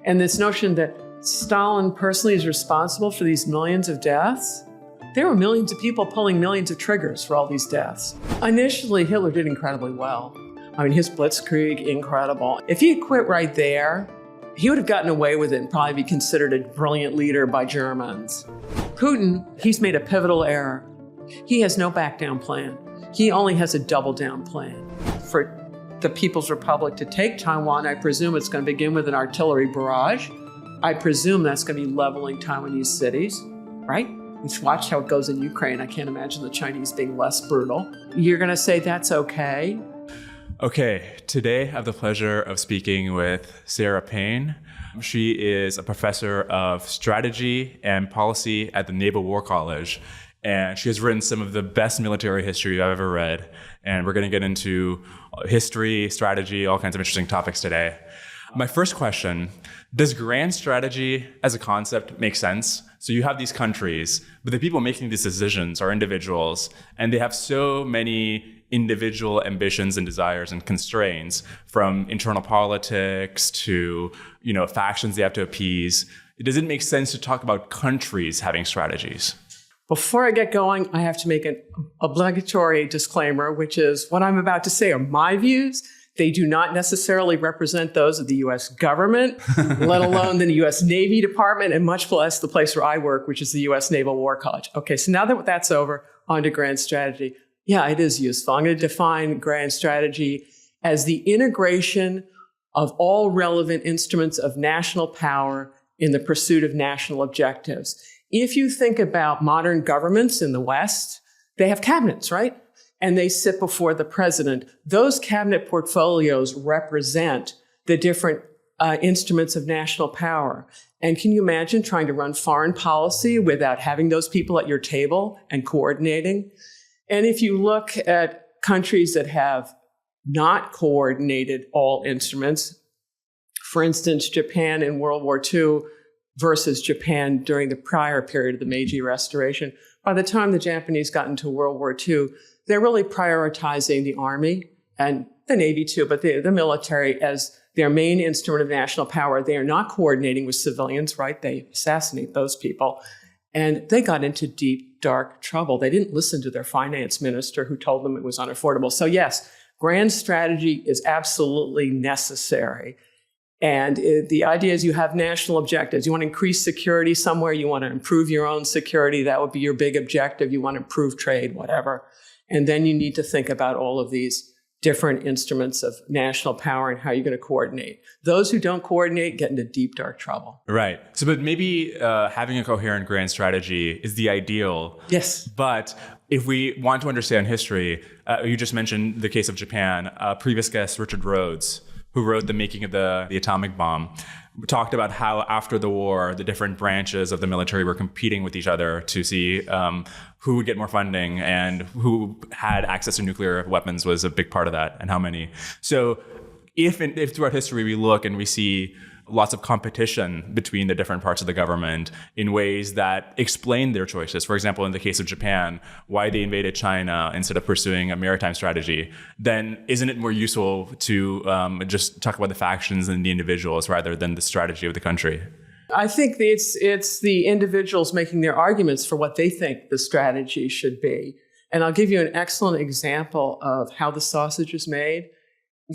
And this notion that Stalin personally is responsible for these millions of deaths. There were millions of people pulling millions of triggers for all these deaths. Initially, Hitler did incredibly well. I mean, his blitzkrieg, incredible. If he had quit right there, he would have gotten away with it and probably be considered a brilliant leader by Germans. Putin, he's made a pivotal error. He has no back down plan. He only has a double down plan. For the People's Republic to take Taiwan, I presume it's going to begin with an artillery barrage. I presume that's going to be leveling Taiwanese cities, right? We've watched how it goes in Ukraine. I can't imagine the Chinese being less brutal. You're going to say that's okay? Okay, today I have the pleasure of speaking with Sarah Paine. She is a professor of strategy and policy at the Naval War College, and she has written some of the best military history I've ever read. And we're going to get into history, strategy, all kinds of interesting topics today. My first question, does grand strategy as a concept make sense? So you have these countries, but the people making these decisions are individuals, and they have so many individual ambitions and desires and constraints, from internal politics to, factions they have to appease. Does it make sense to talk about countries having strategies? Before I get going, I have to make an obligatory disclaimer, which is what I'm about to say are my views. They do not necessarily represent those of the U.S. government, let alone the U.S. Navy Department, and much less the place where I work, which is the U.S. Naval War College. Okay, so now that that's over, on to grand strategy. Yeah, it is useful. I'm going to define grand strategy as the integration of all relevant instruments of national power in the pursuit of national objectives. If you think about modern governments in the West, they have cabinets, right? And they sit before the president. Those cabinet portfolios represent the different instruments of national power. And can you imagine trying to run foreign policy without having those people at your table and coordinating? And if you look at countries that have not coordinated all instruments, for instance, Japan in World War II versus Japan during the prior period of the Meiji Restoration, by the time the Japanese got into World War II, they're really prioritizing the army and the Navy too, but the military as their main instrument of national power. They are not coordinating with civilians, right? They assassinate those people. And they got into deep, dark trouble. They didn't listen to their finance minister who told them it was unaffordable. So yes, grand strategy is absolutely necessary. And the idea is you have national objectives. You want to increase security somewhere. You want to improve your own security. That would be your big objective. You want to improve trade, whatever. And then you need to think about all of these different instruments of national power and how you're going to coordinate. Those who don't coordinate get into deep, dark trouble. Right. So, but maybe having a coherent grand strategy is the ideal. Yes. But if we want to understand history, you just mentioned the case of Japan. Previous guest, Richard Rhodes, who wrote The Making of the Atomic Bomb, talked about how after the war, the different branches of the military were competing with each other to see who would get more funding, and who had access to nuclear weapons was a big part of that, and how many. So if throughout history we look and we see lots of competition between the different parts of the government in ways that explain their choices. For example, in the case of Japan, why they invaded China instead of pursuing a maritime strategy, then isn't it more useful to just talk about the factions and the individuals rather than the strategy of the country? I think it's the individuals making their arguments for what they think the strategy should be. And I'll give you an excellent example of how the sausage is made.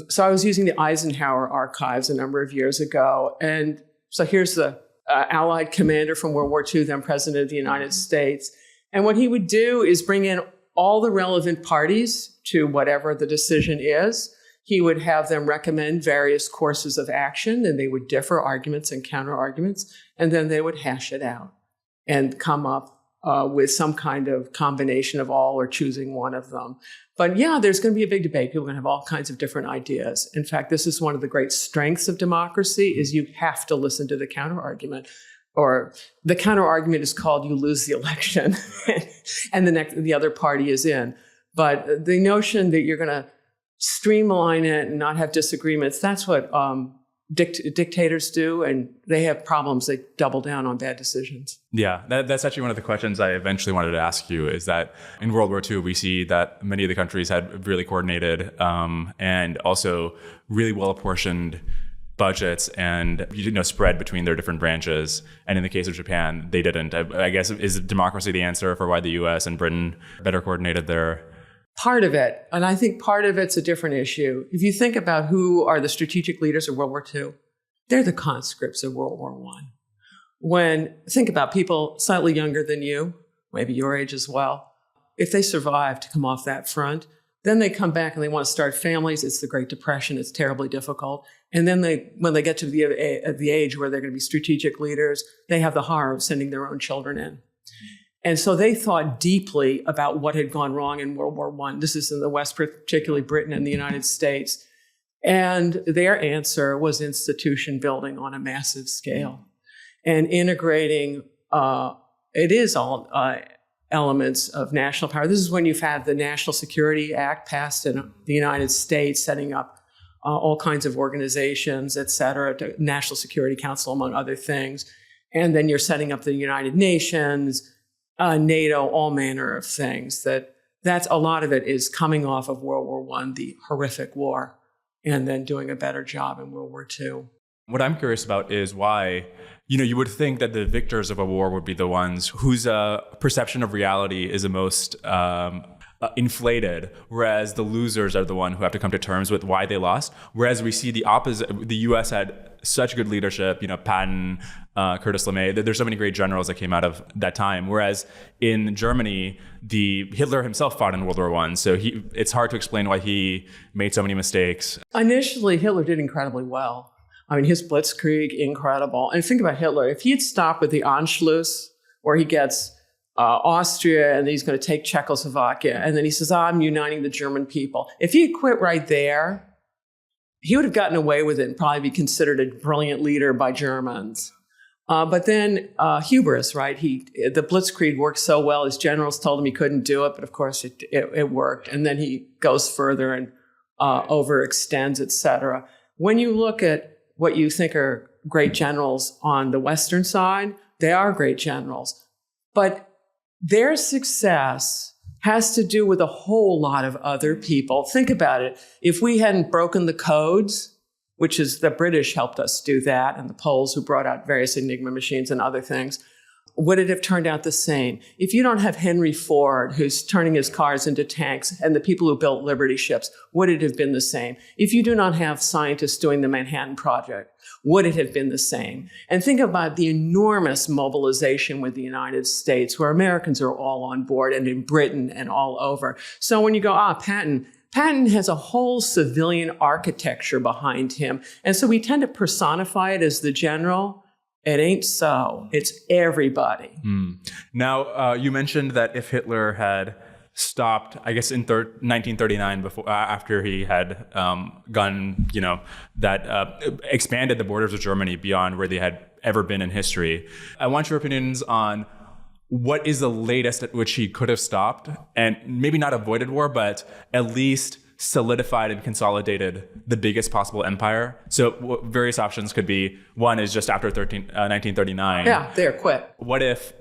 So I was using the Eisenhower archives a number of years ago. And so here's the Allied commander from World War II, then President of the United States. And what he would do is bring in all the relevant parties to whatever the decision is. He would have them recommend various courses of action, and they would differ arguments and counter arguments. And then they would hash it out and come up with some kind of combination of all or choosing one of them. But yeah, there's going to be a big debate. People are going to have all kinds of different ideas. In fact, this is one of the great strengths of democracy is you have to listen to the counter argument. Or the counter argument is called you lose the election and the other party is in. But the notion that you're going to streamline it and not have disagreements, that's what dictators do, and they have problems. They double down on bad decisions. Yeah, that's actually one of the questions I eventually wanted to ask you, is that in World War II, we see that many of the countries had really coordinated and also really well-apportioned budgets and spread between their different branches. And in the case of Japan, they didn't. I guess, is democracy the answer for why the U.S. and Britain better coordinated their... Part of it, and I think part of it's a different issue. If you think about who are the strategic leaders of World War II, they're the conscripts of World War I. Think about people slightly younger than you, maybe your age as well, if they survive to come off that front, then they come back and they want to start families. It's the Great Depression. It's terribly difficult. And then when they get to the age where they're going to be strategic leaders, they have the horror of sending their own children in. And so they thought deeply about what had gone wrong in World War I. This is in the West, particularly Britain and the United States. And their answer was institution building on a massive scale and integrating, it is all elements of national power. This is when you've had the National Security Act passed in the United States, setting up all kinds of organizations, et cetera, to National Security Council, among other things. And then you're setting up the United Nations, NATO, all manner of things. That's a lot of it is coming off of World War I, the horrific war, and then doing a better job in World War II. What I'm curious about is why, you would think that the victors of a war would be the ones whose perception of reality is the most inflated, whereas the losers are the one who have to come to terms with why they lost. Whereas we see the opposite. The U.S. had such good leadership, Patton, Curtis LeMay. There's so many great generals that came out of that time. Whereas in Germany, Hitler himself fought in World War I, so it's hard to explain why he made so many mistakes. Initially, Hitler did incredibly well. I mean, his blitzkrieg, incredible. And think about Hitler. If he had stopped with the Anschluss, where he gets Austria and he's going to take Czechoslovakia, and then he says, I'm uniting the German people. If he had quit right there, he would have gotten away with it and probably be considered a brilliant leader by Germans. But then hubris, right? The blitzkrieg worked so well. His generals told him he couldn't do it, but of course it worked. And then he goes further and overextends, et cetera. When you look at what you think are great generals on the Western side, they are great generals. But their success has to do with a whole lot of other people. Think about it. If we hadn't broken the codes, which is the British helped us do that, and the Poles who brought out various Enigma machines and other things, would it have turned out the same? If you don't have Henry Ford, who's turning his cars into tanks, and the people who built Liberty ships, would it have been the same? If you do not have scientists doing the Manhattan Project, would it have been the same? And think about the enormous mobilization with the United States, where Americans are all on board, and in Britain and all over. So when you go, Patton has a whole civilian architecture behind him. And so we tend to personify it as the general. It ain't so. It's everybody. Now, you mentioned that if Hitler had stopped, I guess, in 1939, after he had expanded the borders of Germany beyond where they had ever been in history. I want your opinions on what is the latest at which he could have stopped, and maybe not avoided war, but at least solidified and consolidated the biggest possible empire. So various options could be, one is just after 1939. Yeah, there, quit. What if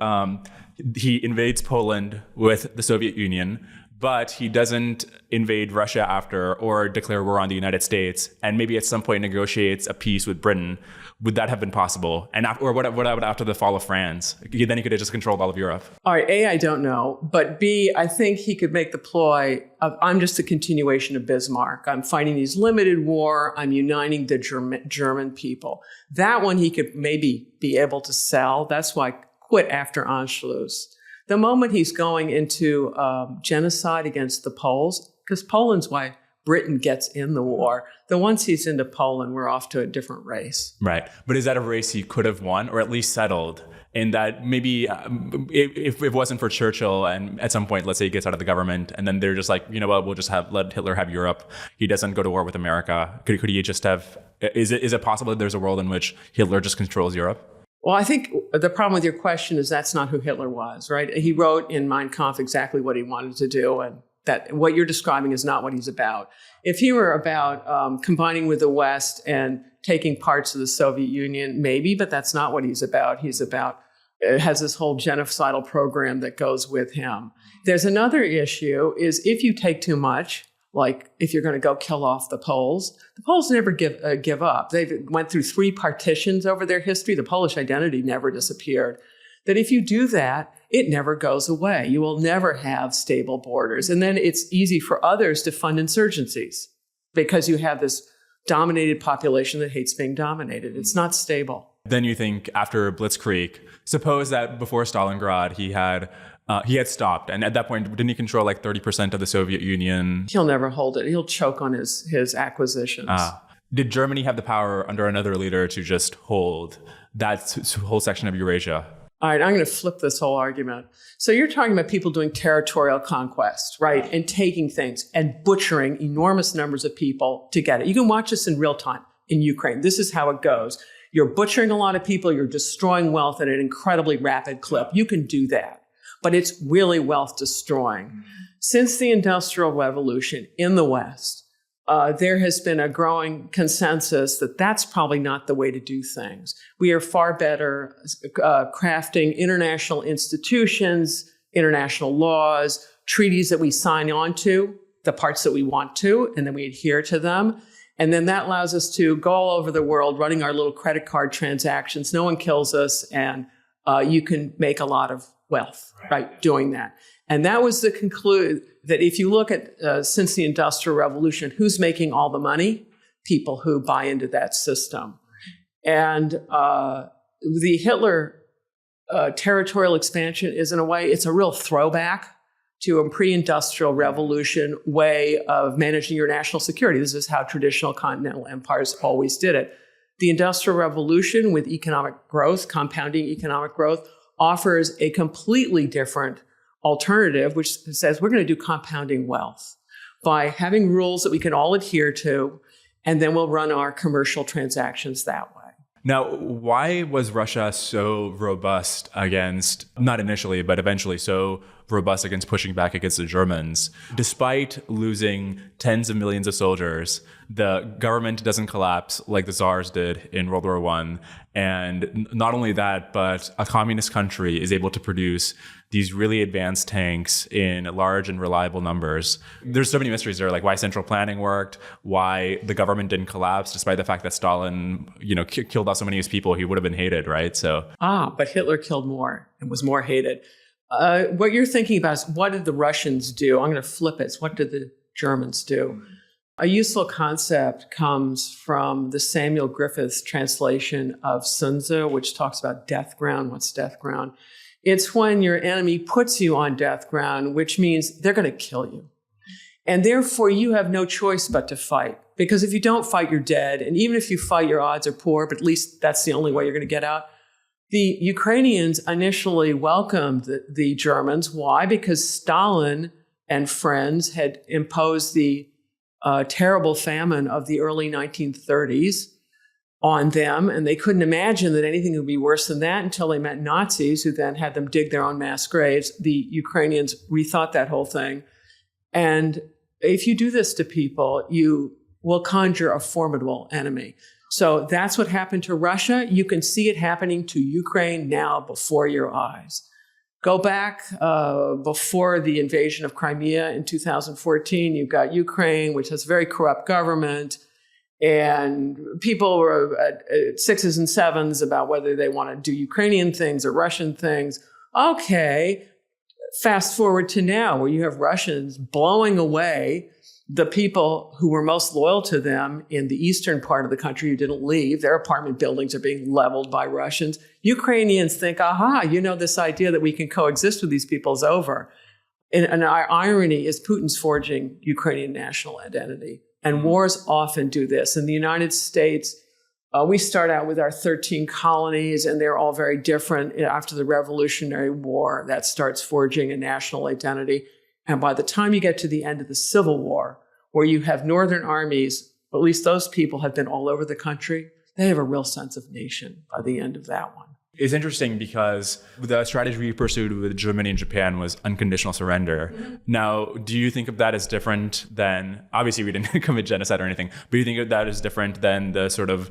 he invades Poland with the Soviet Union, but he doesn't invade Russia after or declare war on the United States, and maybe at some point negotiates a peace with Britain? Would that have been possible? And what about after the fall of France? Then he could have just controlled all of Europe. All right, A, I don't know. But B, I think he could make the ploy of, I'm just a continuation of Bismarck. I'm fighting these limited war. I'm uniting the German people. That one he could maybe be able to sell. That's why quit after Anschluss. The moment he's going into genocide against the Poles, because Poland's why Britain gets in the war. The once he's into Poland, we're off to a different race. Right. But is that a race he could have won, or at least settled? In that maybe if it wasn't for Churchill, and at some point, let's say he gets out of the government, and then they're just like, we'll just let Hitler have Europe. He doesn't go to war with America. Could he just have? Is it possible that there's a world in which Hitler just controls Europe? Well, I think the problem with your question is that's not who Hitler was, right? He wrote in Mein Kampf exactly what he wanted to do, and that what you're describing is not what he's about. If he were about combining with the West and taking parts of the Soviet Union, maybe, but that's not what he's about. He's about, has this whole genocidal program that goes with him. There's another issue is if you take too much, like if you're going to go kill off the Poles never give up. They went through 3 partitions over their history. The Polish identity never disappeared. That if you do that, it never goes away. You will never have stable borders. And then it's easy for others to fund insurgencies because you have this dominated population that hates being dominated. It's not stable. Then you think after Blitzkrieg, suppose that before Stalingrad, he had stopped. And at that point, didn't he control like 30% of the Soviet Union? He'll never hold it. He'll choke on his acquisitions. Did Germany have the power under another leader to just hold that whole section of Eurasia? All right, I'm going to flip this whole argument. So you're talking about people doing territorial conquest, right? And taking things and butchering enormous numbers of people to get it. You can watch this in real time in Ukraine. This is how it goes. You're butchering a lot of people. You're destroying wealth at an incredibly rapid clip. You can do that, but it's really wealth destroying. Since the Industrial Revolution in the West, there has been a growing consensus that that's probably not the way to do things. We are far better crafting international institutions, international laws, treaties that we sign on to, the parts that we want to, and then we adhere to them. And then that allows us to go all over the world running our little credit card transactions. No one kills us, and you can make a lot of wealth, right, doing that. And that was the conclusion that if you look at since the Industrial Revolution, who's making all the money? People who buy into that system. And the Hitler territorial expansion is, in a way, it's a real throwback to a pre-industrial revolution way of managing your national security. This is how traditional continental empires always did it. The Industrial Revolution with economic growth, compounding economic growth, offers a completely different alternative, which says we're going to do compounding wealth by having rules that we can all adhere to, and then we'll run our commercial transactions that way. Now, why was Russia so robust against, not initially, but eventually so robust against pushing back against the Germans? Despite losing tens of millions of soldiers, the government doesn't collapse like the Tsars did in World War I. And not only that, but a communist country is able to produce these really advanced tanks in large and reliable numbers. There's so many mysteries there, like why central planning worked, why the government didn't collapse, despite the fact that Stalin, killed off so many of his people. He would have been hated, right? But Hitler killed more and was more hated. What you're thinking about is, what did the Russians do? I'm going to flip it. What did the Germans do? A useful concept comes from the Samuel Griffiths translation of Sun Tzu, which talks about death ground. What's death ground? It's when your enemy puts you on death ground, which means they're going to kill you. And therefore, you have no choice but to fight. Because if you don't fight, you're dead. And even if you fight, your odds are poor, but at least that's the only way you're going to get out. The Ukrainians initially welcomed the Germans. Why? Because Stalin and friends had imposed the terrible famine of the early 1930s on them, and they couldn't imagine that anything would be worse than that until they met Nazis, who then had them dig their own mass graves. The Ukrainians rethought that whole thing. And if you do this to people, you will conjure a formidable enemy. So that's what happened to Russia. You can see it happening to Ukraine now before your eyes. Go back before the invasion of Crimea in 2014. You've got Ukraine, which has a very corrupt government, and people were at sixes and sevens about whether they want to do Ukrainian things or Russian things. Okay, fast forward to now, where you have Russians blowing away the people who were most loyal to them in the eastern part of the country who didn't leave. Their apartment buildings are being leveled by Russians. Ukrainians think, this idea that we can coexist with these people is over. And our irony is Putin's forging Ukrainian national identity. And wars often do this. In the United States, we start out with our 13 colonies, and they're all very different. After the Revolutionary War, that starts forging a national identity. And by the time you get to the end of the Civil War, where you have northern armies, at least those people have been all over the country, they have a real sense of nation by the end of that one. It's interesting because the strategy we pursued with Germany and Japan was unconditional surrender. Now, do you think of that as different than, obviously we didn't commit genocide or anything, but do you think of that as different than the sort of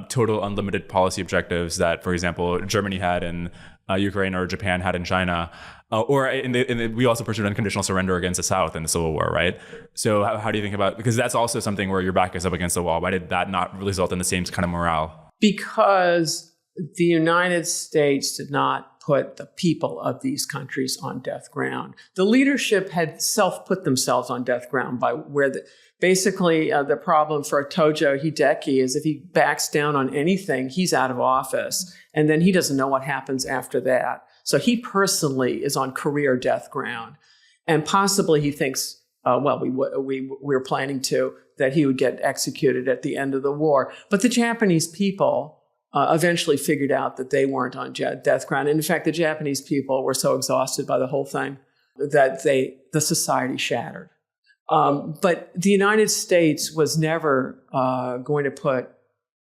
total unlimited policy objectives that, for example, Germany had in Ukraine or Japan had in China? We also pursued unconditional surrender against the South in the Civil War, right? So how do you think about, because that's also something where your back is up against the wall. Why did that not result in the same kind of morale? Because the United States did not put the people of these countries on death ground. The leadership had self-put themselves on death ground by where the problem for Tojo Hideki is if he backs down on anything, he's out of office. And then he doesn't know what happens after that. So he personally is on career death ground. And possibly he thinks, we were planning that he would get executed at the end of the war. But the Japanese people eventually figured out that they weren't on death ground. And in fact, the Japanese people were so exhausted by the whole thing that the society shattered. But the United States was never going to put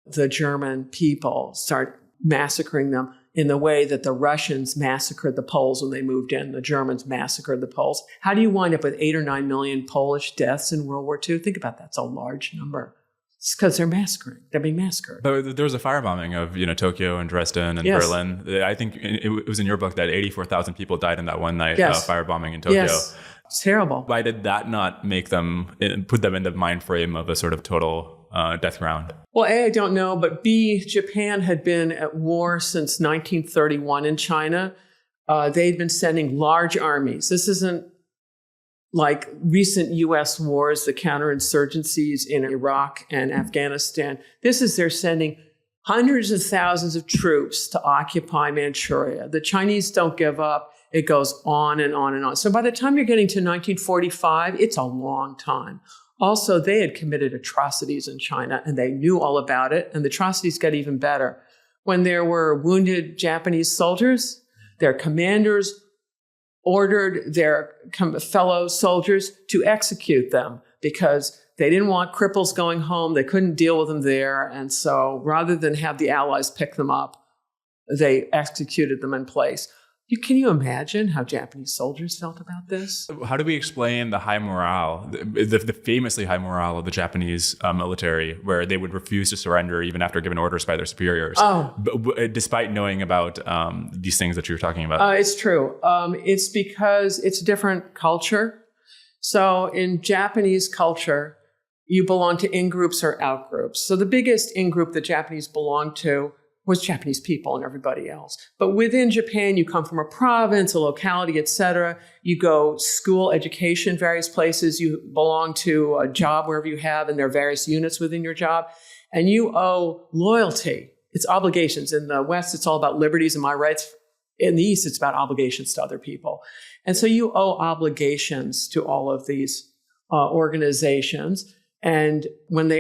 the German people, start massacring them in the way that the Russians massacred the Poles when they moved in. The Germans massacred the Poles. How do you wind up with 8 or 9 million Polish deaths in World War II? Think about that. It's a large number. It's because they're massacring. They're being massacred. But there was a firebombing of Tokyo and Dresden and Berlin. I think it was in your book that 84,000 people died in that one night firebombing in Tokyo. Yes. It's terrible. Why did that not put them in the mind frame of a sort of total death ground? Well, A, I don't know, but B, Japan had been at war since 1931 in China. They'd been sending large armies. This isn't like recent U.S. wars, the counterinsurgencies in Iraq and Afghanistan. They're sending hundreds of thousands of troops to occupy Manchuria. The Chinese don't give up. It goes on and on and on. So by the time you're getting to 1945, it's a long time. Also, they had committed atrocities in China, and they knew all about it, and the atrocities got even better. When there were wounded Japanese soldiers, their commanders ordered their fellow soldiers to execute them because they didn't want cripples going home. They couldn't deal with them there. And so rather than have the Allies pick them up, they executed them in place. Can you imagine how Japanese soldiers felt about this? How do we explain the high morale, the famously high morale of the Japanese military, where they would refuse to surrender even after given orders by their superiors, despite knowing about these things that you're talking about? It's true. It's because it's a different culture. So in Japanese culture, you belong to in-groups or out-groups. So the biggest in-group the Japanese belonged to was Japanese people and everybody else. But within Japan, you come from a province, a locality, etc. You go school, education, various places. You belong to a job wherever you have, and there are various units within your job. And you owe loyalty. It's obligations. In the West, it's all about liberties and my rights. In the East, it's about obligations to other people. And so you owe obligations to all of these organizations. And when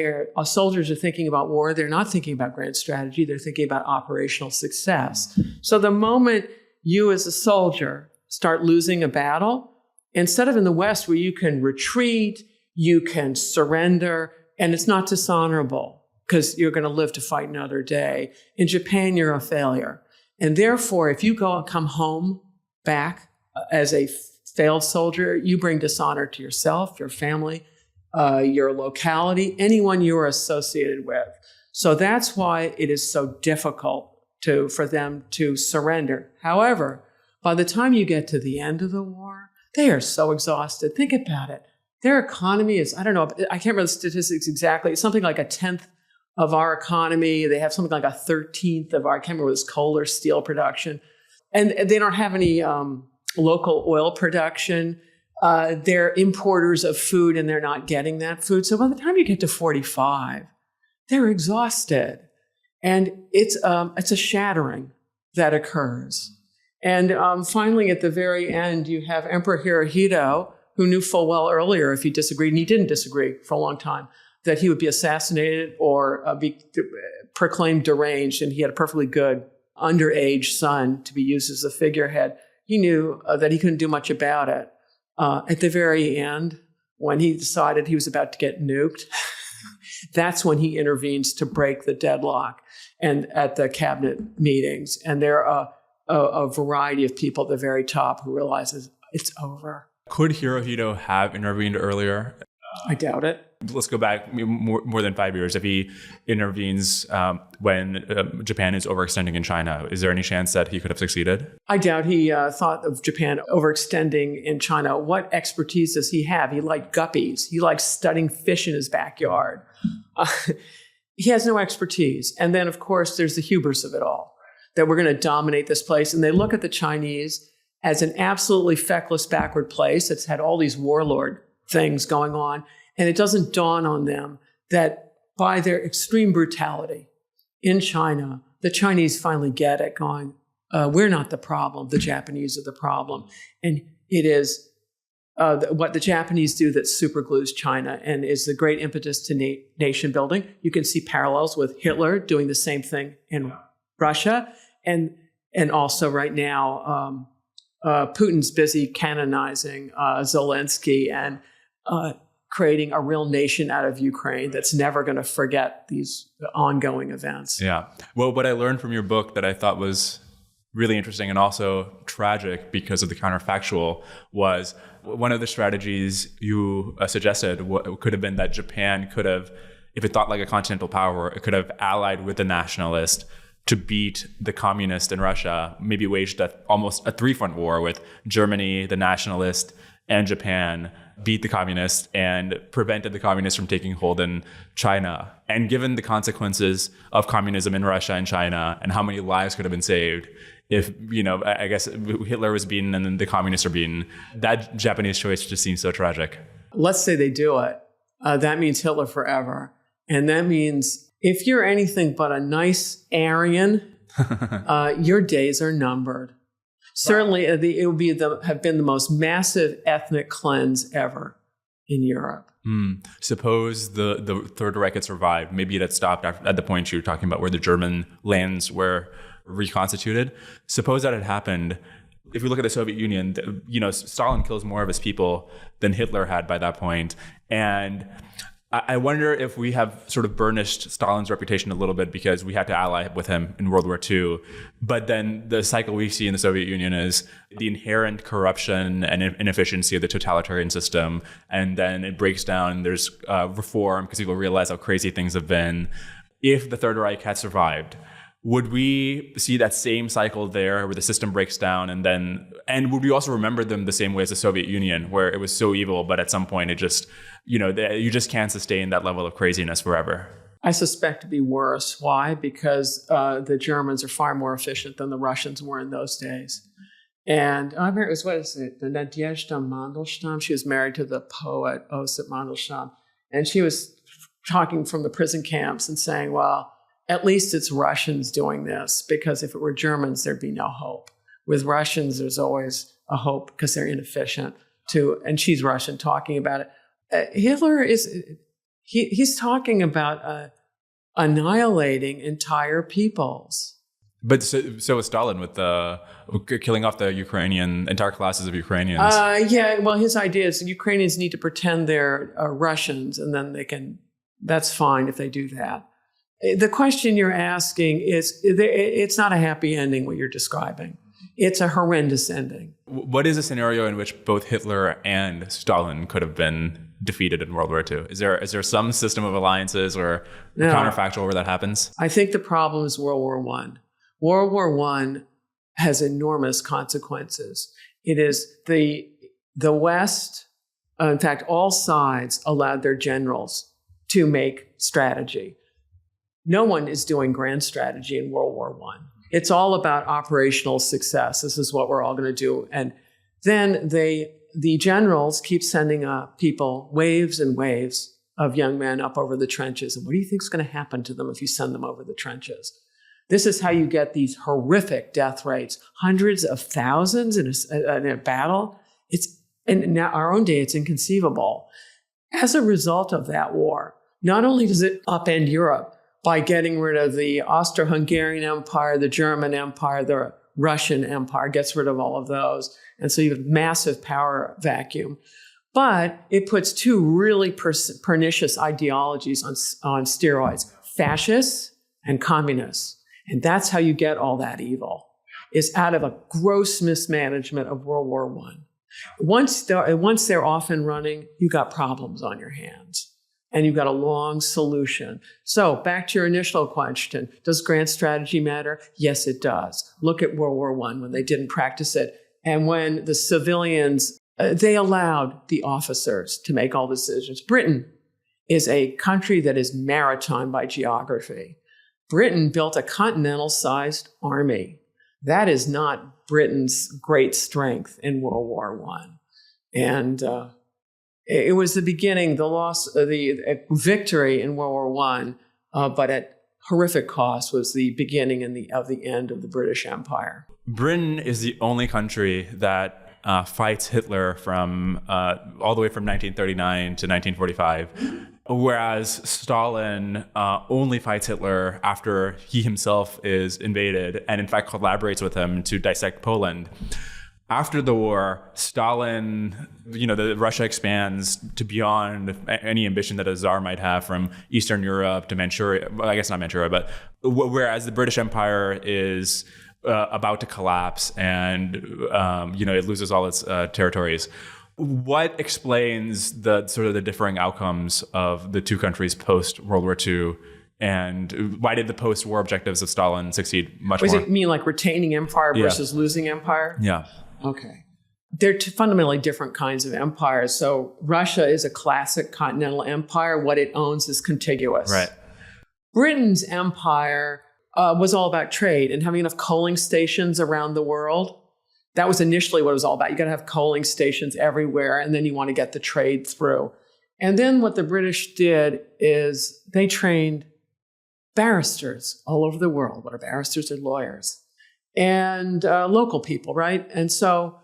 soldiers are thinking about war, they're not thinking about grand strategy. They're thinking about operational success. So the moment you as a soldier start losing a battle, instead of in the West where you can retreat, you can surrender, and it's not dishonorable because you're going to live to fight another day. In Japan, you're a failure. And therefore, if you come home back as a failed soldier, you bring dishonor to yourself, your family, your locality, anyone you are associated with. So that's why it is so difficult for them to surrender. However, by the time you get to the end of the war, they are so exhausted. Think about it. Their economy is, I don't know, I can't remember the statistics exactly. It's something like 1/10 of our economy. They have something like 1/13 of I can't remember this coal or steel production. And they don't have any local oil production. They're importers of food and they're not getting that food. So by the time you get to 45, they're exhausted. And it's a shattering that occurs. And finally, at the very end, you have Emperor Hirohito, who knew full well earlier if he disagreed, and he didn't disagree for a long time, that he would be assassinated or be proclaimed deranged. And he had a perfectly good underage son to be used as a figurehead. He knew that he couldn't do much about it. At the very end, when he decided he was about to get nuked, That's when he intervenes to break the deadlock and at the cabinet meetings. And there are a variety of people at the very top who realizes it's over. Could Hirohito have intervened earlier? I doubt it. Let's go back more than 5 years. If he intervenes when Japan is overextending in China, is there any chance that he could have succeeded? I doubt he thought of Japan overextending in China. What expertise does he have? He liked guppies. He likes studying fish in his backyard. He has no expertise. And then, of course, there's the hubris of it all, that we're going to dominate this place. And they look at the Chinese as an absolutely feckless, backward place that's had all these warlord things going on. And it doesn't dawn on them that by their extreme brutality in China, the Chinese finally get it, going, we're not the problem, the Japanese are the problem. And it is what the Japanese do that superglues China and is the great impetus to nation building. You can see parallels with Hitler doing the same thing in Russia. And also right now, Putin's busy canonizing Zelensky and creating a real nation out of Ukraine that's never going to forget these ongoing events. Yeah. Well, what I learned from your book that I thought was really interesting and also tragic because of the counterfactual was one of the strategies you suggested could have been that Japan could have, if it thought like a continental power, it could have allied with the nationalist to beat the communist in Russia, maybe waged almost a three-front war with Germany, the nationalist, and Japan, beat the communists and prevented the communists from taking hold in China. And given the consequences of communism in Russia and China and how many lives could have been saved if, I guess Hitler was beaten and then the communists are beaten, that Japanese choice just seems so tragic. Let's say they do it. That means Hitler forever. And that means if you're anything but a nice Aryan, your days are numbered. Certainly, it would have been the most massive ethnic cleanse ever in Europe. Suppose the Third Reich had survived. Maybe it had stopped at the point you were talking about where the German lands were reconstituted. Suppose that had happened. If you look at the Soviet Union, Stalin kills more of his people than Hitler had by that point. And I wonder if we have sort of burnished Stalin's reputation a little bit because we had to ally with him in World War II. But then the cycle we see in the Soviet Union is the inherent corruption and inefficiency of the totalitarian system. And then it breaks down. There's reform because people realize how crazy things have been. If the Third Reich had survived, would we see that same cycle there where the system breaks down and would we also remember them the same way as the Soviet Union where it was so evil, but at some point it just, you just can't sustain that level of craziness forever? I suspect it'd be worse. Why? Because the Germans are far more efficient than the Russians were in those days. And I remember it was, the Nadezhda Mandelstam. She was married to the poet Osip Mandelstam. And she was talking from the prison camps and saying, well, at least it's Russians doing this, because if it were Germans, there'd be no hope. With Russians, there's always a hope because they're inefficient too. And she's Russian talking about it. Hitler he's talking about annihilating entire peoples. But so was Stalin with killing off the entire classes of Ukrainians. Yeah, well, his idea is Ukrainians need to pretend they're Russians, and then that's fine if they do that. The question you're asking is, it's not a happy ending what you're describing. It's a horrendous ending. What is a scenario in which both Hitler and Stalin could have been defeated in World War II? Is there some system of alliances or counterfactual where that happens? I think the problem is World War I. World War I has enormous consequences. It is the West, in fact, all sides allowed their generals to make strategy. No one is doing grand strategy in World War I. It's all about operational success. This is what we're all going to do. And then the generals keep sending people, waves and waves of young men up over the trenches. And what do you think is going to happen to them if you send them over the trenches? This is how you get these horrific death rates, hundreds of thousands in a battle. In our own day, it's inconceivable. As a result of that war, not only does it upend Europe, by getting rid of the Austro-Hungarian Empire, the German Empire, the Russian Empire, gets rid of all of those. And so you have a massive power vacuum. But it puts two really pernicious ideologies on steroids, fascists and communists. And that's how you get all that evil, is out of a gross mismanagement of World War I. Once they're off and running, you got problems on your hands. And you've got a long solution. So back to your initial question, does grand strategy matter? Yes, it does. Look at World War I when they didn't practice it. And when the civilians, they allowed the officers to make all the decisions. Britain is a country that is maritime by geography. Britain built a continental-sized army. That is not Britain's great strength in World War I. And it was the beginning, the victory in World War I, but at horrific cost was the beginning of the end of the British Empire. Britain is the only country that fights Hitler from all the way from 1939 to 1945, whereas Stalin only fights Hitler after he himself is invaded and in fact collaborates with him to dissect Poland. After the war, Stalin, Russia expands to beyond any ambition that a czar might have, from Eastern Europe to Manchuria. Well, I guess not Manchuria, but whereas the British Empire is about to collapse and it loses all its territories. What explains the sort of the differing outcomes of the two countries post World War II? And why did the post-war objectives of Stalin succeed much more? Does it mean like retaining empire versus losing empire? Yeah. Okay. They're fundamentally different kinds of empires. So Russia is a classic continental empire. What it owns is contiguous. Right. Britain's empire was all about trade and having enough coaling stations around the world. That was initially what it was all about. You got to have coaling stations everywhere, and then you want to get the trade through. And then what the British did is they trained barristers all over the world. What are barristers? They're lawyers. And local people, right? And so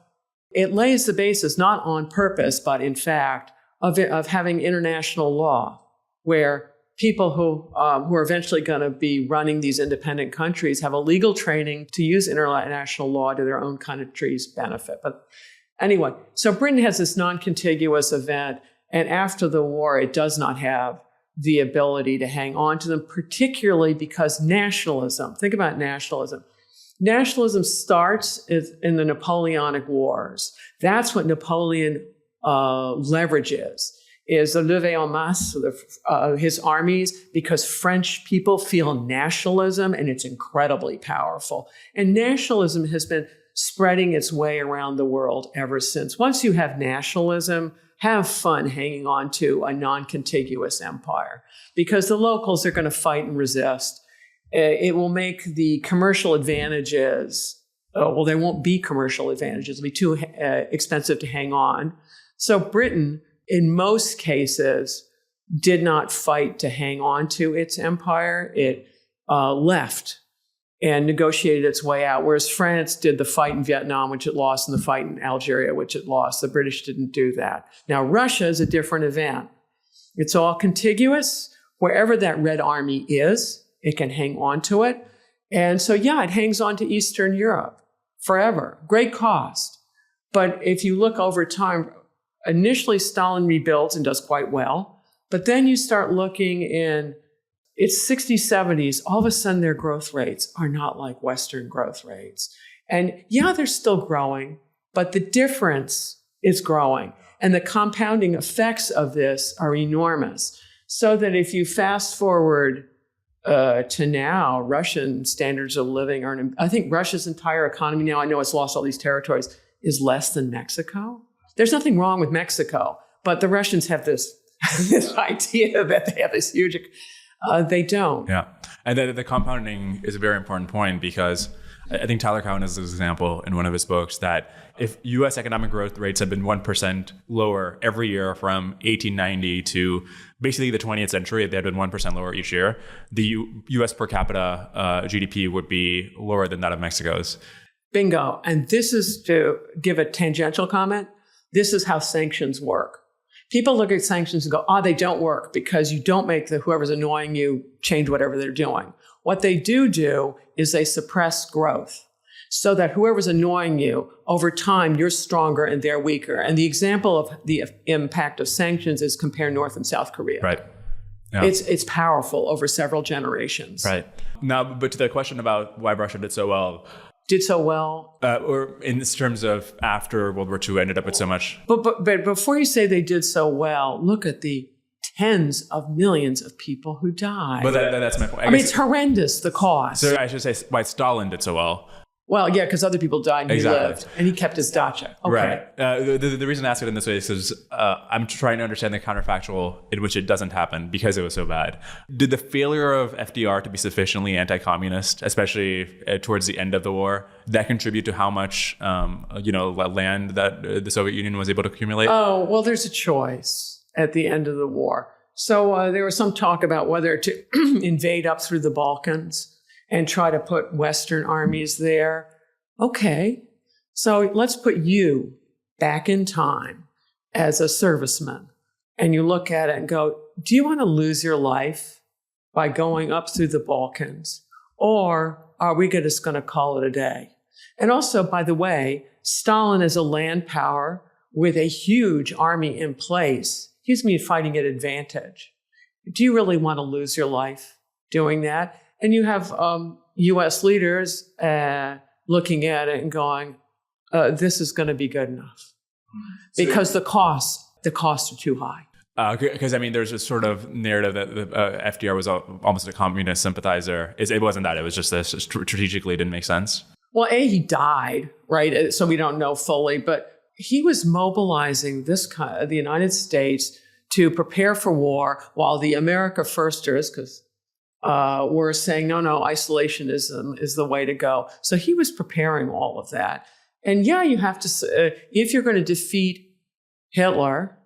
it lays the basis, not on purpose, but in fact, of having international law, where people who are eventually going to be running these independent countries have a legal training to use international law to their own country's benefit. But anyway, so Britain has this non-contiguous event, and after the war, it does not have the ability to hang on to them, particularly because nationalism, think about nationalism. Nationalism starts in the Napoleonic Wars. That's what Napoleon leverages, is the levée en masse, his armies, because French people feel nationalism, and it's incredibly powerful. And nationalism has been spreading its way around the world ever since. Once you have nationalism, have fun hanging on to a non-contiguous empire, because the locals are going to fight and resist. It will make the commercial advantages, there won't be commercial advantages. It'll be too expensive to hang on. So Britain, in most cases, did not fight to hang on to its empire. It left and negotiated its way out, whereas France did the fight in Vietnam, which it lost, and the fight in Algeria, which it lost. The British didn't do that. Now, Russia is a different event. It's all contiguous. Wherever that Red Army is, it can hang on to it. And so, it hangs on to Eastern Europe forever. Great cost. But if you look over time, initially Stalin rebuilds and does quite well. But then you start looking in its 60s, 70s, all of a sudden their growth rates are not like Western growth rates. And they're still growing, but the difference is growing. And the compounding effects of this are enormous. So that if you fast forward to now, Russian standards of living are, I think Russia's entire economy now, I know it's lost all these territories, is less than Mexico. There's nothing wrong with Mexico, but the Russians have this idea that they have this huge, they don't. Yeah. And the compounding is a very important point, because I think Tyler Cowen has this example in one of his books that if U.S. economic growth rates had been 1% lower every year from 1890 to basically the 20th century, if they had been 1% lower each year, the U.S. per capita GDP would be lower than that of Mexico's. Bingo. And this is, to give a tangential comment, this is how sanctions work. People look at sanctions and go, they don't work because you don't make whoever's annoying you change whatever they're doing. What they do is they suppress growth. so that whoever's annoying you, over time, you're stronger and they're weaker. And the example of the impact of sanctions is compare North and South Korea. Right. Yeah. It's powerful over several generations. Right. Now, but to the question about why Russia did so well. Or in terms of after World War II ended up with so much. But before you say they did so well, look at the tens of millions of people who died. But that's my point. I mean, it's horrendous, the cost. So I should say why Stalin did so well. Well, yeah, because other people died and he lived, and he kept his dacha. Okay. Right. The reason I ask it in this way is because I'm trying to understand the counterfactual in which it doesn't happen because it was so bad. Did the failure of FDR to be sufficiently anti-communist, especially towards the end of the war, that contribute to how much land that the Soviet Union was able to accumulate? Oh, well, there's a choice at the end of the war. So there was some talk about whether to invade up through the Balkans and try to put Western armies there. Okay, so let's put you back in time as a serviceman. And you look at it and go, do you want to lose your life by going up through the Balkans? Or are we just going to call it a day? And also, by the way, Stalin is a land power with a huge army in place. Gives me a fighting at advantage. Do you really want to lose your life doing that? And you have U.S. leaders looking at it and going, this is going to be good enough. Because the costs are too high. Because, there's this sort of narrative that FDR was almost a communist sympathizer. It wasn't that. It was just this strategically didn't make sense. Well, he died, right? So we don't know fully. But he was mobilizing the United States to prepare for war while the America Firsters, because were saying, no, isolationism is the way to go. So he was preparing all of that. And yeah, you have to, if you're going to defeat Hitler,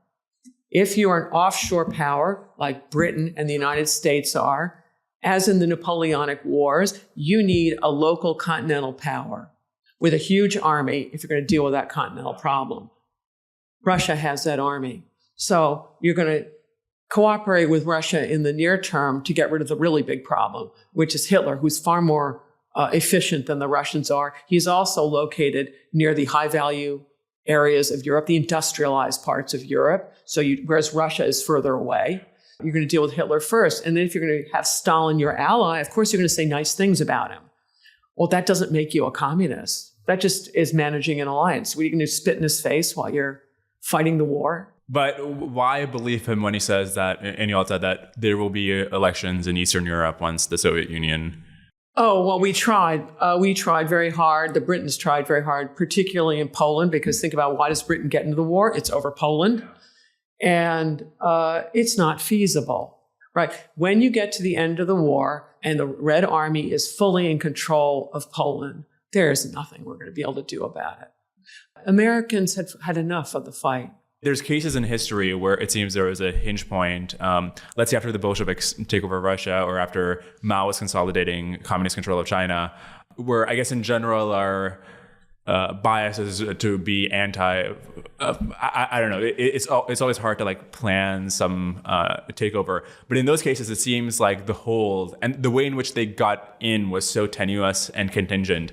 if you are an offshore power like Britain and the United States are, as in the Napoleonic Wars, you need a local continental power with a huge army if you're going to deal with that continental problem. Russia has that army. So you're going to cooperate with Russia in the near term to get rid of the really big problem, which is Hitler, who's far more efficient than the Russians are. He's also located near the high-value areas of Europe, the industrialized parts of Europe. So whereas Russia is further away, you're going to deal with Hitler first. And then if you're going to have Stalin your ally, of course, you're going to say nice things about him. Well, that doesn't make you a communist. That just is managing an alliance. What are you going to spit in his face while you're fighting the war? But why believe him when he says that, and you all said that there will be elections in Eastern Europe once the Soviet Union? Oh, well, we tried. We tried very hard. The Britons tried very hard, particularly in Poland, because think about why does Britain get into the war? It's over Poland. And it's not feasible, right? When you get to the end of the war and the Red Army is fully in control of Poland, there's nothing we're going to be able to do about it. Americans had enough of the fight. There's cases in history where it seems there was a hinge point, let's say after the Bolsheviks take over Russia or after Mao was consolidating communist control of China, where I guess in general our bias is to be anti, I don't know, it's always hard to like plan some takeover. But in those cases, it seems like the hold and the way in which they got in was so tenuous and contingent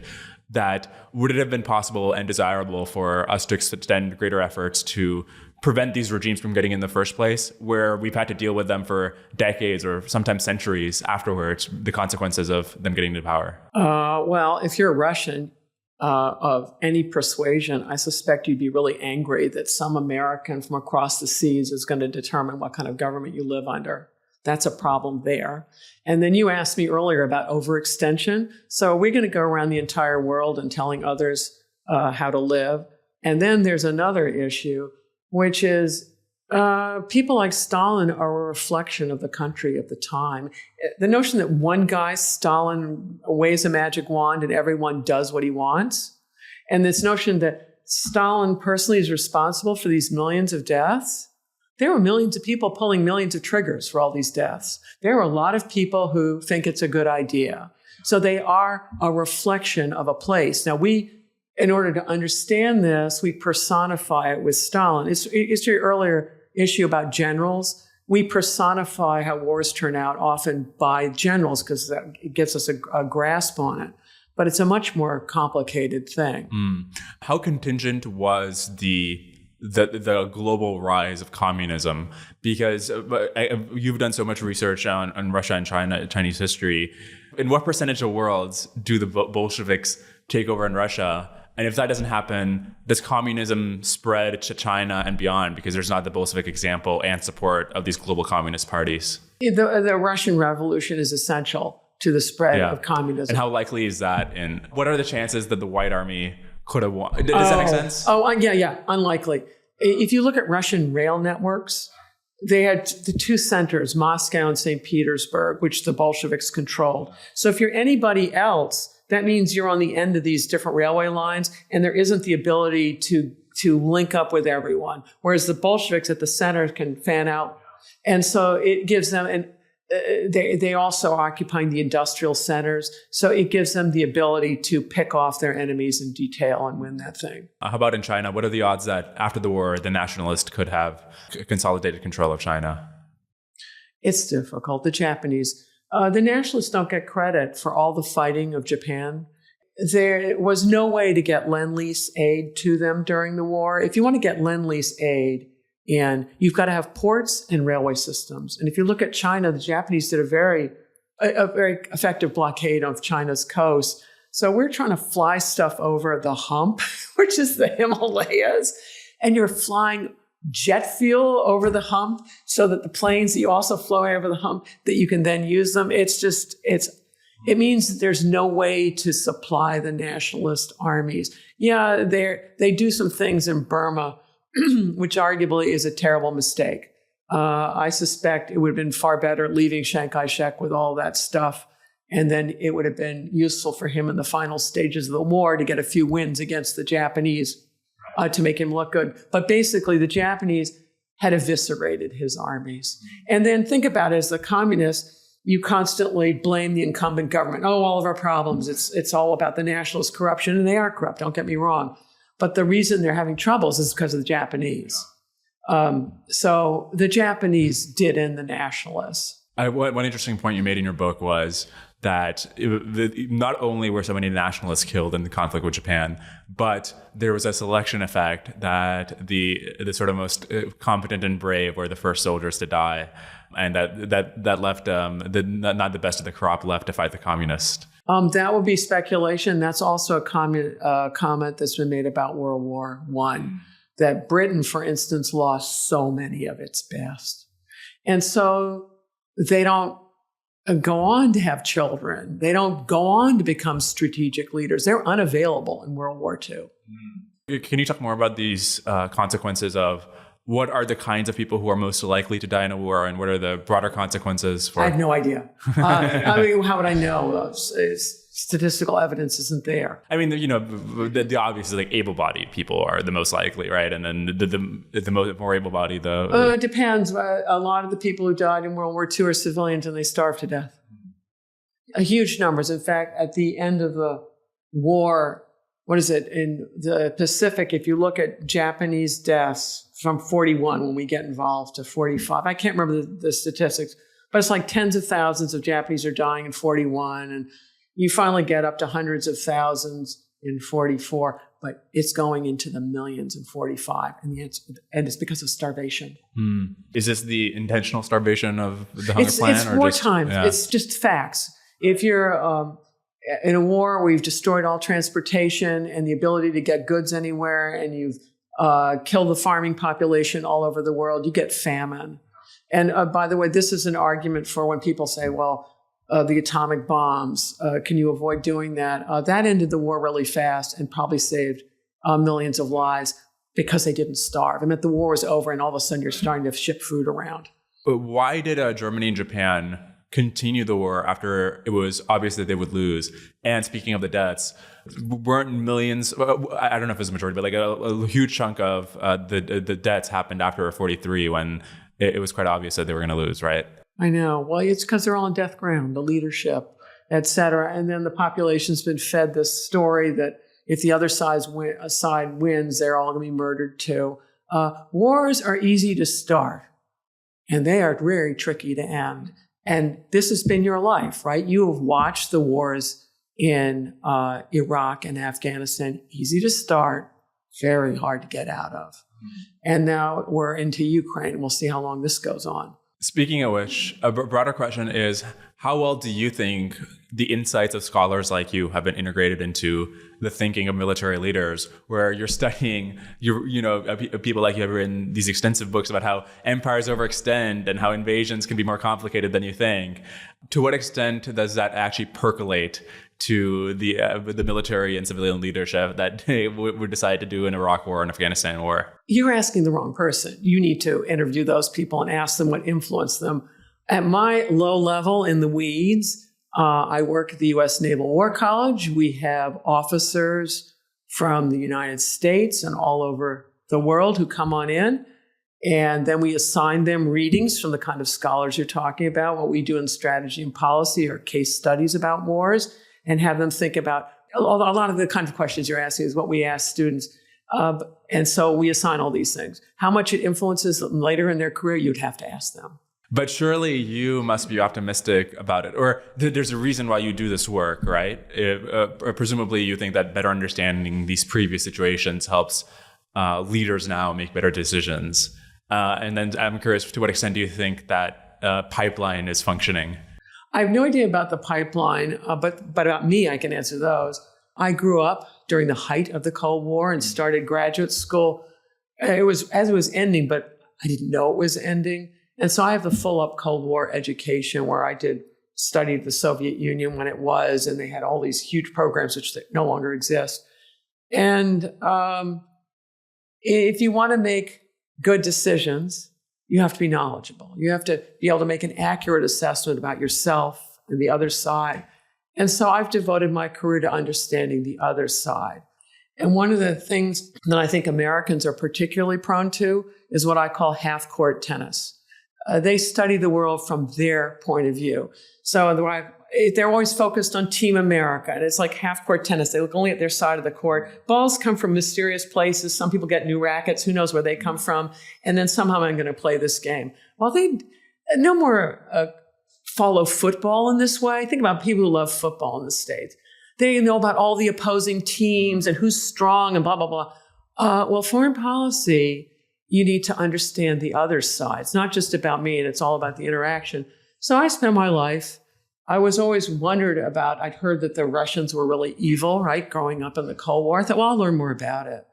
that would it have been possible and desirable for us to extend greater efforts to prevent these regimes from getting in the first place, where we've had to deal with them for decades or sometimes centuries afterwards, the consequences of them getting to power? Well, if you're a Russian of any persuasion, I suspect you'd be really angry that some American from across the seas is going to determine what kind of government you live under. That's a problem there. And then you asked me earlier about overextension. So we're going to go around the entire world and telling others how to live. And then there's another issue, which is people like Stalin are a reflection of the country at the time. The notion that one guy, Stalin, waves a magic wand and everyone does what he wants. And this notion that Stalin personally is responsible for these millions of deaths. There were millions of people pulling millions of triggers for all these deaths. There are a lot of people who think it's a good idea. So they are a reflection of a place. Now in order to understand this, we personify it with Stalin. It's your earlier issue about generals. We personify how wars turn out often by generals because that gives us a grasp on it. But it's a much more complicated thing. How contingent was the global rise of communism? Because you've done so much research on Russia and Chinese history. In what percentage of worlds do the Bolsheviks take over in Russia? And if that doesn't happen, does communism spread to China and beyond? Because there's not the Bolshevik example and support of these global communist parties. The Russian Revolution is essential to the spread of communism. And how likely is that? And what are the chances that the White Army could have won? Does that make sense? Yeah, unlikely. If you look at Russian rail networks, they had the two centers, Moscow and St. Petersburg, which the Bolsheviks controlled. So if you're anybody else, that means you're on the end of these different railway lines, and there isn't the ability to link up with everyone. Whereas the Bolsheviks at the center can fan out. And so it gives them, and they also occupying the industrial centers. So it gives them the ability to pick off their enemies in detail and win that thing. How about in China? What are the odds that after the war, the nationalists could have consolidated control of China? It's difficult. The nationalists don't get credit for all the fighting of Japan. There was no way to get Lend-Lease aid to them during the war. If you want to get Lend-Lease aid in, you've got to have ports and railway systems. And if you look at China, the Japanese did a very effective blockade of China's coast. So we're trying to fly stuff over the hump, which is the Himalayas, and you're flying jet fuel over the hump so that the planes that you also fly over the hump, that you can then use them. It means that there's no way to supply the nationalist armies. Yeah, they do some things in Burma, which arguably is a terrible mistake. I suspect it would have been far better leaving Chiang Kai-shek with all that stuff. And then it would have been useful for him in the final stages of the war to get a few wins against the Japanese to make him look good. But basically, the Japanese had eviscerated his armies. And then think about it, as the communists, you constantly blame the incumbent government. Oh, all of our problems, it's all about the nationalist corruption. And they are corrupt, don't get me wrong. But the reason they're having troubles is because of the Japanese. So the Japanese did end the nationalists. One interesting point you made in your book was that not only were so many nationalists killed in the conflict with Japan, but there was a selection effect that the sort of most competent and brave were the first soldiers to die, and that left not the best of the crop left to fight the communists. That would be speculation. That's also a comment that's been made about World War I, that Britain, for instance, lost so many of its best. And so they don't go on to have children. They don't go on to become strategic leaders. They're unavailable in World War II. Can you talk more about these consequences of what are the kinds of people who are most likely to die in a war, and what are the broader consequences for? I have no idea. I mean, how would I know? Statistical evidence isn't there. I mean, the obvious is like able-bodied people are the most likely, right? And then the more able-bodied, it depends. A lot of the people who died in World War II are civilians, and they starved to death. Huge numbers. In fact, at the end of the war, in the Pacific, if you look at Japanese deaths from 41 when we get involved to 45, I can't remember the statistics, but it's like tens of thousands of Japanese are dying in 41, and you finally get up to hundreds of thousands in 44, but it's going into the millions in 45, and it's because of starvation. Is this the intentional starvation of the hunger plan? It's wartime. It's just facts. If you're in a war where you've destroyed all transportation and the ability to get goods anywhere, and you've killed the farming population all over the world, you get famine. And by the way, this is an argument for when people say, well, the atomic bombs, can you avoid doing that? That ended the war really fast and probably saved millions of lives because they didn't starve. I mean, the war was over and all of a sudden you're starting to ship food around. But why did Germany and Japan continue the war after it was obvious that they would lose? And speaking of the deaths, weren't millions, I don't know if it's a majority, but like a huge chunk of the deaths happened after 43 when it was quite obvious that they were going to lose, right? I know. Well, it's because they're all on death ground, the leadership, et cetera. And then the population's been fed this story that if the other side wins, they're all going to be murdered too. Wars are easy to start, and they are very tricky to end. And this has been your life, right? You have watched the wars in Iraq and Afghanistan. Easy to start, very hard to get out of. And now we're into Ukraine. We'll see how long this goes on. Speaking of which, a broader question is, how well do you think the insights of scholars like you have been integrated into the thinking of military leaders, where you're studying, people like you have written these extensive books about how empires overextend and how invasions can be more complicated than you think. To what extent does that actually percolate to the military and civilian leadership that would decide to do an Iraq war and Afghanistan war? You're asking the wrong person. You need to interview those people and ask them what influenced them. At my low level in the weeds, I work at the U.S. Naval War College. We have officers from the United States and all over the world who come on in. And then we assign them readings from the kind of scholars you're talking about. What we do in strategy and policy are case studies about wars, and have them think about a lot of the kind of questions you're asking is what we ask students. And so we assign all these things. How much it influences them later in their career, you'd have to ask them. But surely you must be optimistic about it, or there's a reason why you do this work, right? Presumably you think that better understanding these previous situations helps leaders now make better decisions. And then I'm curious, to what extent do you think that pipeline is functioning? I have no idea about the pipeline, but about me, I can answer those. I grew up during the height of the Cold War and started graduate school. It was as it was ending, but I didn't know it was ending. And so I have the full-up Cold War education where I studied the Soviet Union when it was, and they had all these huge programs which no longer exist. And if you want to make good decisions, you have to be knowledgeable. You have to be able to make an accurate assessment about yourself and the other side. And so I've devoted my career to understanding the other side. And one of the things that I think Americans are particularly prone to is what I call half-court tennis. They study the world from their point of view. So they're always focused on Team America, and it's like half-court tennis. They look only at their side of the court. Balls come from mysterious places. Some people get new rackets. Who knows where they come from? And then somehow I'm going to play this game. Well, they no more follow football in this way. Think about people who love football in the States. They know about all the opposing teams and who's strong and blah, blah, blah. Well, foreign policy, you need to understand the other side. It's not just about me, and it's all about the interaction. So I spent my life, I was always wondered about, I'd heard that the Russians were really evil, right? Growing up in the Cold War. I thought, well, I'll learn more about it.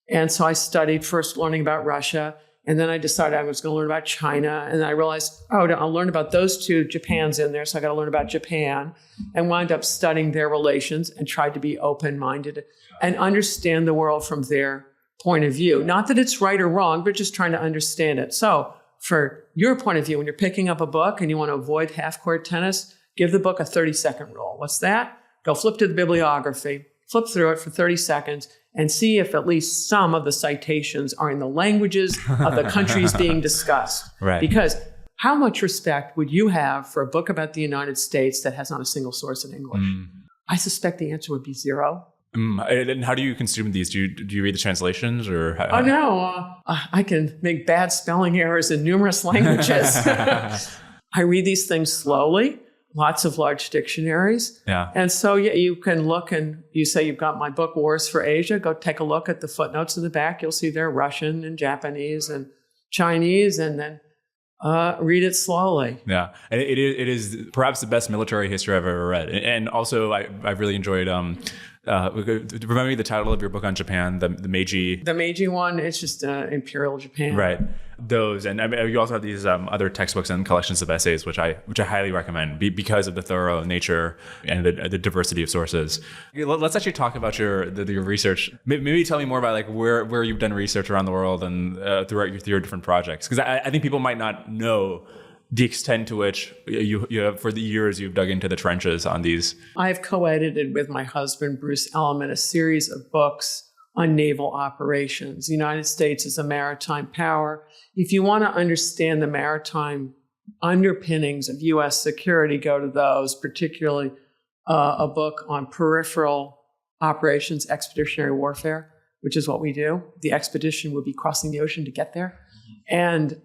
And so I studied first learning about Russia, and then I decided I was going to learn about China. And I realized, I'll learn about those two. Japan's in there, so I got to learn about Japan, and wound up studying their relations and tried to be open-minded and understand the world from their point of view. Not that it's right or wrong, but just trying to understand it. So for your point of view, when you're picking up a book and you want to avoid half-court tennis, give the book a 30-second rule. What's that? Go flip to the bibliography, flip through it for 30 seconds, and see if at least some of the citations are in the languages of the countries being discussed. Right. Because how much respect would you have for a book about the United States that has not a single source in English? I suspect the answer would be zero. And how do you consume these? Do you read the translations, or? Oh no, I can make bad spelling errors in numerous languages. I read these things slowly. Lots of large dictionaries. Yeah. And so you can look, and you say you've got my book, Wars for Asia. Go take a look at the footnotes in the back. You'll see there Russian and Japanese and Chinese, and then read it slowly. Yeah. And it is perhaps the best military history I've ever read. And also I've really enjoyed, remember me the title of your book on Japan, the Meiji? The Meiji one, it's just Imperial Japan. Right. Those. And I mean, you also have these other textbooks and collections of essays, which I highly recommend because of the thorough nature and the diversity of sources. Let's actually talk about your research. Maybe tell me more about like where you've done research around the world and throughout your different projects. Because I think people might not know the extent to which you have, for the years you've dug into the trenches on these. I've co-edited with my husband, Bruce Elliman, a series of books on naval operations. The United States is a maritime power. If you want to understand the maritime underpinnings of U.S. security, go to those, particularly a book on peripheral operations, expeditionary warfare, which is what we do. The expedition would be crossing the ocean to get there. And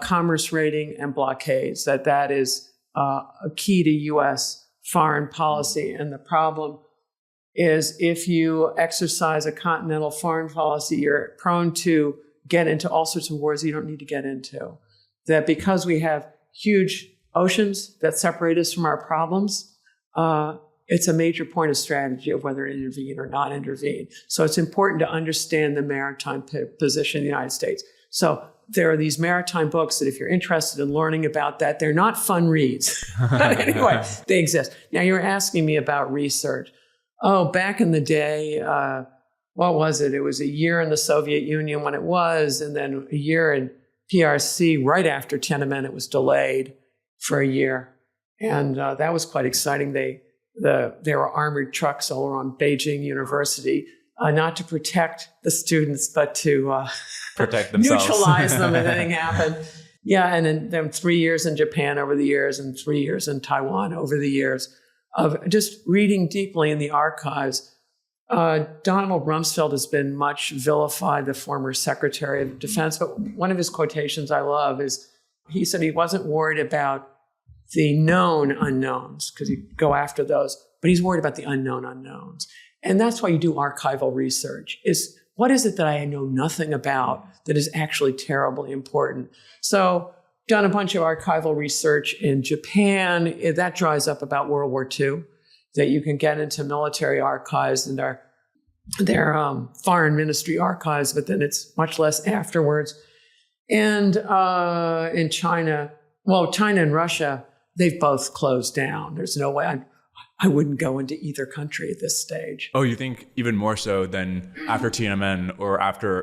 commerce raiding and blockades, that is a key to U.S. foreign policy. And the problem is if you exercise a continental foreign policy, you're prone to get into all sorts of wars you don't need to get into. That because we have huge oceans that separate us from our problems, it's a major point of strategy of whether to intervene or not intervene. So it's important to understand the maritime position of the United States. So there are these maritime books that if you're interested in learning about that, they're not fun reads. But anyway, they exist. Now you're asking me about research. Oh, back in the day, what was it? It was a year in the Soviet Union when it was, and then a year in PRC right after Tiananmen. It was delayed for a year. And that was quite exciting. There were armored trucks all around Beijing University, not to protect the students, but to protect themselves. Neutralize them if anything happened. Yeah, and then 3 years in Japan over the years and 3 years in Taiwan over the years of just reading deeply in the archives. Donald Rumsfeld has been much vilified, the former Secretary of Defense, but one of his quotations I love is he said he wasn't worried about the known unknowns, because he'd go after those, but he's worried about the unknown unknowns. And that's why you do archival research, is what is it that I know nothing about that is actually terribly important? So done a bunch of archival research in Japan. That dries up about World War II, that you can get into military archives and their foreign ministry archives, but then it's much less afterwards. And in China, China and Russia, they've both closed down. There's no way I wouldn't go into either country at this stage. Oh, you think even more so than after Tiananmen or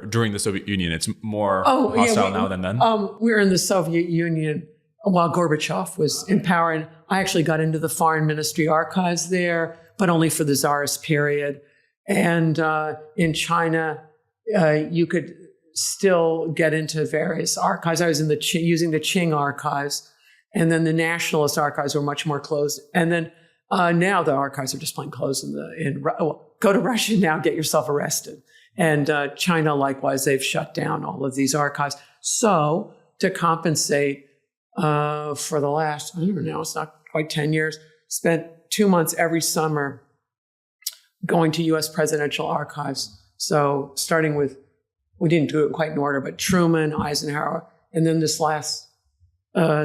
during the Soviet Union? It's more hostile now than then? We were in the Soviet Union while Gorbachev was in power. And I actually got into the foreign ministry archives there, but only for the Tsarist period. And in China, you could still get into various archives. I was in using the Qing archives, and then the nationalist archives were much more closed. And then now the archives are just plain closed. Go to Russia now, get yourself arrested. And China, likewise, they've shut down all of these archives. So to compensate for the last, I don't know, it's not quite 10 years, spent 2 months every summer going to U.S. presidential archives. So starting with, we didn't do it quite in order, but Truman, Eisenhower, and then this last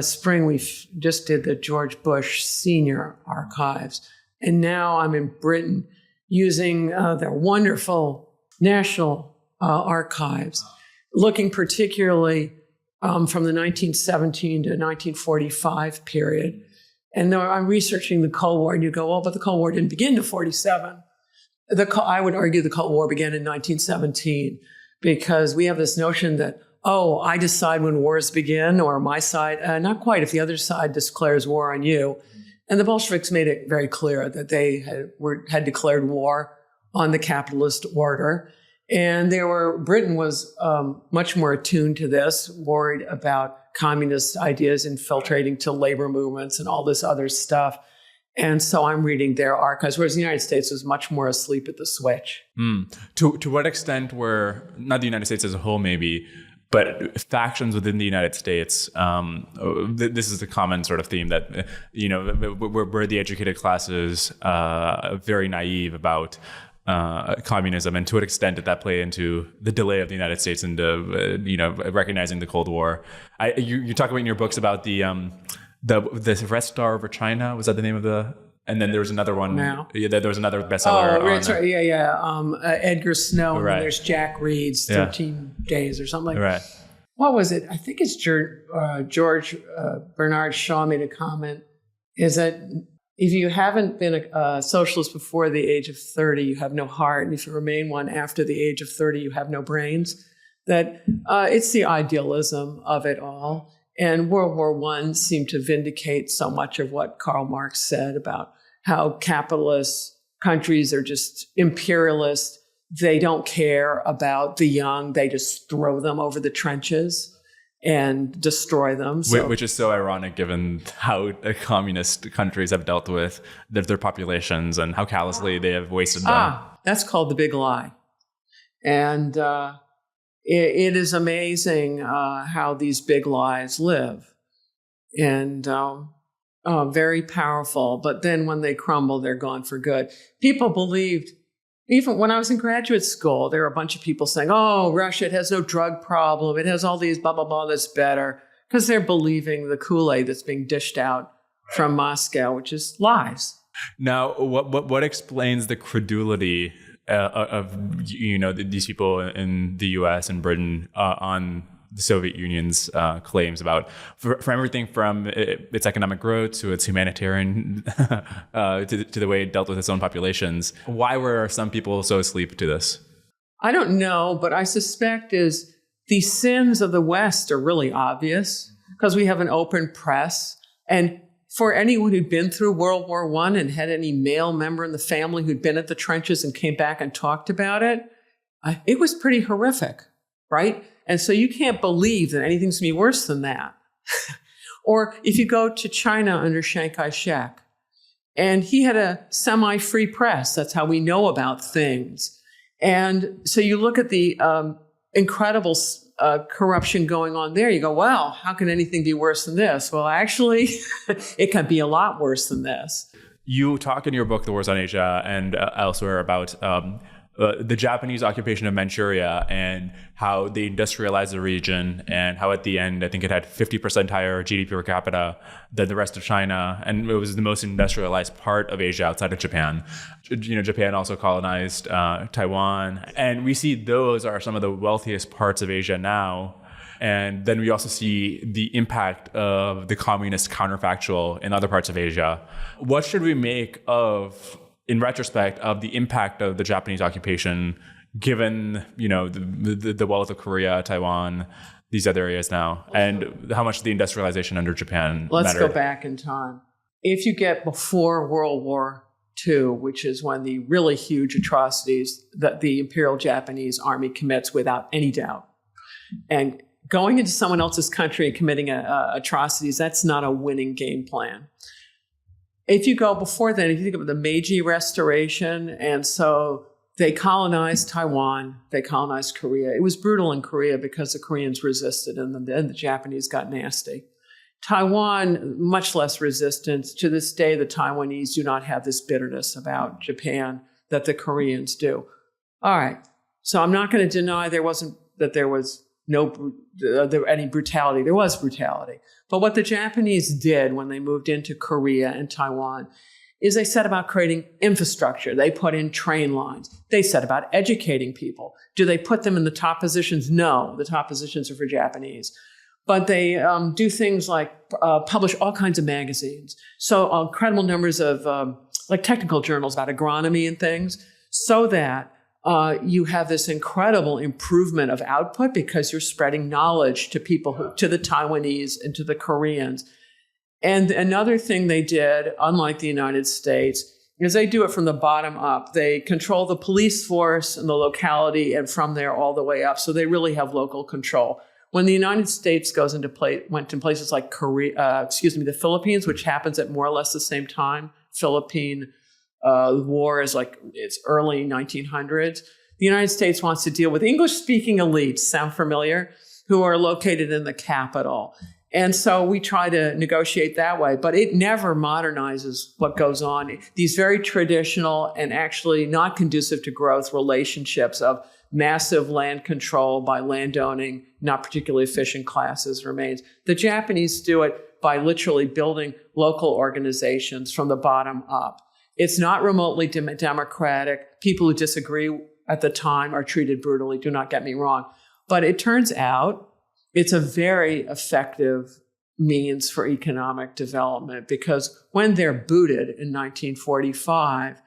spring, we just did the George Bush Senior archives. And now I'm in Britain using their wonderful national archives, looking particularly from the 1917 to 1945 period. And I'm researching the Cold War, and you go, but the Cold War didn't begin to 47. I would argue the Cold War began in 1917, because we have this notion that, I decide when wars begin, or my side, not quite, if the other side declares war on you. And the Bolsheviks made it very clear that they had declared war on the capitalist order. And Britain was much more attuned to this, worried about communist ideas infiltrating to labor movements and all this other stuff. And so I'm reading their archives, whereas the United States was much more asleep at the switch. To what extent were, not the United States as a whole maybe, but factions within the United States, this is a common sort of theme that, we're the educated classes, very naive about communism, and to what extent did that play into the delay of the United States into, recognizing the Cold War? You talk about in your books about the Red Star over China. Was that the name of the? And then there was another one. There was another bestseller. Edgar Snow. Right. And there's Jack Reed's 13 Days or something. Right. What was it? I think it's George Bernard Shaw made a comment, is that if you haven't been a socialist before the age of 30, you have no heart. And if you remain one after the age of 30, you have no brains. That it's the idealism of it all. And World War I seemed to vindicate so much of what Karl Marx said about how capitalist countries are just imperialist. They don't care about the young. They just throw them over the trenches and destroy them. Which is so ironic given how communist countries have dealt with their populations and how callously they have wasted them. That's called the big lie. And it is amazing how these big lies live. And very powerful. But then when they crumble, they're gone for good. People believed, even when I was in graduate school, there were a bunch of people saying, oh, Russia, it has no drug problem. It has all these blah, blah, blah, that's better. Because they're believing the Kool-Aid that's being dished out from Moscow, which is lies. Now, what explains the credulity of these people in the U.S. and Britain on the Soviet Union's claims about for everything from its economic growth to its humanitarian to the way it dealt with its own populations? Why were some people so asleep to this? I don't know, but I suspect is the sins of the West are really obvious because we have an open press. And for anyone who'd been through World War I and had any male member in the family who'd been at the trenches and came back and talked about it, it was pretty horrific, right? And so you can't believe that anything's going to be worse than that. Or if you go to China under Chiang Kai-shek, and he had a semi-free press. That's how we know about things. And so you look at the incredible corruption going on there. You go, well, how can anything be worse than this? Well, actually, it can be a lot worse than this. You talk in your book, The Wars on Asia, and elsewhere about the Japanese occupation of Manchuria and how they industrialized the region and how at the end, I think it had 50% higher GDP per capita than the rest of China. And it was the most industrialized part of Asia outside of Japan. Japan also colonized Taiwan. And we see those are some of the wealthiest parts of Asia now. And then we also see the impact of the communist counterfactual in other parts of Asia. What should we make of, in retrospect, of the impact of the Japanese occupation, given the wealth of Korea, Taiwan, these other areas now, and how much the industrialization under Japan Let's mattered? go back in time. If you get before World War II, which is when the really huge atrocities that the Imperial Japanese Army commits without any doubt, and going into someone else's country and committing atrocities, that's not a winning game plan. If you go before then, if you think of the Meiji Restoration, and so they colonized Taiwan, they colonized Korea. It was brutal in Korea because the Koreans resisted and then the Japanese got nasty. Taiwan, much less resistance. To this day, the Taiwanese do not have this bitterness about Japan that the Koreans do. All right. So I'm not going to deny there was any brutality. There was brutality. But what the Japanese did when they moved into Korea and Taiwan is they set about creating infrastructure. They put in train lines. They set about educating people. Do they put them in the top positions? No, the top positions are for Japanese. But they do things like publish all kinds of magazines. So incredible numbers of like technical journals about agronomy and things, so that you have this incredible improvement of output because you're spreading knowledge to people, to the Taiwanese and to the Koreans. And another thing they did, unlike the United States, is they do it from the bottom up. They control the police force and the locality, and from there all the way up. So they really have local control. When the United States went to places like the Philippines, which happens at more or less the same time, Philippine war is it's early 1900s. The United States wants to deal with English-speaking elites, sound familiar, who are located in the capital. And so we try to negotiate that way, but it never modernizes what goes on. These very traditional and actually not conducive to growth relationships of massive land control by landowning, not particularly efficient classes remains. The Japanese do it by literally building local organizations from the bottom up. It's not remotely democratic. People who disagree at the time are treated brutally, do not get me wrong. But it turns out it's a very effective means for economic development because when they're booted in 1945,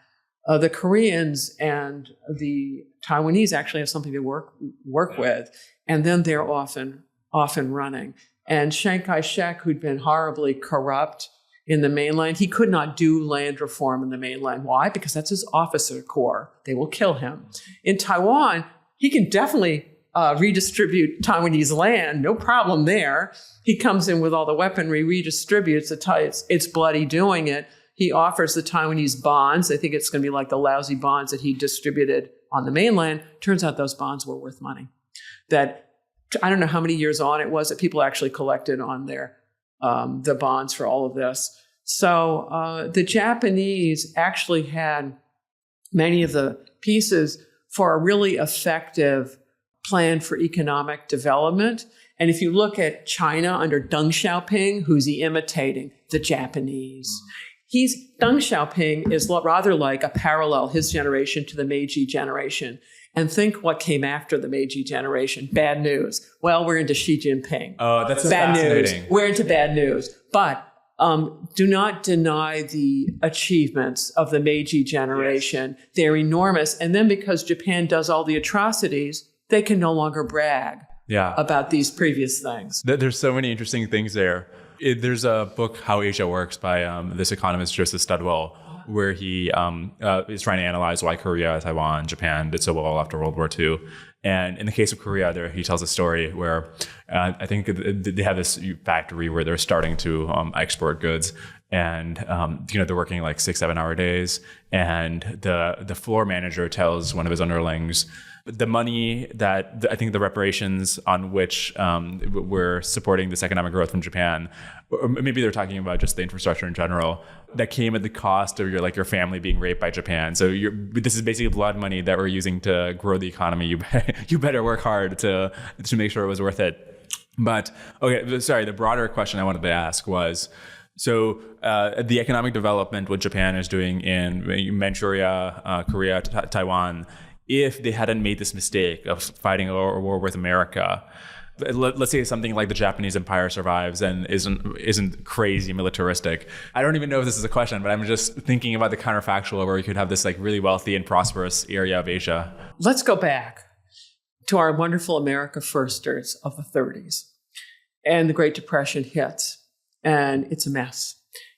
the Koreans and the Taiwanese actually have something to work with, and then they're often running. And Chiang Kai-shek, who'd been horribly corrupt in the mainland, he could not do land reform in the mainland. Why? Because that's his officer corps. They will kill him. In Taiwan, he can definitely redistribute Taiwanese land, no problem there. He comes in with all the weaponry, redistributes it's bloody doing it. He offers the Taiwanese bonds. I think it's going to be like the lousy bonds that he distributed on the mainland. Turns out those bonds were worth money. That I don't know how many years on it was that people actually collected on their the bonds for all of this. So the Japanese actually had many of the pieces for a really effective plan for economic development. And if you look at China under Deng Xiaoping, who's he imitating? The Japanese. Deng Xiaoping is rather like a parallel, his generation, to the Meiji generation. And think what came after the Meiji generation. Bad news. Well, we're into Xi Jinping. Oh, that's bad fascinating. news. We're into bad news. But do not deny the achievements of the Meiji generation. Yes. They're enormous. And then because Japan does all the atrocities, they can no longer brag about these previous things. There's so many interesting things there. There's a book, How Asia Works, by this economist, Joseph Studwell, where he is trying to analyze why Korea, Taiwan, Japan did so well after World War II. And in the case of Korea, he tells a story where I think they have this factory where they're starting to export goods. And, they're working like 6-7 hour days. And the floor manager tells one of his underlings, the money that I think the reparations on which we're supporting this economic growth from Japan, or maybe they're talking about just the infrastructure in general, that came at the cost of your family being raped by Japan. So this is basically blood money that we're using to grow the economy. You better work hard to make sure it was worth it. But okay, sorry. The broader question I wanted to ask was, so the economic development what Japan is doing in Manchuria, Korea, Taiwan, if they hadn't made this mistake of fighting a war with America, let's say something like the Japanese Empire survives and isn't crazy militaristic. I don't even know if this is a question, but I'm just thinking about the counterfactual where we could have this like really wealthy and prosperous area of Asia. Let's go back to our wonderful America firsters of the 30s. And the Great Depression hits, and it's a mess.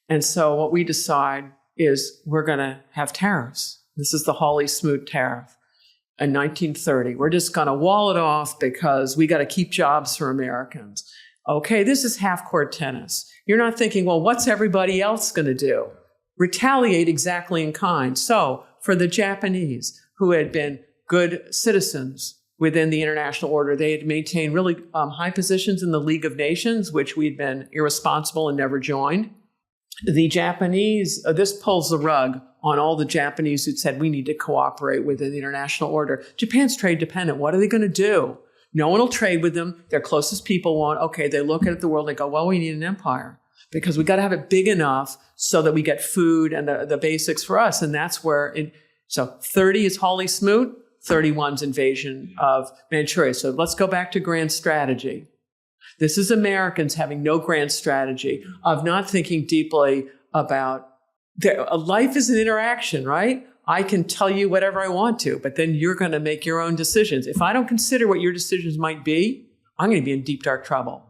And so what we decide is we're going to have tariffs. This is the Hawley-Smoot tariff. In 1930, we're just going to wall it off because we got to keep jobs for Americans. Okay, this is half-court tennis. You're not thinking, well, what's everybody else going to do? Retaliate exactly in kind. So for the Japanese, who had been good citizens within the international order, they had maintained really high positions in the League of Nations, which we'd been irresponsible and never joined. The Japanese, this pulls the rug on all the Japanese who'd said, we need to cooperate within the international order. Japan's trade dependent. What are they going to do? No one will trade with them. Their closest people won't. Okay, they look at the world and they go, well, we need an empire because we got to have it big enough so that we get food and the basics for us. And that's where, so 30 is Hawley-Smoot, 31's invasion of Manchuria. So let's go back to grand strategy. This is Americans having no grand strategy of not thinking deeply about life is an interaction, right? I can tell you whatever I want to, but then you're going to make your own decisions. If I don't consider what your decisions might be, I'm going to be in deep, dark trouble.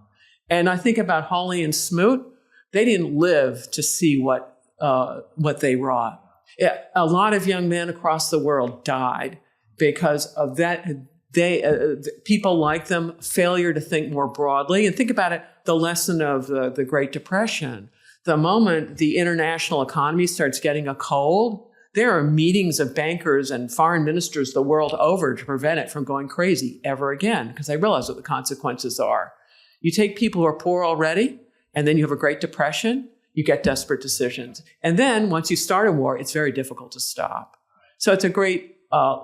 And I think about Hawley and Smoot. They didn't live to see what they wrought. A lot of young men across the world died because of that. People like them, failure to think more broadly. And think about it, the lesson of the Great Depression. The moment the international economy starts getting a cold, there are meetings of bankers and foreign ministers the world over to prevent it from going crazy ever again, because they realize what the consequences are. You take people who are poor already, and then you have a Great Depression, you get desperate decisions. And then once you start a war, it's very difficult to stop. So it's a great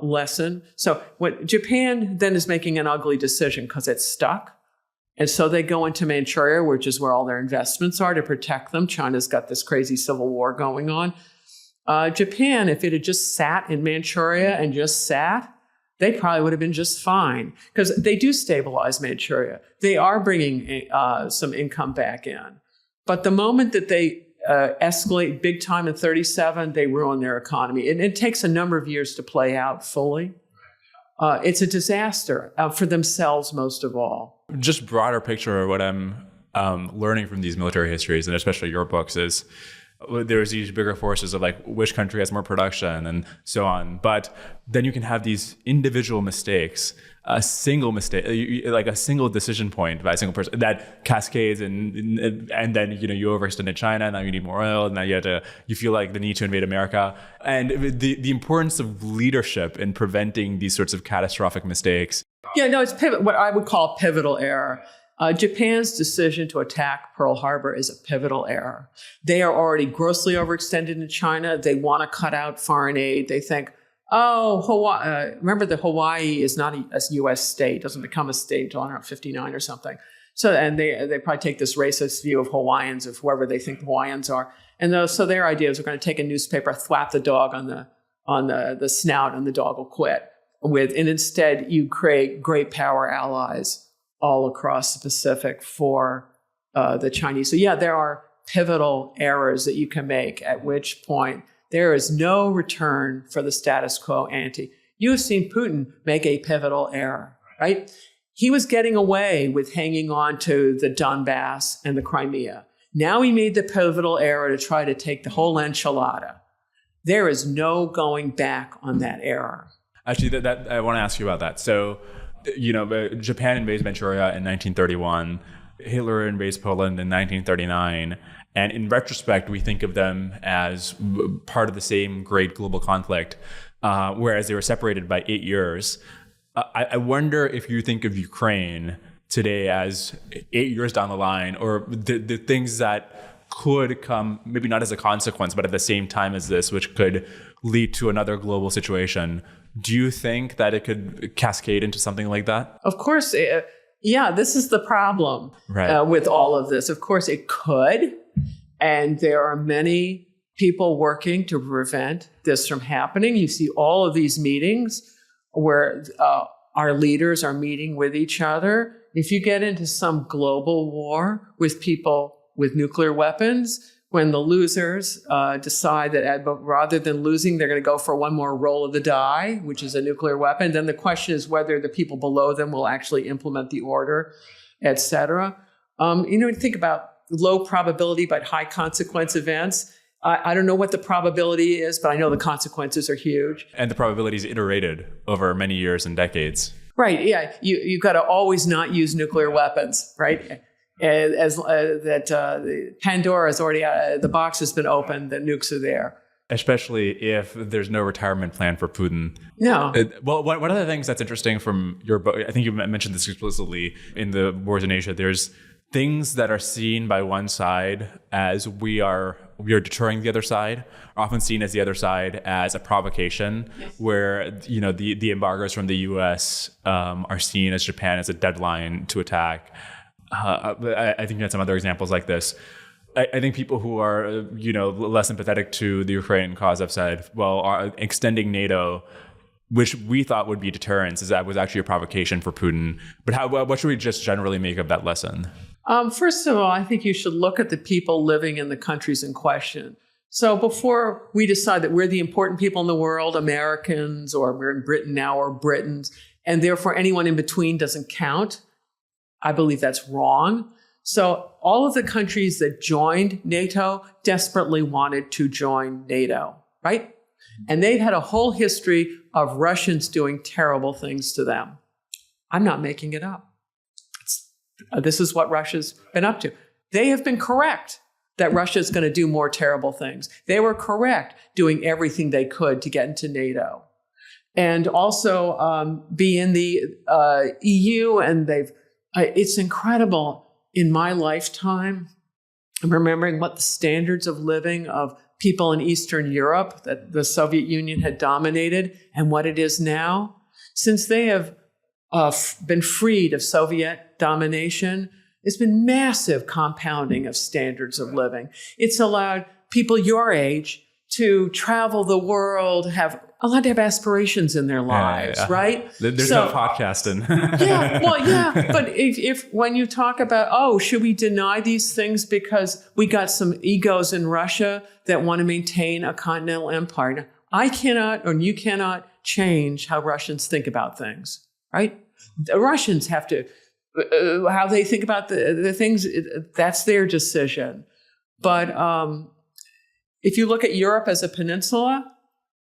lesson. So what Japan then is making an ugly decision because it's stuck. And so they go into Manchuria, which is where all their investments are, to protect them. China's got this crazy civil war going on. Japan, if it had just sat in Manchuria and just sat, they probably would have been just fine because they do stabilize Manchuria. They are bringing some income back in. But the moment that they escalate big time in 37, they ruin their economy. And it takes a number of years to play out fully. It's a disaster for themselves, most of all. Just broader picture of what I'm learning from these military histories, and especially your books, is there's these bigger forces of like which country has more production and so on. But then you can have these individual mistakes, a single mistake, like a single decision point by a single person that cascades, and then you overextended China. Now you need more oil. Now you feel like the need to invade America, and the importance of leadership in preventing these sorts of catastrophic mistakes. Yeah, no, it's what I would call pivotal error. Japan's decision to attack Pearl Harbor is a pivotal error. They are already grossly overextended in China. They want to cut out foreign aid. They think, oh, Hawaii. Remember that Hawaii is not a U.S. state, doesn't become a state until, I don't know, 59 or something. So, and they probably take this racist view of Hawaiians, of whoever they think Hawaiians are. And so their idea is we're going to take a newspaper, thwap the dog on the snout, and the dog will quit. And instead, you create great power allies all across the Pacific for the Chinese. So yeah, there are pivotal errors that you can make, at which point there is no return for the status quo ante. You have seen Putin make a pivotal error, right? He was getting away with hanging on to the Donbass and the Crimea. Now he made the pivotal error to try to take the whole enchilada. There is no going back on that error. Actually, that I want to ask you about that. So, Japan invades Manchuria in 1931. Hitler invades Poland in 1939. And in retrospect, we think of them as part of the same great global conflict, whereas they were separated by 8 years. I wonder if you think of Ukraine today as 8 years down the line, or the things that could come, maybe not as a consequence, but at the same time as this, which could lead to another global situation. Do you think that it could cascade into something like that? Of course. Yeah, this is the problem right. With all of this. Of course, it could. And there are many people working to prevent this from happening. You see all of these meetings where our leaders are meeting with each other. If you get into some global war with people with nuclear weapons, when the losers decide that rather than losing, they're going to go for one more roll of the die, which is a nuclear weapon, then the question is whether the people below them will actually implement the order, et cetera. Think about low probability but high consequence events. I don't know what the probability is, but I know the consequences are huge. And the probability is iterated over many years and decades. Right. Yeah. You've got to always not use nuclear weapons, right? Pandora has already, the box has been opened, the nukes are there. Especially if there's no retirement plan for Putin. No. Well, one of the things that's interesting from your book, I think you mentioned this explicitly in the Wars in Asia, there's things that are seen by one side as we are deterring the other side, are often seen as the other side as a provocation, yes. Where the embargoes from the U.S. Are seen as Japan as a deadline to attack. I think you had some other examples like this. I think people who are less sympathetic to the Ukrainian cause have said, well, extending NATO, which we thought would be deterrence, is that was actually a provocation for Putin. But what should we just generally make of that lesson? First of all, I think you should look at the people living in the countries in question. So before we decide that we're the important people in the world, Americans, or we're in Britain now, or Britons, and therefore anyone in between doesn't count, I believe that's wrong. So all of the countries that joined NATO desperately wanted to join NATO, right? And they've had a whole history of Russians doing terrible things to them. I'm not making it up. This is what Russia's been up to. They have been correct that Russia is going to do more terrible things. They were correct doing everything they could to get into NATO. And also be in the EU, and it's incredible. In my lifetime, I'm remembering what the standards of living of people in Eastern Europe that the Soviet Union had dominated and what it is now. Since they have been freed of Soviet domination, there's been massive compounding of standards of living. It's allowed people your age to travel the world, allowed to have aspirations in their lives, right? There's no podcasting. But if when you talk about, should we deny these things because we got some egos in Russia that want to maintain a continental empire? I cannot, or you cannot change how Russians think about things, right? The Russians have to, how they think about the things, that's their decision. But if you look at Europe as a peninsula,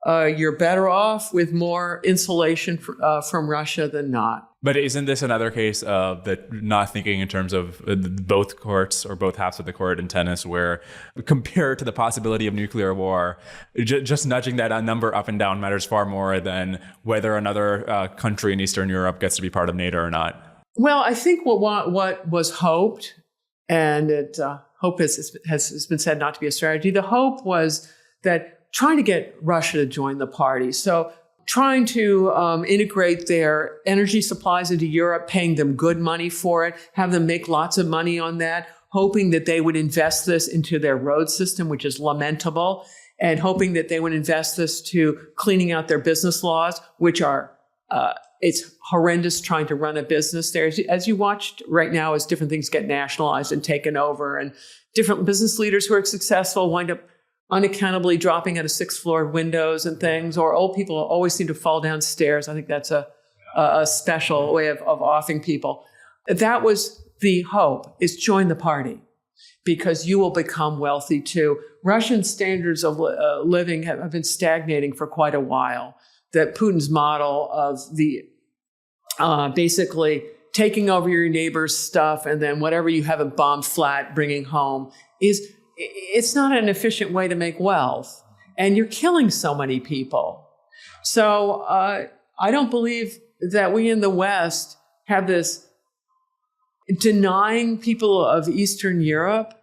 you're better off with more insulation from Russia than not. But isn't this another case of not thinking in terms of both courts or both halves of the court in tennis, where compared to the possibility of nuclear war, just nudging that number up and down matters far more than whether another country in Eastern Europe gets to be part of NATO or not? Well, I think what was hoped, and hope has been said not to be a strategy. The hope was that trying to get Russia to join the party. So trying to integrate their energy supplies into Europe, paying them good money for it, have them make lots of money on that, hoping that they would invest this into their road system, which is lamentable, and hoping that they would invest this to cleaning out their business laws, which are, it's horrendous trying to run a business there. As you watched right now, as different things get nationalized and taken over, and different business leaders who are successful wind up unaccountably dropping out of sixth floor windows and things, or old people always seem to fall downstairs. I think that's a special way of offing people. That was the hope, is join the party, because you will become wealthy too. Russian standards of living have been stagnating for quite a while. That Putin's model of the basically taking over your neighbor's stuff and then whatever you have a bomb flat bringing home it's not an efficient way to make wealth. And you're killing so many people. So I don't believe that we in the West have this denying people of Eastern Europe,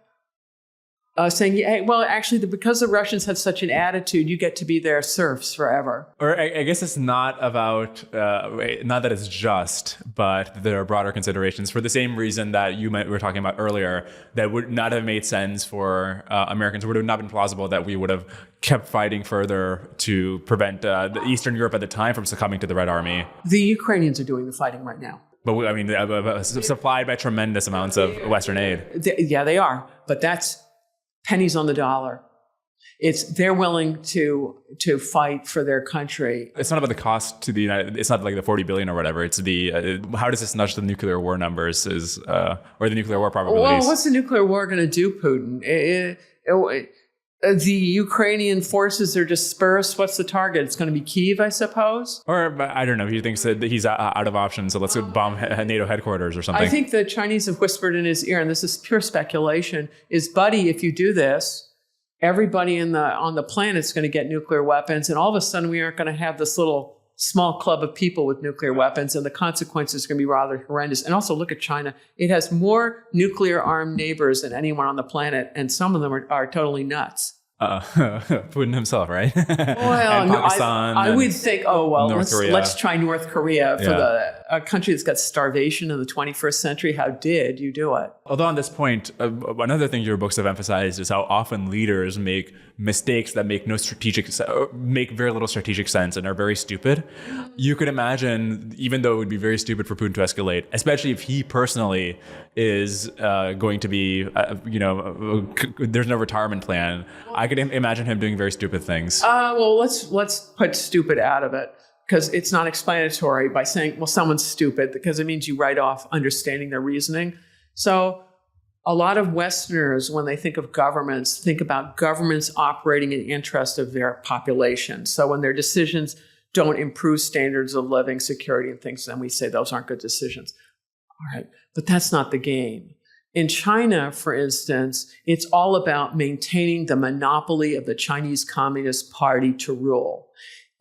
saying, hey, well, actually, because the Russians have such an attitude, you get to be their serfs forever. Or I guess it's not about, not that it's just, but there are broader considerations for the same reason that you were talking about earlier, that would not have made sense for Americans. It would have not been plausible that we would have kept fighting further to prevent the Eastern Europe at the time from succumbing to the Red Army. The Ukrainians are doing the fighting right now. But supplied by tremendous amounts of Western aid. Yeah, they are. But that's pennies on the dollar. They're willing to fight for their country. It's not about the cost to the United. It's not like the 40 billion or whatever. It's the how does this nudge the nuclear war numbers or the nuclear war probabilities? Well, what's the nuclear war going to do, Putin? The Ukrainian forces are dispersed. What's the target? It's going to be Kyiv, I suppose. Or I don't know. He thinks that he's out of options, so let's go bomb NATO headquarters or something. I think the Chinese have whispered in his ear, and this is pure speculation, is, buddy, if you do this, everybody on the planet is going to get nuclear weapons, and all of a sudden we aren't going to have this little small club of people with nuclear weapons, and the consequences are going to be rather horrendous. And also look at China. It has more nuclear-armed neighbors than anyone on the planet, and some of them are totally nuts. Putin himself, right? Well, and Pakistan, I would think, let's try North Korea for a country that's got starvation in the 21st century. How did you do it? Although on this point, another thing your books have emphasized is how often leaders make mistakes that make very little strategic sense and are very stupid. You could imagine, even though it would be very stupid for Putin to escalate, especially if he personally is going to be, there's no retirement plan. I could imagine him doing very stupid things. Well, let's put stupid out of it, because it's not explanatory by saying, well, someone's stupid, because it means you write off understanding their reasoning. So a lot of Westerners, when they think of governments, think about governments operating in the interest of their population. So when their decisions don't improve standards of living, security, and things, then we say those aren't good decisions. All right, but that's not the game. In China, for instance, it's all about maintaining the monopoly of the Chinese Communist Party to rule.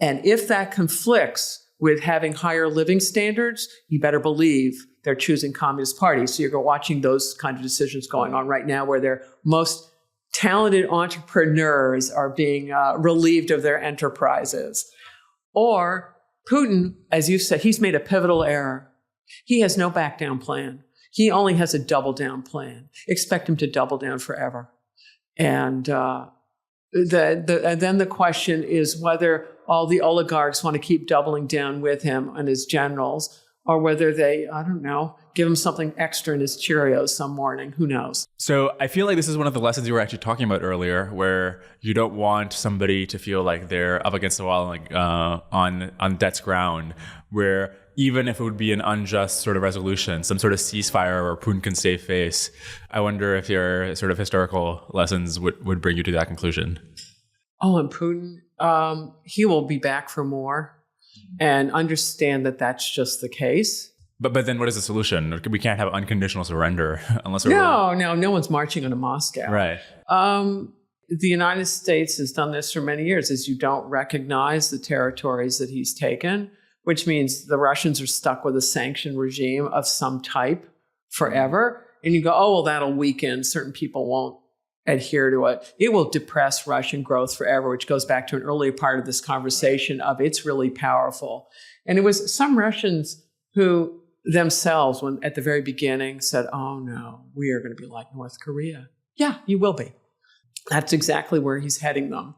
And if that conflicts with having higher living standards, you better believe they're choosing Communist Party. So you're watching those kind of decisions going on right now, where their most talented entrepreneurs are being relieved of their enterprises. Or Putin, as you said, he's made a pivotal error. He has no back down plan. He only has a double down plan. Expect him to double down forever. And and then the question is whether all the oligarchs want to keep doubling down with him and his generals, or whether they, I don't know, give him something extra in his Cheerios some morning. Who knows? So I feel like this is one of the lessons you were actually talking about earlier, where you don't want somebody to feel like they're up against the wall, like on death's ground, where even if it would be an unjust sort of resolution, some sort of ceasefire where Putin can save face. I wonder if your sort of historical lessons would bring you to that conclusion. Oh, and Putin, he will be back for more, and understand that that's just the case. But then what is the solution? We can't have unconditional surrender unless we're... No one's marching into Moscow. Right. The United States has done this for many years, is you don't recognize the territories that he's taken, which means the Russians are stuck with a sanction regime of some type forever. And you go, oh, well, that'll weaken. Certain people won't adhere to it. It will depress Russian growth forever, which goes back to an earlier part of this conversation of it's really powerful. And it was some Russians who themselves, when at the very beginning, said, oh, no, we are going to be like North Korea. Yeah, you will be. That's exactly where he's heading them.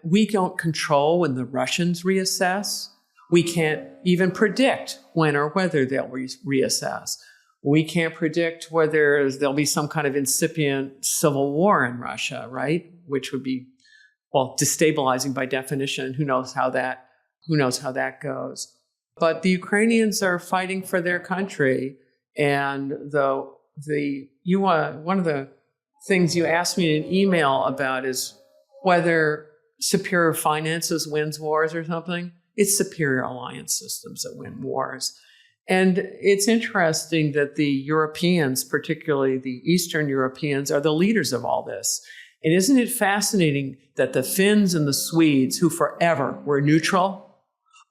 We don't control when the Russians reassess. We can't even predict when or whether they'll reassess. We can't predict whether there'll be some kind of incipient civil war in Russia, right? Which would be, well, destabilizing by definition. Who knows how that goes? But the Ukrainians are fighting for their country, and one of the things you asked me in an email about is whether superior finances wins wars or something. It's superior alliance systems that win wars. And it's interesting that the Europeans, particularly the Eastern Europeans, are the leaders of all this. And isn't it fascinating that the Finns and the Swedes, who forever were neutral,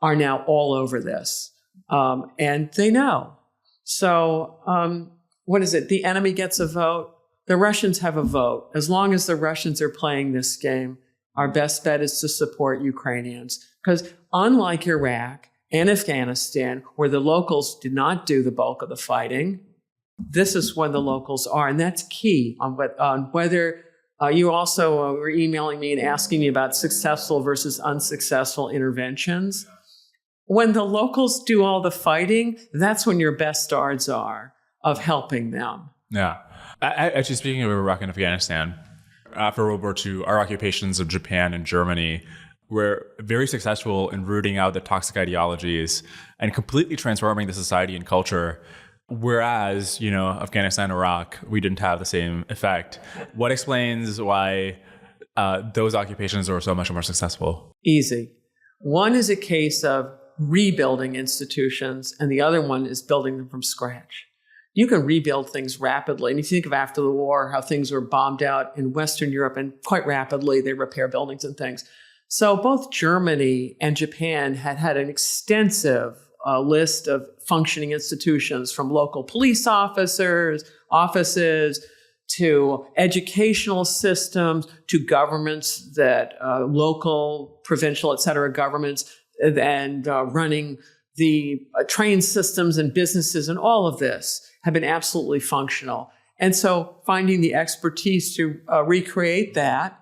are now all over this? And they know. So what is it? The enemy gets a vote. The Russians have a vote. As long as the Russians are playing this game, our best bet is to support Ukrainians. Because unlike Iraq and Afghanistan, where the locals did not do the bulk of the fighting, this is when the locals are. And that's key on whether you also were emailing me and asking me about successful versus unsuccessful interventions. When the locals do all the fighting, that's when your best odds are of helping them. Yeah. Actually, speaking of Iraq and Afghanistan, after World War II, our occupations of Japan and Germany were very successful in rooting out the toxic ideologies and completely transforming the society and culture. Whereas, Afghanistan, Iraq, we didn't have the same effect. What explains why those occupations were so much more successful? Easy. One is a case of rebuilding institutions, and the other one is building them from scratch. You can rebuild things rapidly. And if you think of after the war, how things were bombed out in Western Europe, and quite rapidly they repair buildings and things. So both Germany and Japan had an extensive list of functioning institutions, from local police offices to educational systems to governments that local, provincial, et cetera, governments, and running the train systems and businesses, and all of this have been absolutely functional. And so finding the expertise to recreate that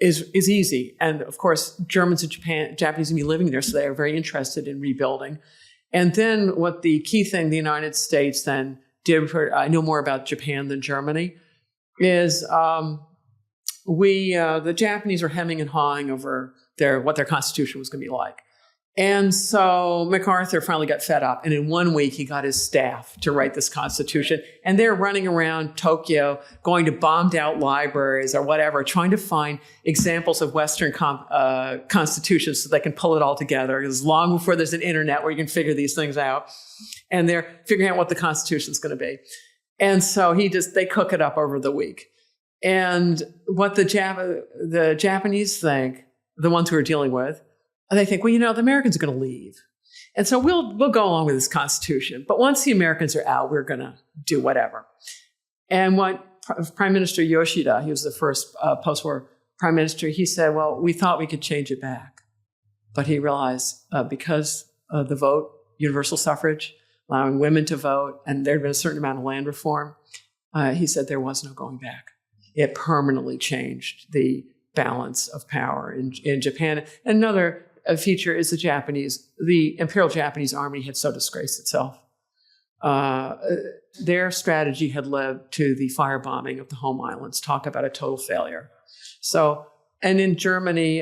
is easy. And of course, Germans and Japanese will be living there, so they are very interested in rebuilding. And then what the key thing the United States then did, I know more about Japan than Germany, is the Japanese were hemming and hawing over what their constitution was going to be like. And so MacArthur finally got fed up. And in 1 week, he got his staff to write this constitution. And they're running around Tokyo, going to bombed out libraries or whatever, trying to find examples of Western constitutions so they can pull it all together. Because long before there's an internet where you can figure these things out. And they're figuring out what the constitution is going to be. And so they cook it up over the week. And what the Japanese think, the ones who are dealing with, they think, well, the Americans are going to leave. And so we'll go along with this constitution. But once the Americans are out, we're going to do whatever. And what Prime Minister Yoshida, he was the first post-war prime minister, he said, well, we thought we could change it back. But he realized because of the vote, universal suffrage, allowing women to vote, and there had been a certain amount of land reform, he said there was no going back. It permanently changed the balance of power in Japan. Another feature is the Imperial Japanese Army had so disgraced itself. Their strategy had led to the firebombing of the home islands. Talk about a total failure. So, and in Germany,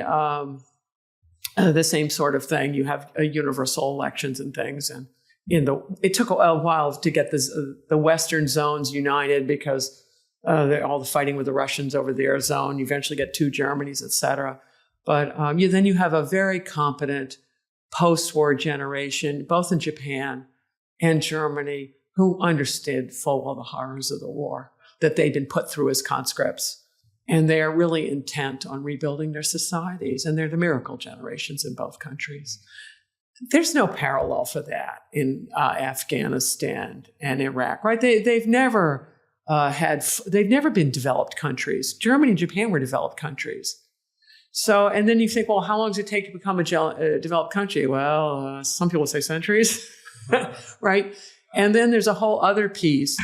the same sort of thing. You have universal elections and things. And it took a while to get the Western zones united because all the fighting with the Russians over their zone. You eventually get two Germanys, et cetera. But then you have a very competent post-war generation, both in Japan and Germany, who understood full well the horrors of the war that they'd been put through as conscripts. And they are really intent on rebuilding their societies. And they're the miracle generations in both countries. there's no parallel for that in Afghanistan and Iraq, right? They've never been developed countries. Germany and Japan were developed countries. So, and then you think, well, how long does it take to become a developed country? Well, some people say centuries, right? And then there's a whole other piece,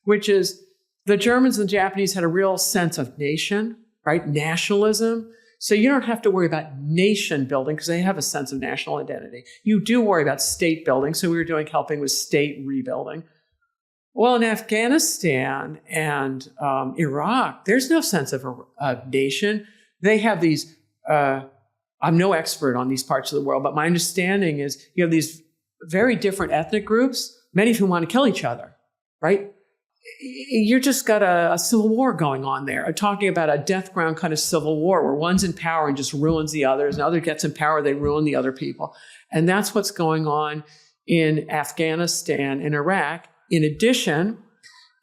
which is the Germans and the Japanese had a real sense of nation, right? Nationalism. So you don't have to worry about nation building because they have a sense of national identity. You do worry about state building. So we were helping with state rebuilding. Well, in Afghanistan and Iraq, there's no sense of a nation. They have these, I'm no expert on these parts of the world, but my understanding is you have these very different ethnic groups, many of whom want to kill each other, right? You just got a civil war going on there, talking about a death ground kind of civil war where one's in power and just ruins the others, and the other gets in power, they ruin the other people. And that's what's going on in Afghanistan and Iraq. In addition,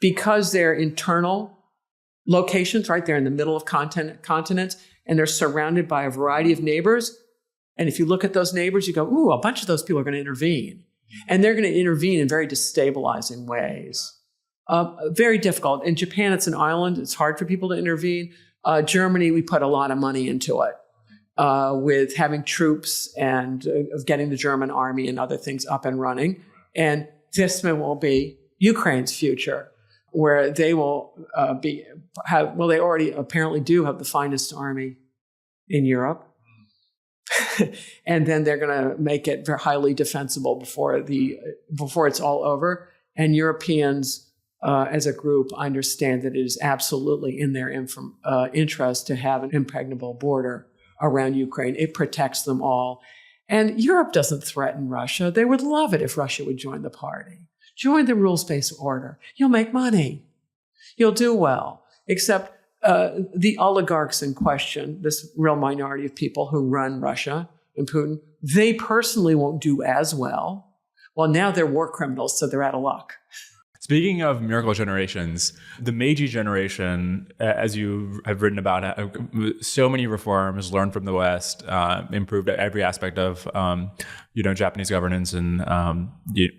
because they're internal locations, right? They're in the middle of continents, and they're surrounded by a variety of neighbors. And if you look at those neighbors, you go, ooh, a bunch of those people are going to intervene. And they're going to intervene in very destabilizing ways. Very difficult. In Japan, it's an island. It's hard for people to intervene. Germany, we put a lot of money into it with having troops and of getting the German army and other things up and running. And this will be Ukraine's future, where they will they already apparently do have the finest army in Europe. And then they're going to make it very highly defensible before it's all over. And Europeans, as a group, understand that it is absolutely in their interest to have an impregnable border around Ukraine. It protects them all. And Europe doesn't threaten Russia. They would love it if Russia would join the party. Join the rules-based order. You'll make money. You'll do well. Except the oligarchs in question, this real minority of people who run Russia and Putin, they personally won't do as well. Well, now they're war criminals, so they're out of luck. Speaking of miracle generations, the Meiji generation, as you have written about, so many reforms learned from the West, improved every aspect of Japanese governance and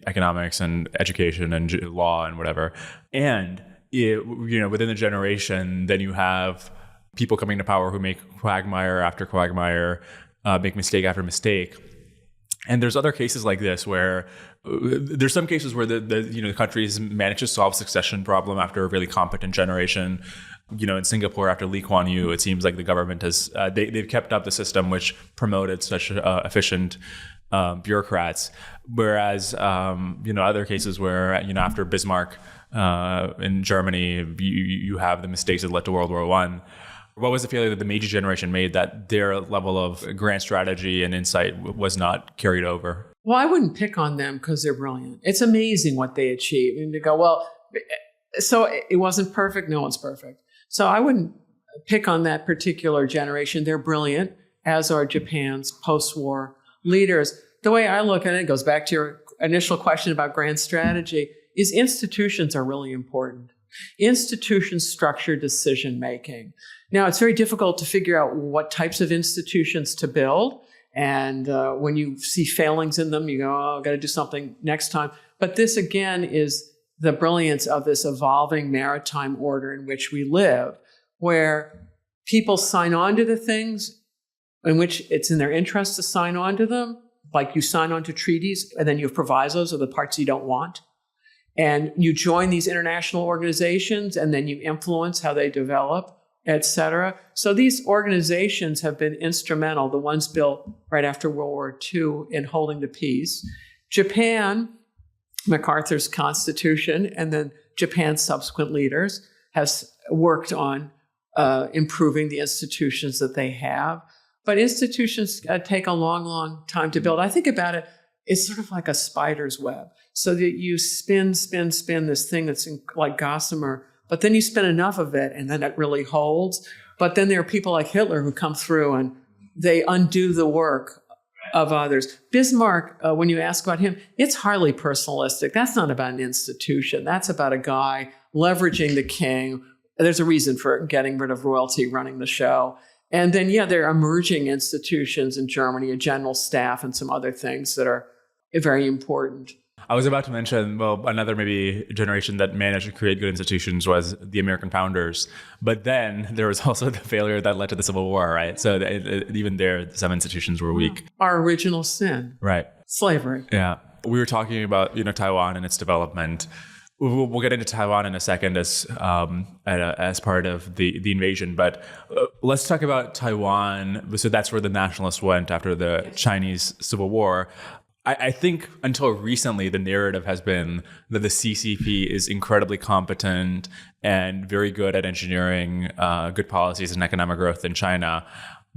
economics and education and law and whatever. And within the generation, then you have people coming to power who make quagmire after quagmire, make mistake after mistake. And there's other cases like this where there's some cases where the countries manage to solve succession problem after a really competent generation. In Singapore after Lee Kuan Yew, it seems like the government has they've kept up the system which promoted such efficient bureaucrats. Whereas other cases where after Bismarck in Germany, you have the mistakes that led to World War I. What was the failure that the Meiji generation made that their level of grand strategy and insight was not carried over? Well, I wouldn't pick on them because they're brilliant. It's amazing what they achieve. And to go, well, so it wasn't perfect. No one's perfect. So I wouldn't pick on that particular generation. They're brilliant, as are Japan's post-war leaders. The way I look at it goes back to your initial question about grand strategy, is institutions are really important. Institutions structure decision-making. Now, it's very difficult to figure out what types of institutions to build. And when you see failings in them, you go, oh, I've got to do something next time. But this, again, is the brilliance of this evolving maritime order in which we live, where people sign on to the things in which it's in their interest to sign on to them, like you sign on to treaties, and then you have provisos of the parts you don't want. And you join these international organizations, and then you influence how they develop, et cetera. So these organizations have been instrumental, the ones built right after World War II, in holding the peace. Japan, MacArthur's constitution, and then Japan's subsequent leaders has worked on improving the institutions that they have. But institutions take a long, long time to build. I think about it, it's sort of like a spider's web. So that you spin this thing that's like gossamer, but then you spin enough of it and then it really holds. But then there are people like Hitler who come through and they undo the work of others. Bismarck, when you ask about him, it's hardly personalistic. That's not about an institution. That's about a guy leveraging the king. There's a reason for getting rid of royalty running the show And then, there are emerging institutions in Germany, a general staff and some other things that are very important. I was about to mention, well, another maybe generation that managed to create good institutions was the American founders. But then there was also the failure that led to the Civil War, right? So even there, some institutions were weak. Our original sin. Right. Slavery. Yeah. We were talking about, Taiwan and its development. We'll get into Taiwan in a second as part of the invasion, but let's talk about Taiwan. So that's where the nationalists went after the Chinese Civil War. I think until recently, the narrative has been that the CCP is incredibly competent and very good at engineering good policies and economic growth in China.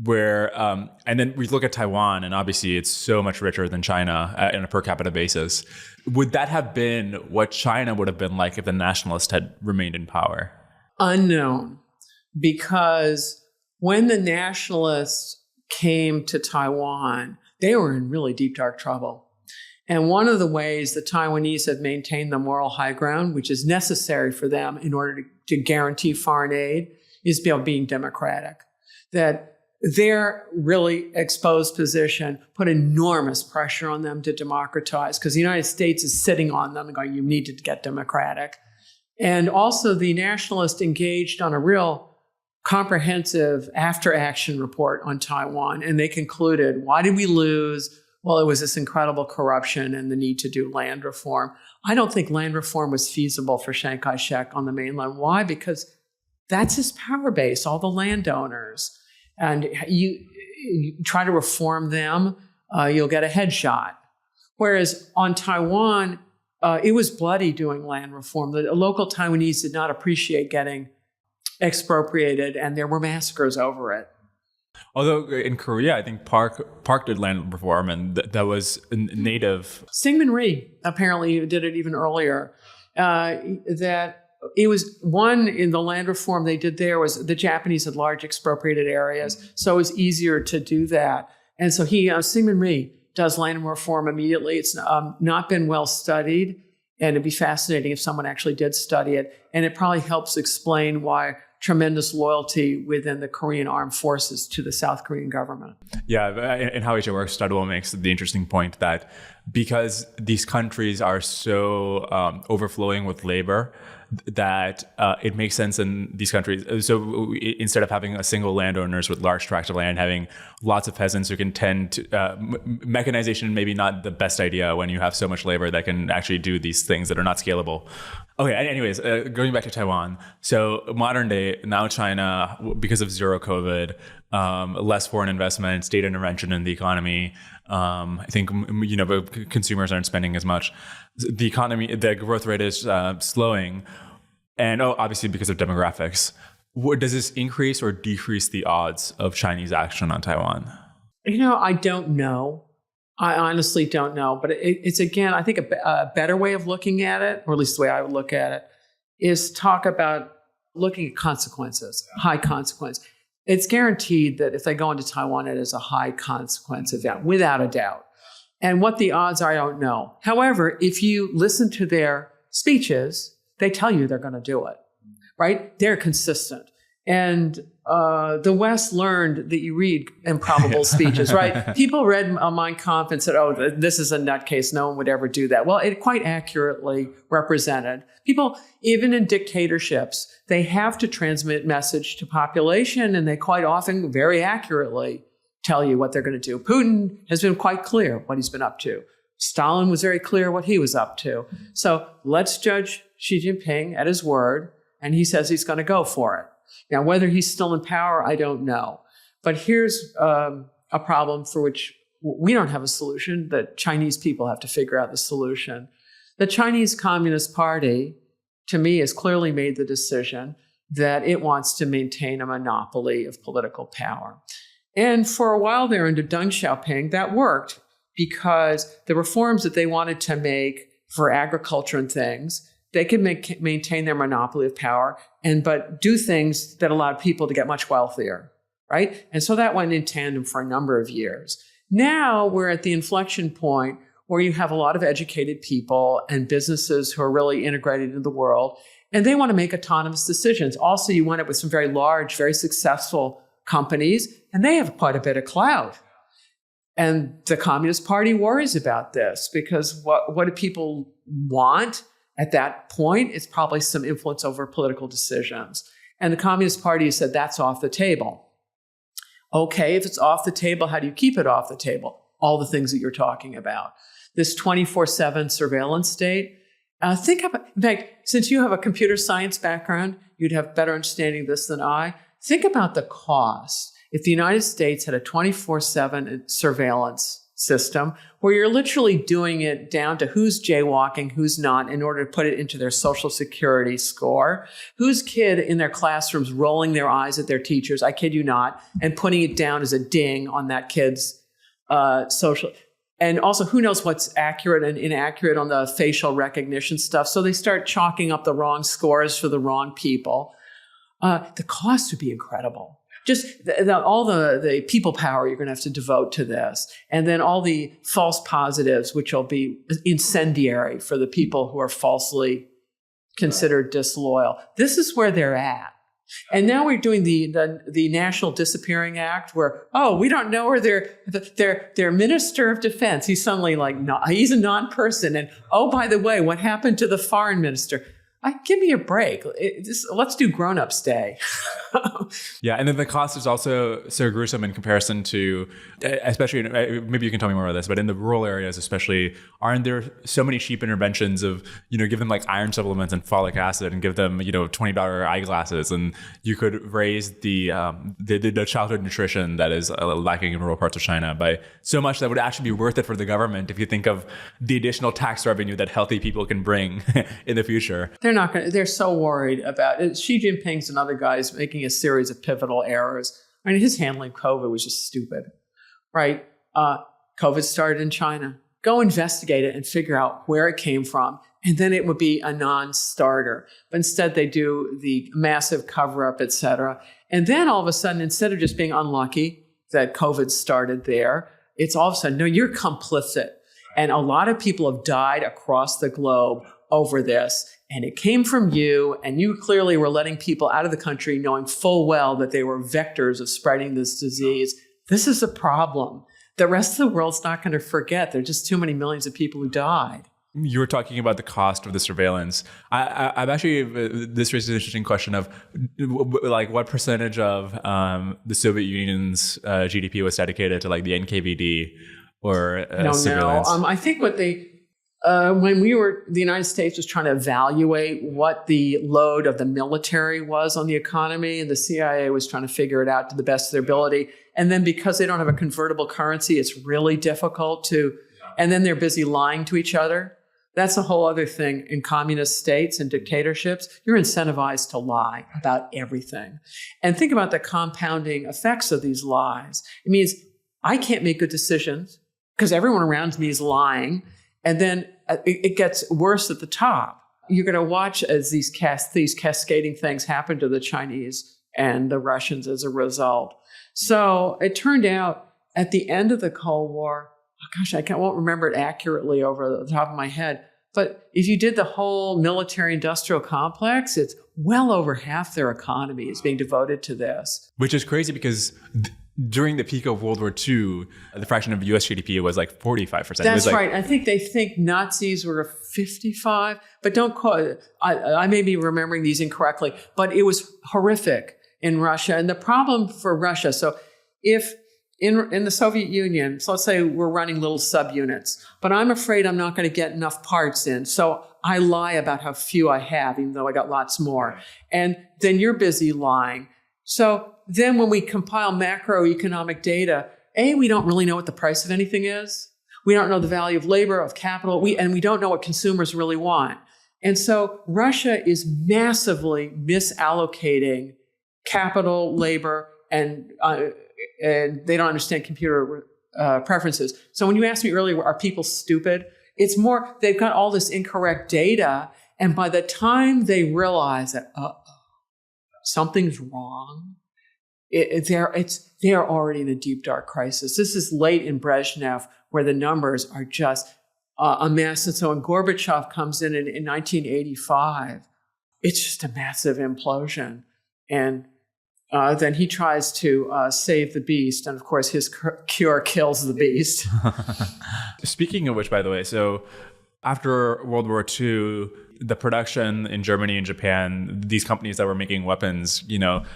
And then we look at Taiwan, and obviously it's so much richer than China on a per capita basis. Would that have been what China would have been like if the nationalists had remained in power? Unknown, because when the nationalists came to Taiwan, they were in really deep, dark trouble. And one of the ways the Taiwanese have maintained the moral high ground, which is necessary for them in order to guarantee foreign aid, is being democratic. That their really exposed position put enormous pressure on them to democratize, because the United States is sitting on them and going, you need to get democratic. And also the nationalists engaged on a real comprehensive after-action report on Taiwan, and they concluded, why did we lose? Well, it was this incredible corruption and the need to do land reform. I don't think land reform was feasible for Chiang Kai-shek on the mainland. Why? Because that's his power base, all the landowners. And you try to reform them, you'll get a headshot. Whereas on Taiwan, it was bloody doing land reform. The local Taiwanese did not appreciate getting expropriated, and there were massacres over it. Although in Korea, I think Park did land reform, and that was native. Syngman Rhee apparently did it even earlier. That it was one in the land reform they did there was the Japanese had large expropriated areas, so it was easier to do that. And so Syngman Rhee does land reform immediately. It's not been well studied, and it'd be fascinating if someone actually did study it. And it probably helps explain why tremendous loyalty within the Korean armed forces to the South Korean government. Yeah, in How Asia Works, Studwell makes the interesting point that because these countries are so overflowing with labor, that it makes sense in these countries. So instead of having a single landowners with large tracts of land, having lots of peasants who can tend to mechanization, maybe not the best idea when you have so much labor that can actually do these things that are not scalable. Okay, anyways, going back to Taiwan. So modern day, now China, because of zero COVID, less foreign investment, state intervention in the economy. I think, consumers aren't spending as much. The economy, the growth rate is slowing. And obviously because of demographics. Does this increase or decrease the odds of Chinese action on Taiwan? I don't know. I honestly don't know. But it's again, I think a better way of looking at it, or at least the way I would look at it, is talk about looking at consequences, high consequence. It's guaranteed that if they go into Taiwan, it is a high consequence event, without a doubt. And what the odds are, I don't know. However, if you listen to their speeches, they tell you they're going to do it, right? They're consistent. And the West learned that you read improbable speeches, right? People read Mein Kampf and said, this is a nutcase. No one would ever do that. Well, it quite accurately represented. People, even in dictatorships, they have to transmit message to population, and they quite often very accurately tell you what they're going to do. Putin has been quite clear what he's been up to. Stalin was very clear what he was up to. So let's judge Xi Jinping at his word, and he says he's going to go for it. Now, whether he's still in power, I don't know. But here's a problem for which we don't have a solution. The Chinese people have to figure out the solution. The Chinese Communist Party, to me, has clearly made the decision that it wants to maintain a monopoly of political power. And for a while there under Deng Xiaoping, that worked because the reforms that they wanted to make for agriculture and things, they could maintain their monopoly of power, but do things that allowed people to get much wealthier, right? And so that went in tandem for a number of years. Now we're at the inflection point where you have a lot of educated people and businesses who are really integrated into the world, and they want to make autonomous decisions. Also, you wind up with some very large, very successful companies, and they have quite a bit of clout. And the Communist Party worries about this because what do people want at that point? It's probably some influence over political decisions. And the Communist Party has said that's off the table. Okay, if it's off the table, how do you keep it off the table? All the things that you're talking about. This 24/7 surveillance state. Think about, in fact, since you have a computer science background, you'd have better understanding of this than I. Think about the cost. If the United States had a 24/7 surveillance system where you're literally doing it down to who's jaywalking, who's not, in order to put it into their social security score, whose kid in their classrooms rolling their eyes at their teachers, I kid you not, and putting it down as a ding on that kid's social. And also, who knows what's accurate and inaccurate on the facial recognition stuff. So they start chalking up the wrong scores for the wrong people. The cost would be incredible. Just all the people power you're going to have to devote to this. And then all the false positives, which will be incendiary for the people who are falsely considered disloyal. This is where they're at. And now we're doing the National Disappearing Act where, we don't know where their Minister of Defense. He's suddenly he's a non-person. And by the way, what happened to the foreign minister? Give me a break. Let's do grown-ups day. Yeah, and then the cost is also so gruesome in comparison to, especially, maybe you can tell me more about this, but in the rural areas especially, aren't there so many cheap interventions of, give them like iron supplements and folic acid and give them, $20 eyeglasses, and you could raise the childhood nutrition that is lacking in rural parts of China by so much that would actually be worth it for the government if you think of the additional tax revenue that healthy people can bring in the future. They're so worried about it. Xi Jinping's and other guys making a series of pivotal errors. I mean, his handling of COVID was just stupid, right? COVID started in China. Go investigate it and figure out where it came from. And then it would be a non-starter. But instead they do the massive cover-up, et cetera. And then all of a sudden, instead of just being unlucky that COVID started there, it's all of a sudden, no, you're complicit. And a lot of people have died across the globe over this. And it came from you, and you clearly were letting people out of the country knowing full well that they were vectors of spreading this disease. This is a problem. The rest of the world's not going to forget. There are just too many millions of people who died. You were talking about the cost of the surveillance. I'm actually, this raises an interesting question of what percentage of the Soviet Union's GDP was dedicated to the NKVD or surveillance? No. I think what when the United States was trying to evaluate what the load of the military was on the economy, and the CIA was trying to figure it out to the best of their ability. And then because they don't have a convertible currency, it's really difficult and then they're busy lying to each other. That's a whole other thing in communist states and dictatorships. You're incentivized to lie about everything. And think about the compounding effects of these lies. It means I can't make good decisions because everyone around me is lying. And then it gets worse at the top. You're going to watch as these cascading things happen to the Chinese and the Russians as a result. So it turned out at the end of the Cold War, I won't remember it accurately over the top of my head, but if you did the whole military-industrial complex, it's well over half their economy is being devoted to this. Which is crazy because during the peak of World War II, the fraction of U.S. GDP was 45%. That's right. I think they think Nazis were 55, but don't call it. I may be remembering these incorrectly, but it was horrific in Russia. And the problem for Russia, so if in the Soviet Union, so let's say we're running little subunits, but I'm afraid I'm not going to get enough parts in. So I lie about how few I have, even though I got lots more. And then you're busy lying. So then when we compile macroeconomic data, we don't really know what the price of anything is. We don't know the value of labor, of capital, and we don't know what consumers really want. And so Russia is massively misallocating capital, labor, and they don't understand computer preferences. So when you asked me earlier, are people stupid? It's more, they've got all this incorrect data, and by the time they realize that, something's wrong, they're already in a deep, dark crisis. This is late in Brezhnev, where the numbers are just a mess. And so when Gorbachev comes in 1985, it's just a massive implosion. And then he tries to save the beast. And of course, his cure kills the beast. Speaking of which, by the way, so after World War II, the production in Germany and Japan, these companies that were making weapons, Mitsubishi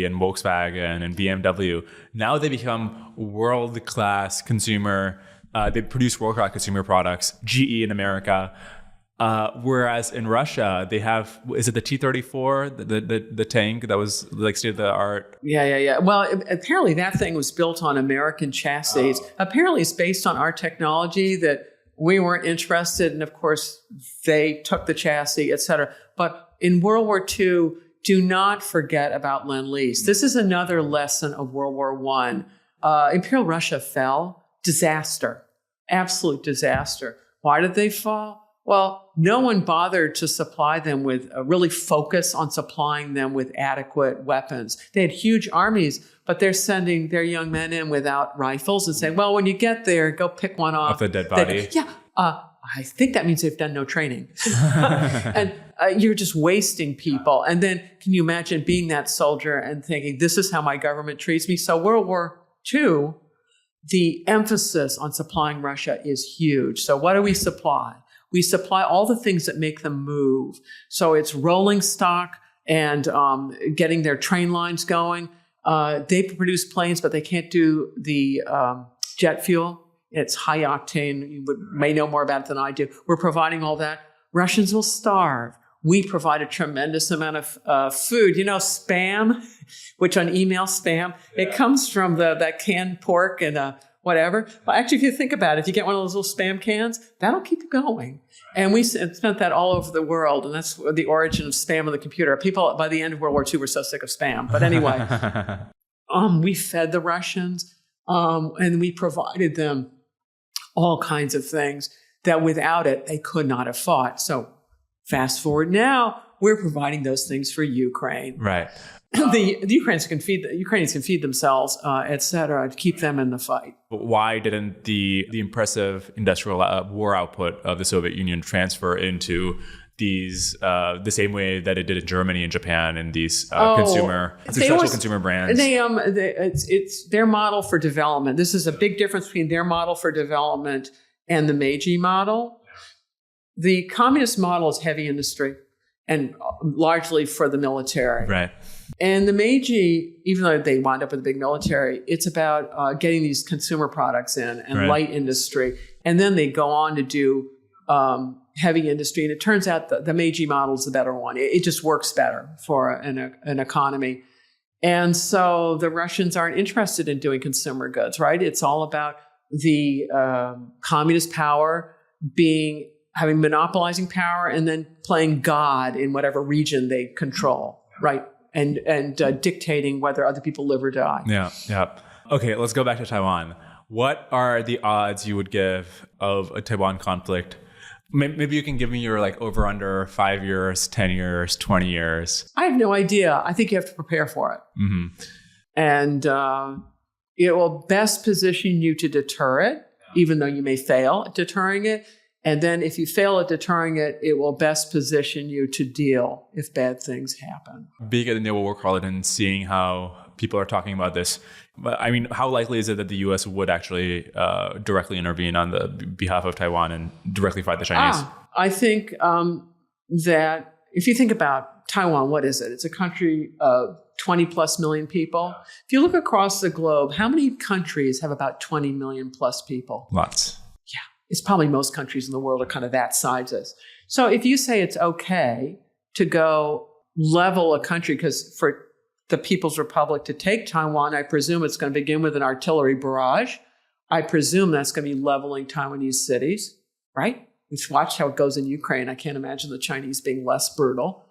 and Volkswagen and BMW, now they become world-class consumer. They produce world-class consumer products. GE in America. Whereas in Russia, they have, is it the T-34, the tank that was like state of the art? Yeah. Well, apparently that thing was built on American chassis. Apparently it's based on our technology that we weren't interested in. Of course, they took the chassis, et cetera. But in World War II, do not forget about Lend-Lease. This is another lesson of World War I. Imperial Russia fell. Disaster. Absolute disaster. Why did they fall? Well, no one bothered to supply them with, really focus on supplying them with adequate weapons. They had huge armies, but they're sending their young men in without rifles and saying, well, when you get there, go pick one off. Of the dead body? I think that means they've done no training. And you're just wasting people. And then can you imagine being that soldier and thinking, this is how my government treats me? So World War II, the emphasis on supplying Russia is huge. So what do we supply? We supply all the things that make them move. So it's rolling stock and getting their train lines going. They produce planes, but they can't do the jet fuel. It's high octane. You may know more about it than I do. We're providing all that. Russians will starve. We provide a tremendous amount of food. Spam, which on email spam, it comes from that canned pork and whatever. Well, actually, if you think about it, if you get one of those little spam cans, that'll keep you going. And we spent that all over the world, and that's the origin of spam on the computer. People, by the end of World War II, were so sick of spam. But anyway, we fed the Russians, and we provided them all kinds of things that without it, they could not have fought. So fast forward now, we're providing those things for Ukraine. Right. The Ukrainians can feed themselves, et cetera, to keep them in the fight. But why didn't the impressive industrial war output of the Soviet Union transfer into these the same way that it did in Germany and Japan and these successful consumer brands? It's their model for development. This is a big difference between their model for development and the Meiji model. The communist model is heavy industry and largely for the military. Right. And the Meiji, even though they wound up with a big military, it's about getting these consumer products in and light industry. And then they go on to do heavy industry. And it turns out the Meiji model is the better one. It just works better for an economy. And so the Russians aren't interested in doing consumer goods, right? It's all about the communist power having monopolizing power and then playing God in whatever region they control, right? And dictating whether other people live or die. Yeah. Okay, let's go back to Taiwan. What are the odds you would give of a Taiwan conflict? Maybe you can give me your over under 5 years, 10 years, 20 years. I have no idea. I think you have to prepare for it. Mm-hmm. And it will best position you to deter it, even though you may fail at deterring it. And then if you fail at deterring it, it will best position you to deal if bad things happen. Being at the Naval War College and seeing how people are talking about this, I mean, how likely is it that the U.S. would actually directly intervene on the behalf of Taiwan and directly fight the Chinese? I think that if you think about Taiwan, what is it? It's a country of 20 plus million people. If you look across the globe, how many countries have about 20 million plus people? Lots. It's probably most countries in the world are kind of that size. So if you say it's okay to go level a country, because for the People's Republic to take Taiwan, I presume it's going to begin with an artillery barrage. I presume that's going to be leveling Taiwanese cities, right? Let's watch how it goes in Ukraine. I can't imagine the Chinese being less brutal.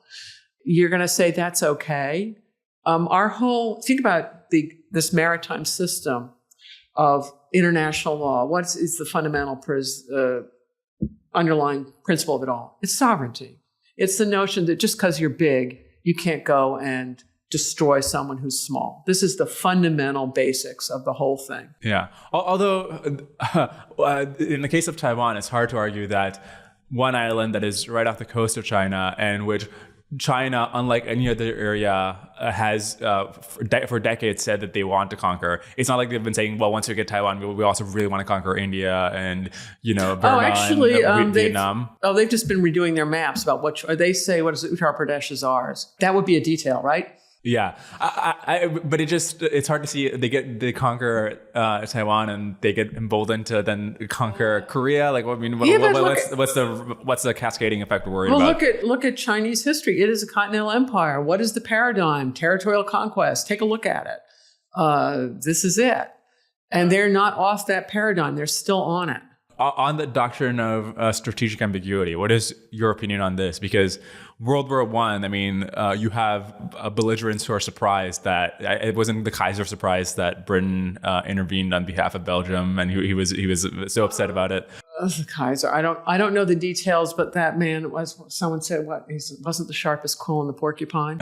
You're going to say that's okay. Think about this maritime system of international law. What is the fundamental underlying principle of it all? It's sovereignty. It's the notion that just because you're big, you can't go and destroy someone who's small. This is the fundamental basics of the whole thing. Yeah. Although in the case of Taiwan, it's hard to argue that one island that is right off the coast of China and which China, unlike any other area, has for decades said that they want to conquer. It's not like they've been saying, well, once we get Taiwan, we also really want to conquer India and, Burma and Vietnam. They've just been redoing their maps about they say, what is it, Uttar Pradesh is ours. That would be a detail, right? Yeah, but it's hard to see. They conquer Taiwan and they get emboldened to then conquer Korea. Like, what's the cascading effect we're worried about? Look at Chinese history. It is a continental empire. What is the paradigm? Territorial conquest. Take a look at it. This is it, and they're not off that paradigm. They're still on it. On the doctrine of strategic ambiguity, what is your opinion on this? Because World War I, you have belligerents who are surprised that it wasn't the Kaiser surprised that Britain intervened on behalf of Belgium, and he was so upset about it. The Kaiser, I don't know the details, but that man someone said he wasn't the sharpest quill in the porcupine.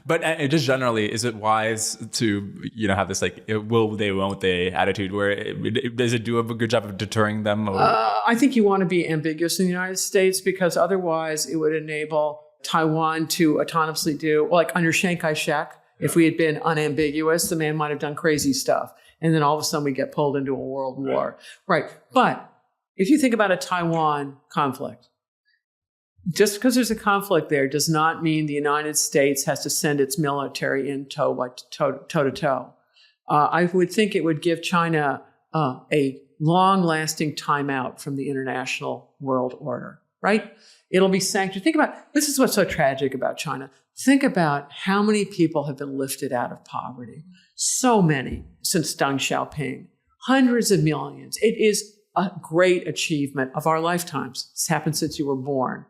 But just generally, is it wise to have this will they, won't they attitude where does it do a good job of deterring them? I think you want to be ambiguous in the United States, because otherwise it would enable Taiwan to autonomously do, like under Chiang Kai-shek, if we had been unambiguous, the man might have done crazy stuff. And then all of a sudden we get pulled into a world war. Right. But if you think about a Taiwan conflict, just because there's a conflict there does not mean the United States has to send its military in toe to toe. I would think it would give China a long-lasting timeout from the international world order, right? It'll be sanctioned. Think about, this is what's so tragic about China. Think about how many people have been lifted out of poverty. So many since Deng Xiaoping. Hundreds of millions. It is a great achievement of our lifetimes. It's happened since you were born.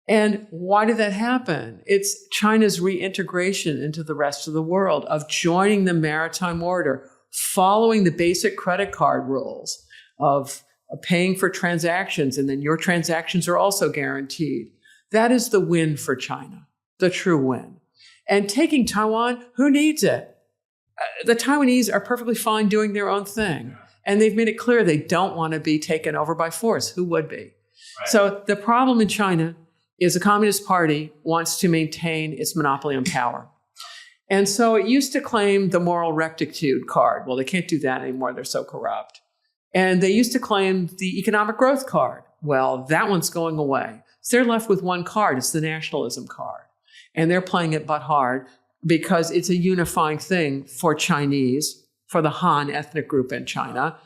And why did that happen? It's China's reintegration into the rest of the world, of joining the maritime order, following the basic credit card rules of paying for transactions, and then your transactions are also guaranteed. That is the win for China, the true win. And taking Taiwan, who needs it? The Taiwanese are perfectly fine doing their own thing. And they've made it clear they don't want to be taken over by force. Who would be? Right. So the problem in China is the Communist Party wants to maintain its monopoly on power. And so it used to claim the moral rectitude card. Well, they can't do that anymore. They're so corrupt. And they used to claim the economic growth card. Well, that one's going away. So they're left with one card. It's the nationalism card. And they're playing it but hard because it's a unifying thing for Chinese, for the Han ethnic group in China,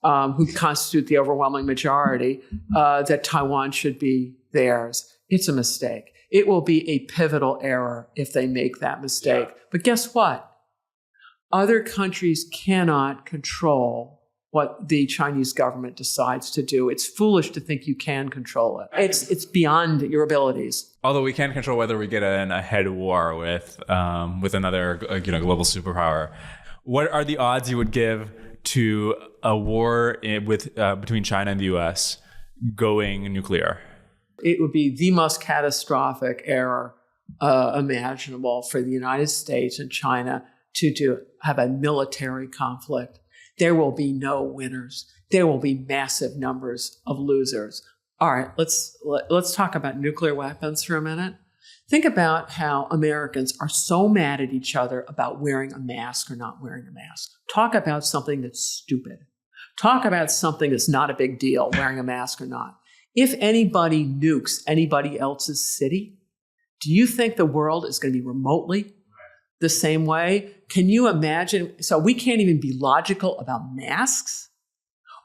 who constitute the overwhelming majority, that Taiwan should be theirs. It's a mistake. It will be a pivotal error if they make that mistake. Yeah. But guess what? Other countries cannot control what the Chinese government decides to do. It's foolish to think you can control it. It's beyond your abilities. Although we can't control whether we get in a head war with another global superpower. What are the odds you would give to a war between China and the U.S. going nuclear? It would be the most catastrophic error imaginable for the United States and China to have a military conflict. There will be no winners. There will be massive numbers of losers. All right, let's talk about nuclear weapons for a minute. Think about how Americans are so mad at each other about wearing a mask or not wearing a mask. Talk about something that's stupid. Talk about something that's not a big deal, wearing a mask or not. If anybody nukes anybody else's city, do you think the world is going to be remotely the same way? Can you imagine? So we can't even be logical about masks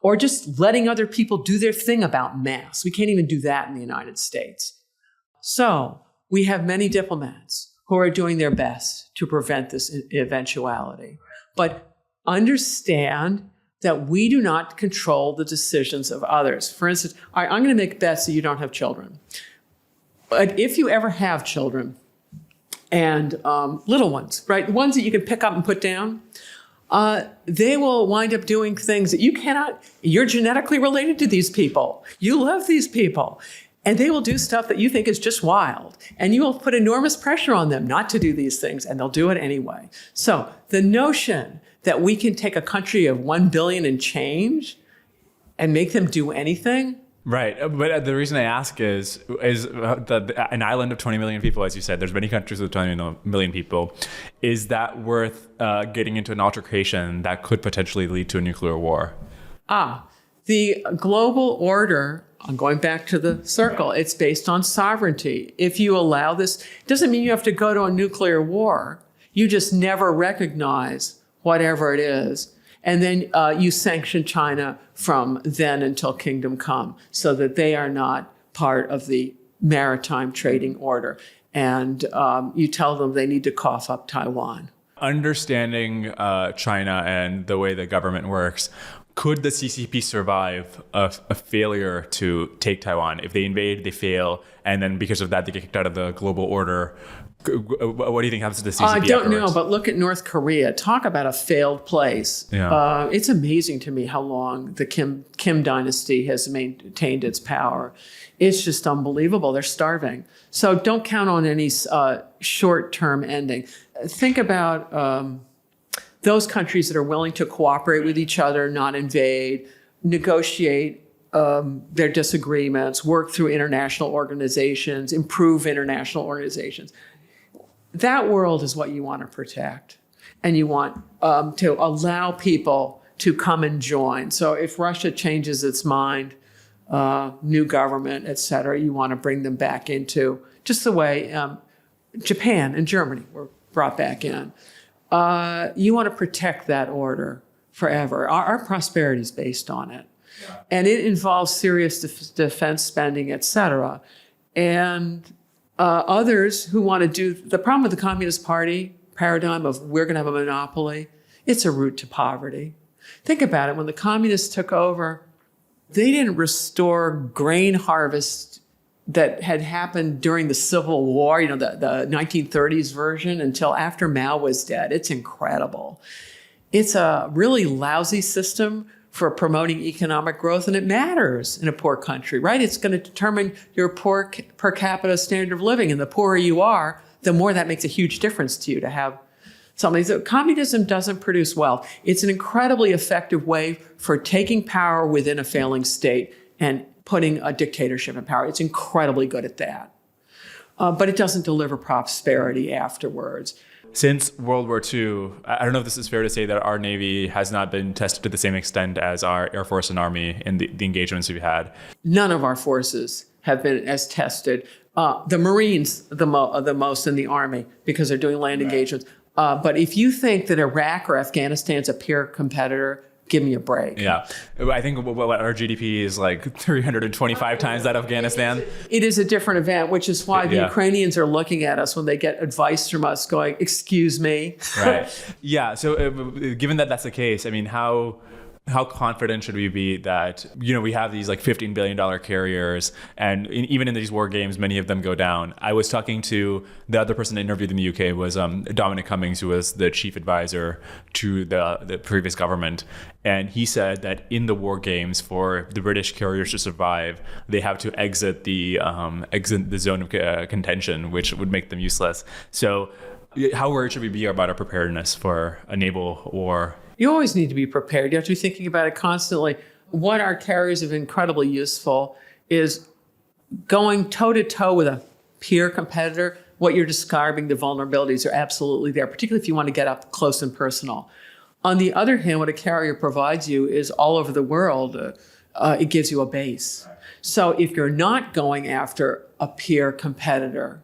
or just letting other people do their thing about masks. We can't even do that in the United States. So we have many diplomats who are doing their best to prevent this eventuality. But understand that we do not control the decisions of others. For instance, I'm going to make bets that you don't have children. But if you ever have children, and little ones, right? Ones that you can pick up and put down, they will wind up doing things that you cannot, you're genetically related to these people. You love these people. And they will do stuff that you think is just wild. And you will put enormous pressure on them not to do these things, and they'll do it anyway. So the notion that we can take a country of 1 billion and change and make them do anything, Right. But the reason I ask is an island of 20 million people, as you said, there's many countries with 20 million people. Is that worth getting into an altercation that could potentially lead to a nuclear war? The global order, I'm going back to the circle, it's based on sovereignty. If you allow this, it doesn't mean you have to go to a nuclear war. You just never recognize whatever it is. And then you sanction China from then until kingdom come so that they are not part of the maritime trading order. And you tell them they need to cough up Taiwan. Understanding China and the way the government works, could the CCP survive a failure to take Taiwan? If they invade, they fail, and then because of that, they get kicked out of the global order. What do you think happens to the CCP I don't afterwards? know, but look at North Korea. Talk about a failed place. Yeah. It's amazing to me how long the Kim dynasty has maintained its power. It's just unbelievable. They're starving. So don't count on any short-term ending. Think about those countries that are willing to cooperate with each other, not invade, negotiate their disagreements, work through international organizations, improve international organizations. That world is what you want to protect. And you want to allow people to come and join. So if Russia changes its mind, new government, et cetera, you want to bring them back into just the way Japan and Germany were brought back in. You want to protect that order forever. Our prosperity is based on it. Yeah. And it involves serious defense spending, et cetera. And others who want to do, the problem with the Communist Party paradigm of we're going to have a monopoly, it's a route to poverty. Think about it. When the communists took over, they didn't restore grain harvest that had happened during the Civil War, you know, the 1930s version, until after Mao was dead. It's incredible. It's a really lousy system for promoting economic growth, and it matters in a poor country, right? It's going to determine your per capita standard of living, and the poorer you are, the more that makes a huge difference to you to have something. So communism doesn't produce wealth. It's an incredibly effective way for taking power within a failing state and putting a dictatorship in power. It's incredibly good at that. But it doesn't deliver prosperity afterwards. Since World War II, I don't know if this is fair to say that our Navy has not been tested to the same extent as our Air Force and Army in the engagements we've had. None of our forces have been as tested. The Marines, the most in the Army, because they're doing land engagements. But if you think that Iraq or Afghanistan's a peer competitor, give me a break. Yeah. I think what our GDP is like 325 times that of Afghanistan. It is a different event, which is why the Ukrainians are looking at us when they get advice from us going, excuse me. Right. Yeah. So given that that's the case, I mean, how confident should we be that, you know, we have these like $15 billion carriers, and even in these war games, many of them go down. I was talking to the other person I interviewed in the UK was Dominic Cummings, who was the chief advisor to the previous government. And he said that in the war games, for the British carriers to survive, they have to exit the zone of contention, which would make them useless. So how worried should we be about our preparedness for a naval war? You always need to be prepared. You have to be thinking about it constantly. What our carriers have been incredibly useful is going toe-to-toe with a peer competitor. What you're describing, the vulnerabilities are absolutely there, particularly if you want to get up close and personal. On the other hand, what a carrier provides you is all over the world, it gives you a base. So if you're not going after a peer competitor,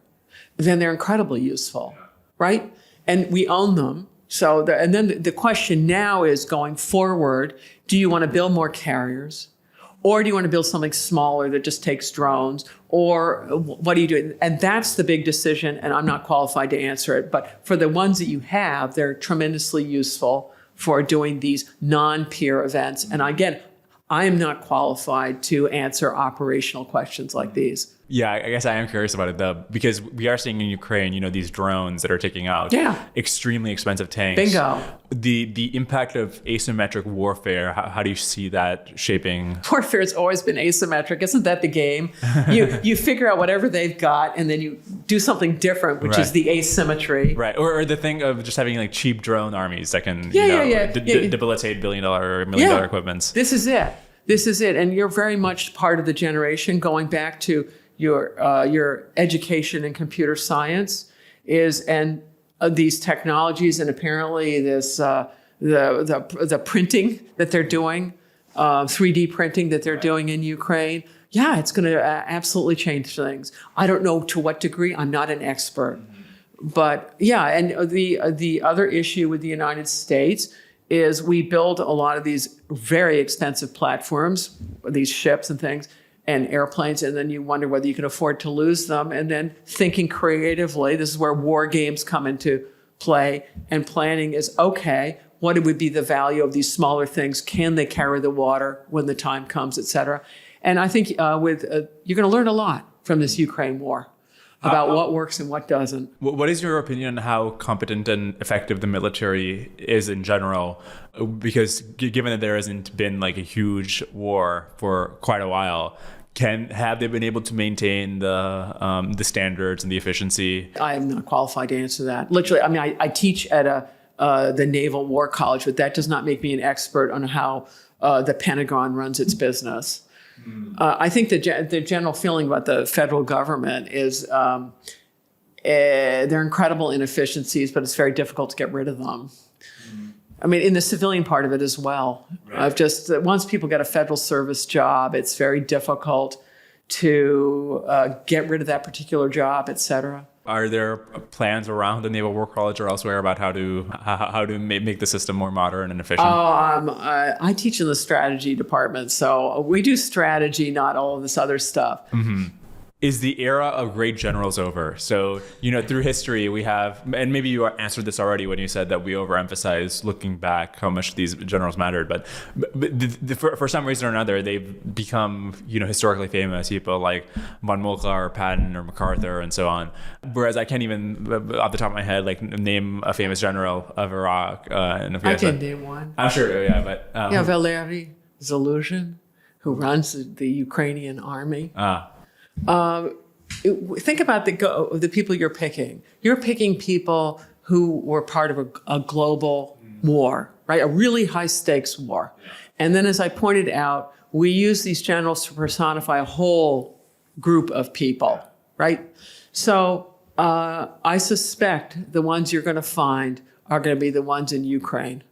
then they're incredibly useful, right? And we own them. So, and then the question now is going forward, do you want to build more carriers? Or do you want to build something smaller that just takes drones? Or what are you doing? And that's the big decision, and I'm not qualified to answer it. But for the ones that you have, they're tremendously useful for doing these non-peer events. And again, I am not qualified to answer operational questions like these. Yeah, I guess I am curious about it, because we are seeing in Ukraine, you know, these drones that are taking out extremely expensive tanks. Bingo. The impact of asymmetric warfare, how do you see that shaping? Warfare has always been asymmetric. Isn't that the game? You figure out whatever they've got, and then you do something different, which is the asymmetry. Right. Or the thing of just having like cheap drone armies that can debilitate $1 billion or $1 million equipments. This is it. This is it. And you're very much part of the generation going back to your education in computer science and these technologies, and apparently this the printing that they're doing, 3D printing that they're doing in Ukraine. Yeah, it's going to absolutely change things. I don't know to what degree. I'm not an expert. But yeah, and the other issue with the United States is we build a lot of these very expensive platforms, these ships and things, and airplanes, and then you wonder whether you can afford to lose them. And then thinking creatively, this is where war games come into play, and planning is, okay, what would be the value of these smaller things? Can they carry the water when the time comes, et cetera? And I think you're going to learn a lot from this Ukraine war about what works and what doesn't. What is your opinion on how competent and effective the military is in general? Because given that there hasn't been like a huge war for quite a while, have they been able to maintain the standards and the efficiency? I am not qualified to answer that. Literally, I mean, I teach at the Naval War College, but that does not make me an expert on how the Pentagon runs its business. I think the general feeling about the federal government is they're incredible inefficiencies, but it's very difficult to get rid of them. I mean, in the civilian part of it as well. Right. Once people get a federal service job, it's very difficult to get rid of that particular job, et cetera. Are there plans around the Naval War College or elsewhere about how to make the system more modern and efficient? I teach in the strategy department, so we do strategy, not all of this other stuff. Mm-hmm. Is the era of great generals over? So, through history we have, and maybe you answered this already when you said that we overemphasize looking back how much these generals mattered, but for some reason or another, they've become, historically famous, people like von Moltke or Patton or MacArthur and so on. Whereas I can't even, off the top of my head, name a famous general of Iraq. And I can name one. I'm sure, yeah, but... Valery Zaluzhin, who runs the Ukrainian army. Think about the people you're picking. You're picking people who were part of a global war, right? A really high stakes war. And then, as I pointed out, we use these generals to personify a whole group of people, right? So I suspect the ones you're going to find are going to be the ones in Ukraine.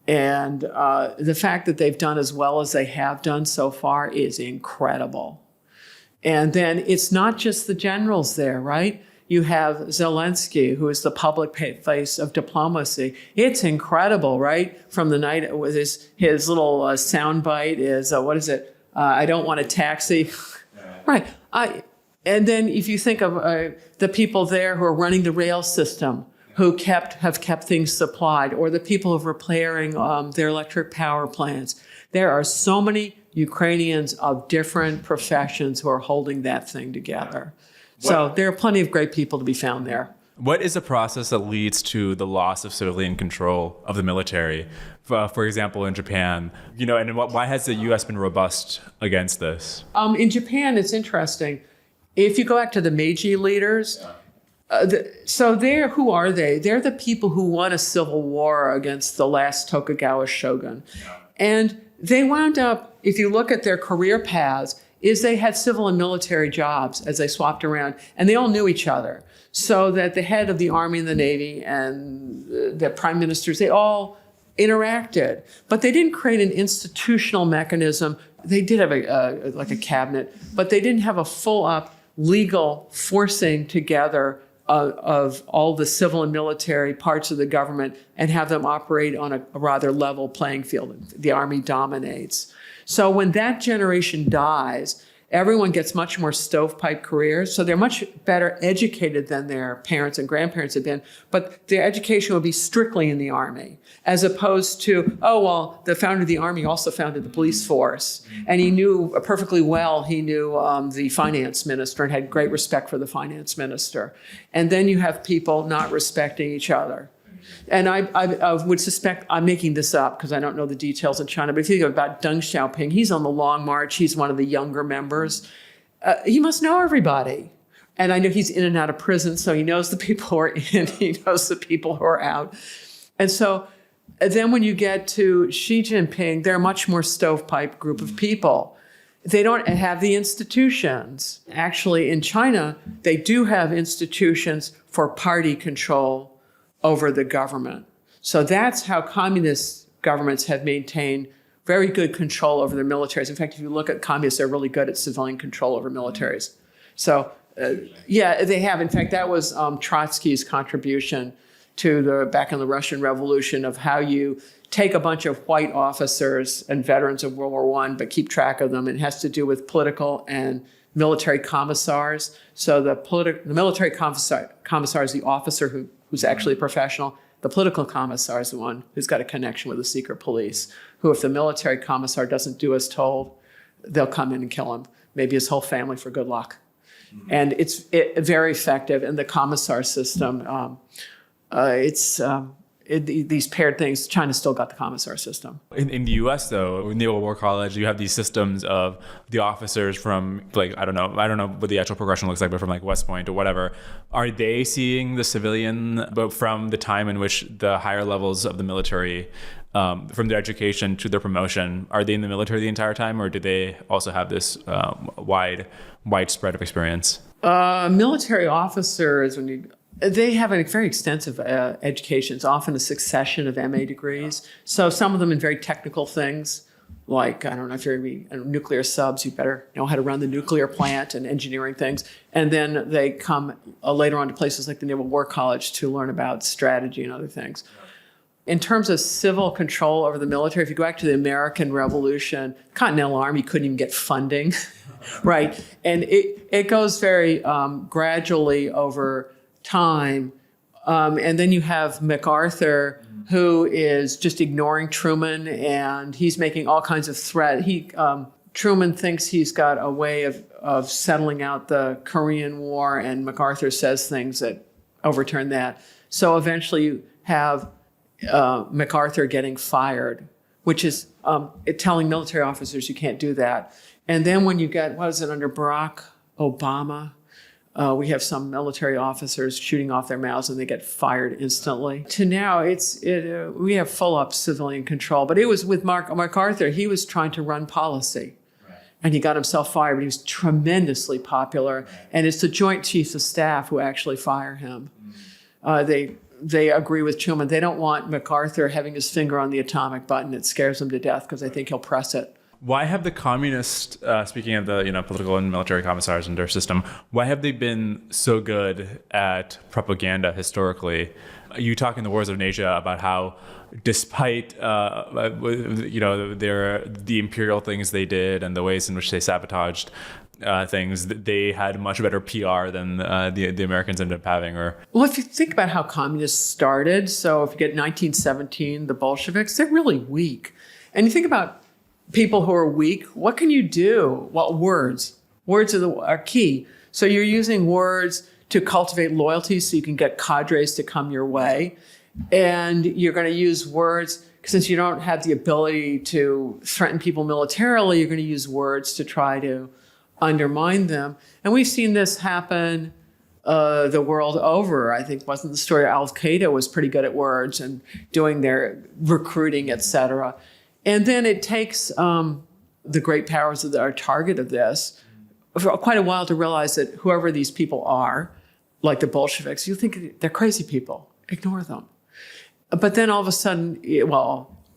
And the fact that they've done as well as they have done so far is incredible. And then it's not just the generals there, right? You have Zelensky, who is the public face of diplomacy. It's incredible, right? From the night with his little soundbite is, what is it? I don't want a taxi. Right. And then if you think of the people there who are running the rail system, who have kept things supplied, or the people who are repairing their electric power plants, there are so many Ukrainians of different professions who are holding that thing together. So there are plenty of great people to be found there. What is the process that leads to the loss of civilian control of the military? For example, in Japan, and why has the U.S. been robust against this? In Japan, it's interesting. If you go back to the Meiji leaders, who are they? They're the people who won a civil war against the last Tokugawa shogun. And they wound up, if you look at their career paths, is they had civil and military jobs as they swapped around, and they all knew each other. So that the head of the Army and the Navy and the prime ministers, they all interacted. But they didn't create an institutional mechanism. They did have a cabinet, but they didn't have a full-up legal forcing together of all the civil and military parts of the government and have them operate on a rather level playing field. The Army dominates. So when that generation dies, everyone gets much more stovepipe careers. So they're much better educated than their parents and grandparents had been, but their education would be strictly in the Army, as opposed to, the founder of the Army also founded the police force. And he knew perfectly well, the finance minister and had great respect for the finance minister. And then you have people not respecting each other. And I would suspect, I'm making this up because I don't know the details in China, but if you think about Deng Xiaoping, he's on the Long March. He's one of the younger members. He must know everybody. And I know he's in and out of prison, so he knows the people who are in, he knows the people who are out. And so And then when you get to Xi Jinping, they're a much more stovepipe group of people. They don't have the institutions. Actually, in China, they do have institutions for party control over the government. So that's how communist governments have maintained very good control over their militaries. In fact, if you look at communists, they're really good at civilian control over militaries. So, yeah, they have. In fact, that was Trotsky's contribution to back in the Russian Revolution, of how you take a bunch of white officers and veterans of World War I, but keep track of them. It has to do with political and military commissars. So the military commissar is the officer who's actually a professional. The political commissar is the one who's got a connection with the secret police, who, if the military commissar doesn't do as told, they'll come in and kill him, maybe his whole family, for good luck. Mm-hmm. And it's very effective. And the commissar system, these paired things, China's still got the commissar system. In the U.S., though, in Naval War College, you have these systems of the officers from, like, I don't know what the actual progression looks like, but from like West Point or whatever. Are they seeing the civilian, but from the time in which the higher levels of the military, from their education to their promotion, are they in the military the entire time, or do they also have this widespread of experience? Military officers, they have a very extensive education. It's often a succession of MA degrees. So some of them in very technical things, like, I don't know, if you're nuclear subs, you better know how to run the nuclear plant and engineering things. And then they come later on to places like the Naval War College to learn about strategy and other things. In terms of civil control over the military, if you go back to the American Revolution, Continental Army couldn't even get funding, right? And it goes very gradually over time. And then you have MacArthur, who is just ignoring Truman, and he's making all kinds of threats. Truman thinks he's got a way of settling out the Korean War, and MacArthur says things that overturn that. So eventually you have MacArthur getting fired, which is telling military officers you can't do that. And then when you get, under Barack Obama, we have some military officers shooting off their mouths and they get fired instantly. To now, we have full-up civilian control. But it was with MacArthur, he was trying to run policy. Right. And he got himself fired, but he was tremendously popular. Right. And it's the Joint Chiefs of Staff who actually fire him. Mm-hmm. They agree with Truman. They don't want MacArthur having his finger on the atomic button. It scares them to death because they think he'll press it. Why have the communists, speaking of the political and military commissars in their system, why have they been so good at propaganda historically? You talk in the Wars of Asia about how, despite the imperial things they did and the ways in which they sabotaged things, they had much better PR than the Americans ended up having. Well, if you think about how communists started, so if you get 1917, the Bolsheviks, they're really weak. And you think about people who are weak, what can you do? Well, words. Words are key. So you're using words to cultivate loyalty so you can get cadres to come your way. And you're going to use words, since you don't have the ability to threaten people militarily, you're going to use words to try to undermine them. And we've seen this happen the world over. I think, wasn't the story of Al-Qaeda was pretty good at words and doing their recruiting, et cetera. And then it takes the great powers that are target of this for quite a while to realize that whoever these people are, like the Bolsheviks, you think they're crazy people. Ignore them. But then all of a sudden,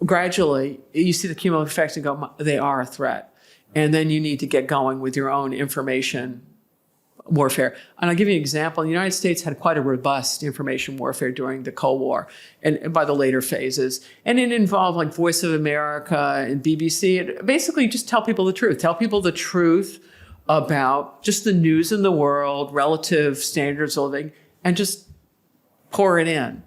gradually, you see the cumulative effects and go, they are a threat. And then you need to get going with your own information warfare. And I'll give you an example. The United States had quite a robust information warfare during the Cold War and by the later phases. And it involved like Voice of America and BBC. It basically just tell people the truth. Tell people the truth about just the news in the world, relative standards of living, and just pour it in.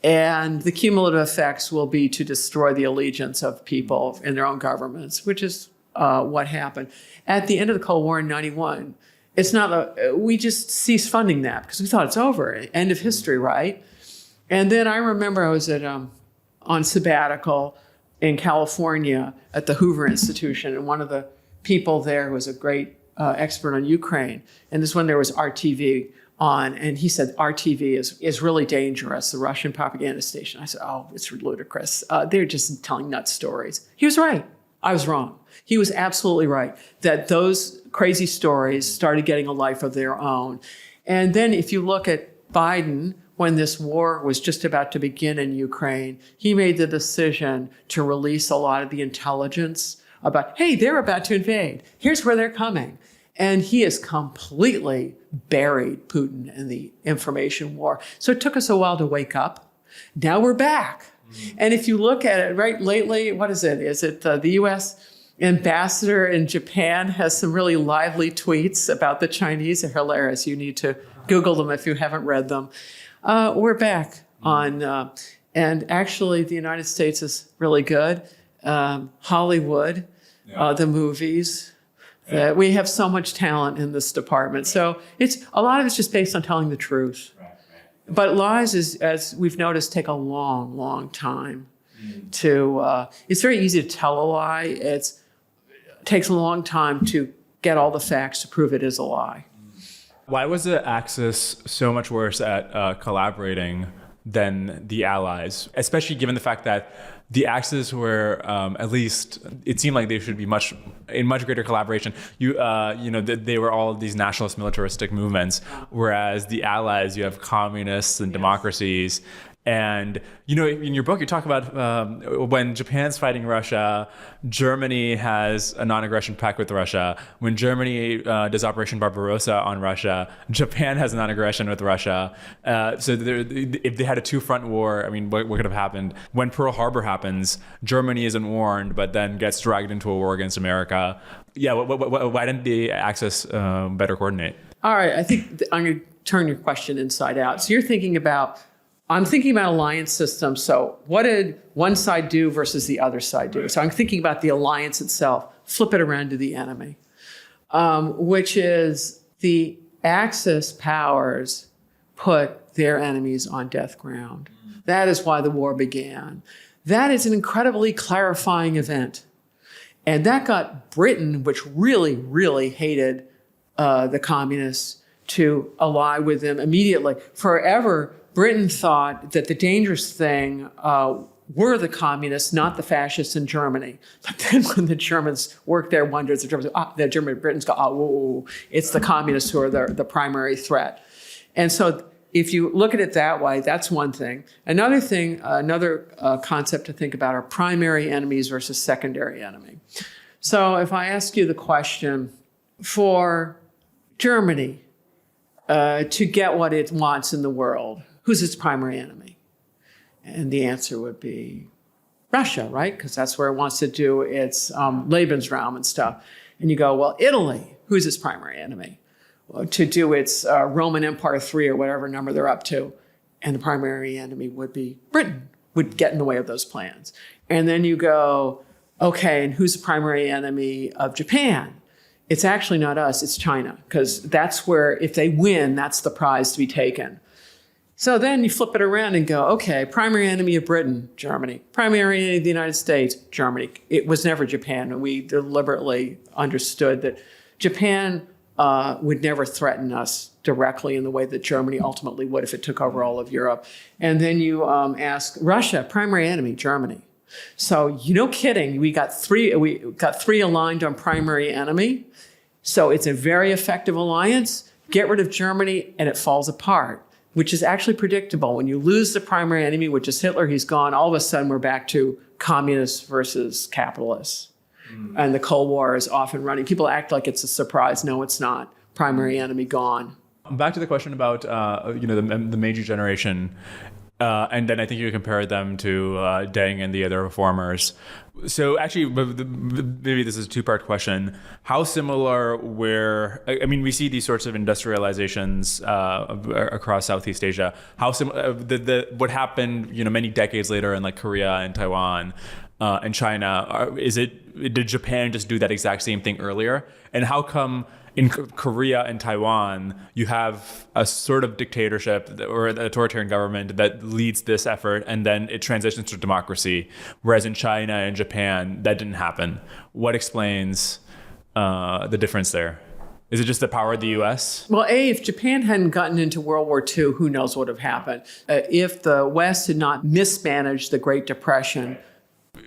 And the cumulative effects will be to destroy the allegiance of people in their own governments, which is what happened. At the end of the Cold War in 91, it's not, we just ceased funding that because we thought it's over, end of history, right? And then I remember I was on sabbatical in California at the Hoover Institution, and one of the people there was a great expert on Ukraine. And this is when there was RTV on, and he said, our TV is really dangerous, the Russian propaganda station. I said, oh, it's ludicrous. They're just telling nut stories. He was right. I was wrong. He was absolutely right that those crazy stories started getting a life of their own. And then if you look at Biden, when this war was just about to begin in Ukraine, he made the decision to release a lot of the intelligence about, hey, they're about to invade. Here's where they're coming. And he has completely buried Putin in the information war. So it took us a while to wake up. Now we're back. And if you look at it, right, lately, what is it? Is it the U.S. ambassador in Japan has some really lively tweets about the Chinese? They're hilarious. You need to Google them if you haven't read them. We're back on, and actually the United States is really good. Hollywood, the movies. We have so much talent in this department. So it's a lot of it's just based on telling the truth. But lies, as we've noticed, take a long, long time to, it's very easy to tell a lie. It takes a long time to get all the facts to prove it is a lie. Why was the Axis so much worse at collaborating than the Allies, especially given the fact that the Axis were, at least, it seemed like they should be in much greater collaboration. They were all these nationalist militaristic movements, whereas the Allies, you have communists and democracies. And, in your book, you talk about when Japan's fighting Russia, Germany has a non-aggression pact with Russia. When Germany does Operation Barbarossa on Russia, Japan has a non-aggression with Russia. So if they had a two-front war, what could have happened? When Pearl Harbor happens, Germany isn't warned, but then gets dragged into a war against America. Yeah, why didn't the Axis better coordinate? All right, I think I'm going to turn your question inside out. So I'm thinking about alliance systems. So what did one side do versus the other side do? So I'm thinking about the alliance itself. Flip it around to the enemy, which is the Axis powers put their enemies on death ground. That is why the war began. That is an incredibly clarifying event. And that got Britain, which really, really hated the communists, to ally with them immediately. Forever, Britain thought that the dangerous thing were the communists, not the fascists in Germany. But then when the Germans worked their wonders, Britons go, it's the communists who are the primary threat. And so if you look at it that way, that's one thing. Another thing, another concept to think about are primary enemies versus secondary enemy. So if I ask you the question, for Germany to get what it wants in the world, who's its primary enemy? And the answer would be Russia, right? Because that's where it wants to do its Lebensraum and stuff. And you go, well, Italy, who's its primary enemy? Well, to do its Roman Empire 3 or whatever number they're up to. And the primary enemy would be Britain, would get in the way of those plans. And then you go, okay, and who's the primary enemy of Japan? It's actually not us, it's China. Because that's where, if they win, that's the prize to be taken. So then you flip it around and go, okay, primary enemy of Britain, Germany. Primary enemy of the United States, Germany. It was never Japan. And we deliberately understood that Japan would never threaten us directly in the way that Germany ultimately would if it took over all of Europe. And then you ask Russia, primary enemy, Germany. So, no kidding, we got three aligned on primary enemy. So it's a very effective alliance. Get rid of Germany and it falls apart, which is actually predictable. When you lose the primary enemy, which is Hitler, he's gone, all of a sudden we're back to communists versus capitalists. And the Cold War is off and running. People act like it's a surprise. No, it's not. Primary enemy gone. Back to the question about the Meiji generation, and then I think you compare them to Deng and the other reformers. So actually, maybe this is a two-part question. How similar we see these sorts of industrializations across Southeast Asia. How similar what happened many decades later in like Korea and Taiwan and China? Did Japan just do that exact same thing earlier? And how come in Korea and Taiwan, you have a sort of dictatorship or an authoritarian government that leads this effort, and then it transitions to democracy, whereas in China and Japan, that didn't happen? What explains the difference there? Is it just the power of the U.S.? Well, if Japan hadn't gotten into World War II, who knows what would have happened? If the West had not mismanaged the Great Depression.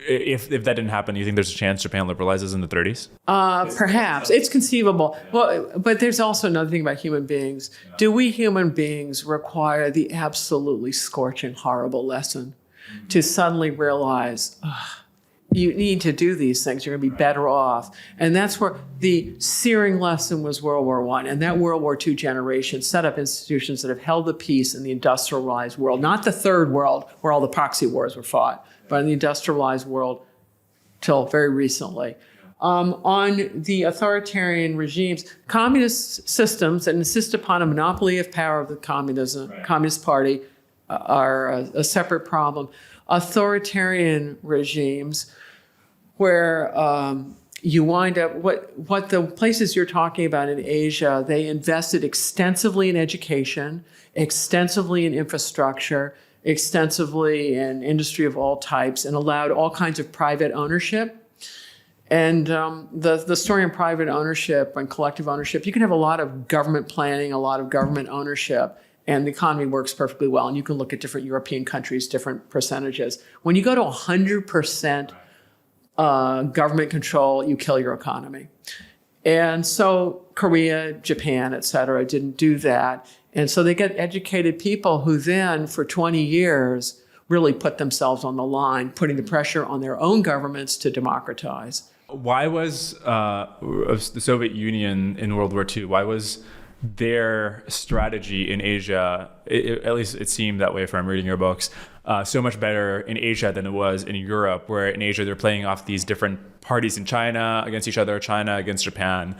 If that didn't happen, you think there's a chance Japan liberalizes in the 30s? Perhaps. It's conceivable. Well, but there's also another thing about human beings. Do we human beings require the absolutely scorching, horrible lesson to suddenly realize, you need to do these things, you're going to be better off? And that's where the searing lesson was World War I. And that World War II generation set up institutions that have held the peace in the industrialized world, not the third world where all the proxy wars were fought, but in the industrialized world till very recently. On the authoritarian regimes, communist systems that insist upon a monopoly of power of the Communist Party are a separate problem. Authoritarian regimes where you wind up, what the places you're talking about in Asia, they invested extensively in education, extensively in infrastructure, extensively in industry of all types, and allowed all kinds of private ownership. And the story on private ownership and collective ownership, you can have a lot of government planning, a lot of government ownership, and the economy works perfectly well. And you can look at different European countries, different percentages. When you go to 100% government control, you kill your economy. And so Korea, Japan, et cetera, didn't do that. And so they get educated people who then, for 20 years, really put themselves on the line, putting the pressure on their own governments to democratize. Why was the Soviet Union in World War II, why was their strategy in Asia, at least it seemed that way from reading your books, so much better in Asia than it was in Europe, where in Asia they're playing off these different parties in China against each other, China against Japan.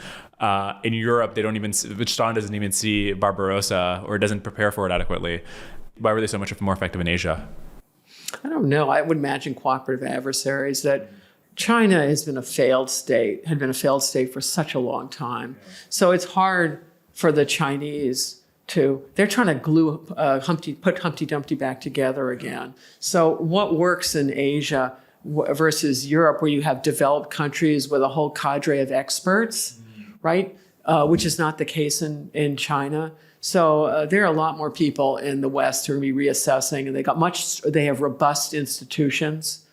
In Europe, they don't even, Stalin doesn't even see Barbarossa or doesn't prepare for it adequately. Why were they so much more effective in Asia? I don't know. I would imagine cooperative adversaries. That China has been a failed state, had been a failed state for such a long time. So it's hard for the Chinese they're trying to glue, put Humpty Dumpty back together again. So what works in Asia versus Europe, where you have developed countries with a whole cadre of experts, right? Which is not the case in China. So there are a lot more people in the West who are going to be reassessing, and they have robust institutions.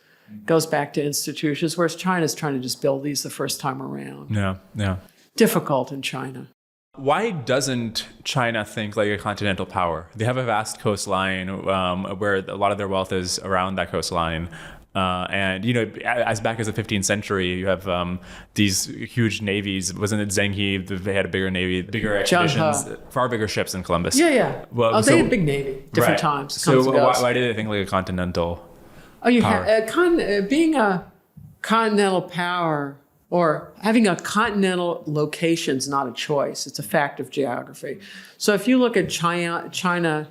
Goes back to institutions, whereas China's trying to just build these the first time around. Yeah. Difficult in China. Why doesn't China think like a continental power? They have a vast coastline where a lot of their wealth is around that coastline. And, as back as the 15th century, you have these huge navies. Wasn't it Zhenghe? They had a bigger navy, bigger expeditions, far bigger ships than Columbus. Yeah. Well, they had a big navy, different times. So why did they think like a continental power? Being a continental power or having a continental location is not a choice. It's a fact of geography. So if you look at China,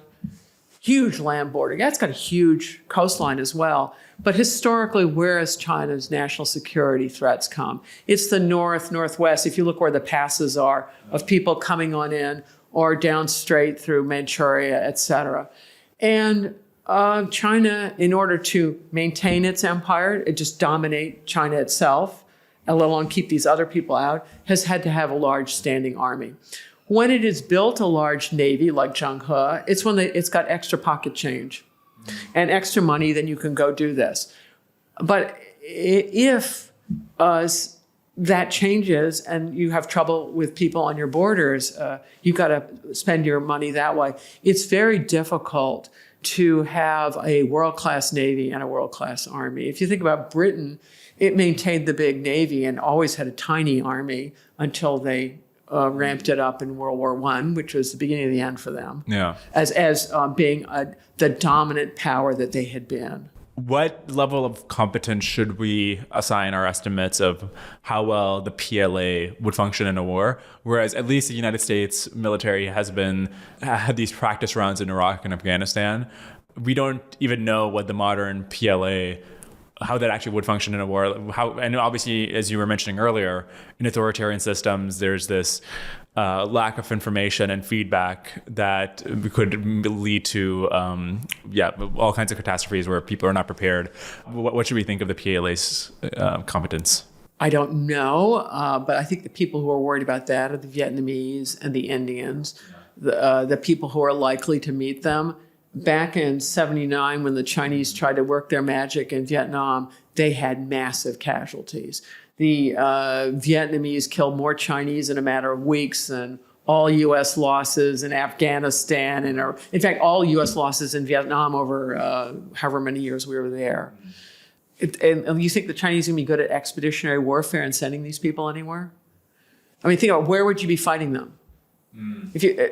huge land border. Yeah, it's got a huge coastline as well. But historically, where has China's national security threats come? It's the north, northwest. If you look where the passes are of people coming on in or down straight through Manchuria, et cetera. And China, in order to maintain its empire, it just dominate China itself, and let alone keep these other people out, has had to have a large standing army. When it has built a large navy like Zhenghe, it's when it's got extra pocket change and extra money, then you can go do this. But if that changes and you have trouble with people on your borders, you've got to spend your money that way. It's very difficult to have a world-class navy and a world-class army. If you think about Britain, it maintained the big navy and always had a tiny army until they ramped it up in World War I, which was the beginning of the end for them. Yeah. As being the dominant power that they had been. What level of competence should we assign our estimates of how well the PLA would function in a war? Whereas at least the United States military had these practice rounds in Iraq and Afghanistan. We don't even know what the modern PLA, how that actually would function in a war. And obviously, as you were mentioning earlier, in authoritarian systems, there's this lack of information and feedback that could lead to, all kinds of catastrophes where people are not prepared. What should we think of the PLA's competence? I don't know, but I think the people who are worried about that are the Vietnamese and the Indians, the people who are likely to meet them. Back in 79, when the Chinese tried to work their magic in Vietnam, they had massive casualties. The Vietnamese killed more Chinese in a matter of weeks than all U.S. losses in Afghanistan, and in fact, all U.S. losses in Vietnam over however many years we were there. And you think the Chinese are going to be good at expeditionary warfare and sending these people anywhere? I mean, think about where would you be fighting them?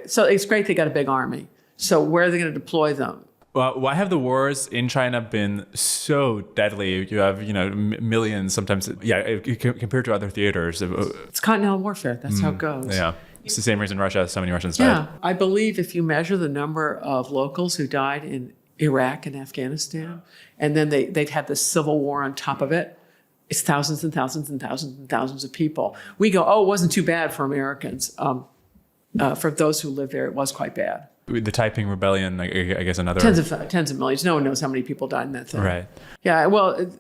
So it's great they got a big army. So where are they going to deploy them? Well, why have the wars in China been so deadly? You have, millions sometimes, compared to other theaters. It's continental warfare. That's how it goes. Yeah. It's the same reason Russia, so many Russians died. Yeah. I believe if you measure the number of locals who died in Iraq and Afghanistan, and then they'd had this civil war on top of it, it's thousands and thousands and thousands and thousands of people. We go, oh, it wasn't too bad for Americans. For those who lived there, it was quite bad. The Taiping Rebellion, I guess another... Tens of millions. No one knows how many people died in that thing. Right. Yeah, well,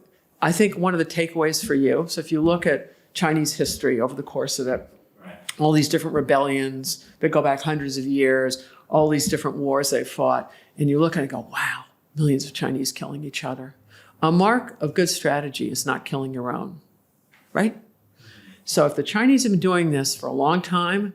I think one of the takeaways for you, so if you look at Chinese history over the course of it, all these different rebellions that go back hundreds of years, all these different wars they fought, and you look at it and go, wow, millions of Chinese killing each other. A mark of good strategy is not killing your own, right? So if the Chinese have been doing this for a long time,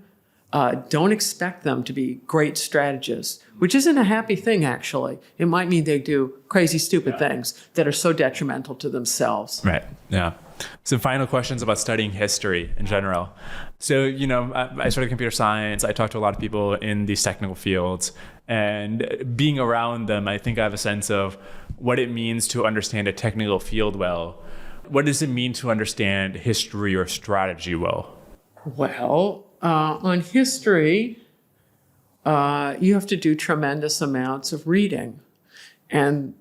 don't expect them to be great strategists, which isn't a happy thing, actually. It might mean they do crazy, stupid things that are so detrimental to themselves. Right, yeah. Some final questions about studying history in general. So, I studied computer science. I talk to a lot of people in these technical fields. And being around them, I think I have a sense of what it means to understand a technical field well. What does it mean to understand history or strategy well? Well, on history, you have to do tremendous amounts of reading. And